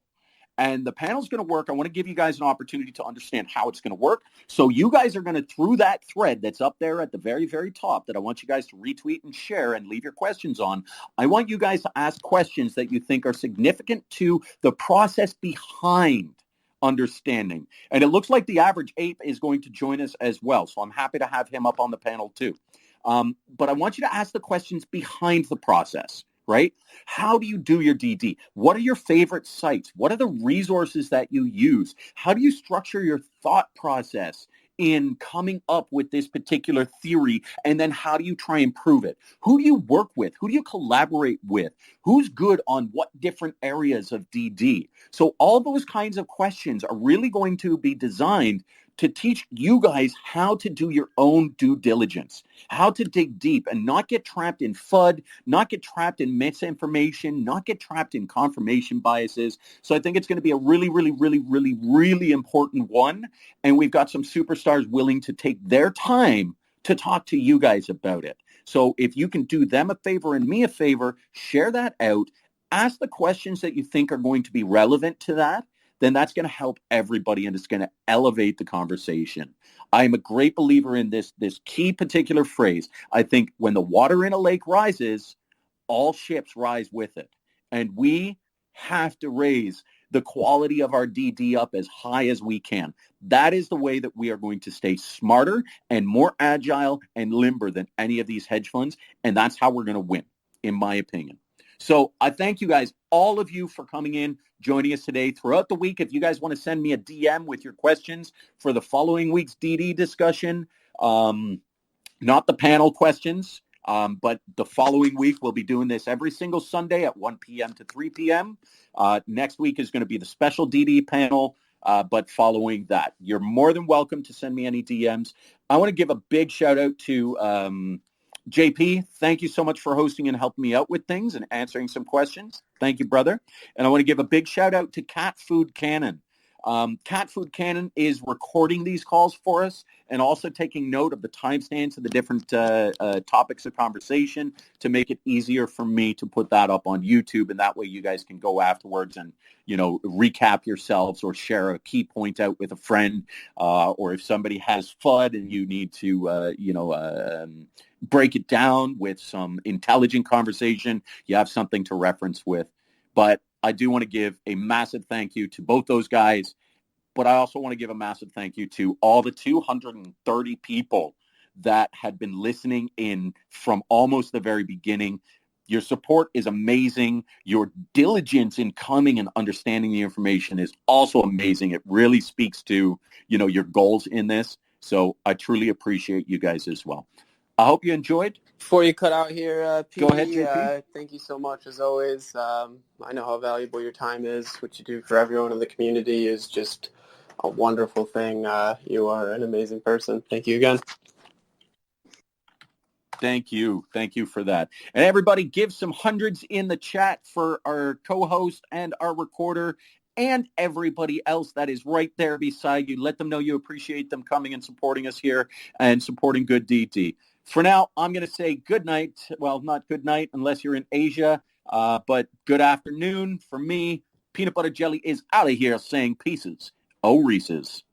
And the panel's going to work. I want to give you guys an opportunity to understand how it's going to work. So you guys are going to, through that thread that's up there at the very, very top that I want you guys to retweet and share and leave your questions on, I want you guys to ask questions that you think are significant to the process behind understanding. And it looks like the average ape is going to join us as well. So I'm happy to have him up on the panel too. But I want you to ask the questions behind the process. Right? How do you do your DD? What are your favorite sites? What are the resources that you use? How do you structure your thought process in coming up with this particular theory? And then how do you try and prove it? Who do you work with? Who do you collaborate with? Who's good on what different areas of DD? So all those kinds of questions are really going to be designed to teach you guys how to do your own due diligence, how to dig deep and not get trapped in FUD, not get trapped in misinformation, not get trapped in confirmation biases. So I think it's going to be a really, really, really, really, really important one. And we've got some superstars willing to take their time to talk to you guys about it. So if you can do them a favor and me a favor, share that out, ask the questions that you think are going to be relevant to that, then that's going to help everybody and it's going to elevate the conversation. I am a great believer in this key particular phrase. I think when the water in a lake rises, all ships rise with it. And we have to raise the quality of our DD up as high as we can. That is the way that we are going to stay smarter and more agile and limber than any of these hedge funds. And that's how we're going to win, in my opinion. So I thank you guys, all of you, for coming in, joining us today. Throughout the week, if you guys want to send me a DM with your questions for the following week's DD discussion, not the panel questions, but the following week, we'll be doing this every single Sunday at 1 p.m. to 3 p.m. Next week is going to be the special DD panel, but following that, you're more than welcome to send me any DMs. I want to give a big shout out to JP, thank you so much for hosting and helping me out with things and answering some questions. Thank you, brother. And I want to give a big shout out to Cat Food Cannon. Cat Food Cannon is recording these calls for us and also taking note of the timestamps of the different topics of conversation to make it easier for me to put that up on YouTube. And that way you guys can go afterwards and, recap yourselves or share a key point out with a friend. Or if somebody has FUD and you need to, break it down with some intelligent conversation, you have something to reference with. But I do want to give a massive thank you to both those guys, but I also want to give a massive thank you to all the 230 people that had been listening in from almost the very beginning. Your support is amazing. Your diligence in coming and understanding the information is also amazing. It really speaks to, your goals in this. So I truly appreciate you guys as well. I hope you enjoyed. Before you cut out here, Pete, go ahead, JP. Thank you so much as always. I know how valuable your time is. What you do for everyone in the community is just a wonderful thing. You are an amazing person. Thank you again. Thank you. Thank you for that. And everybody give some hundreds in the chat for our co-host and our recorder and everybody else that is right there beside you. Let them know you appreciate them coming and supporting us here and supporting good DD. For now, I'm going to say good night. Well, not good night unless you're in Asia, but good afternoon for me. Peanut Butter Jelly is out of here saying pieces. Oh, Reese's.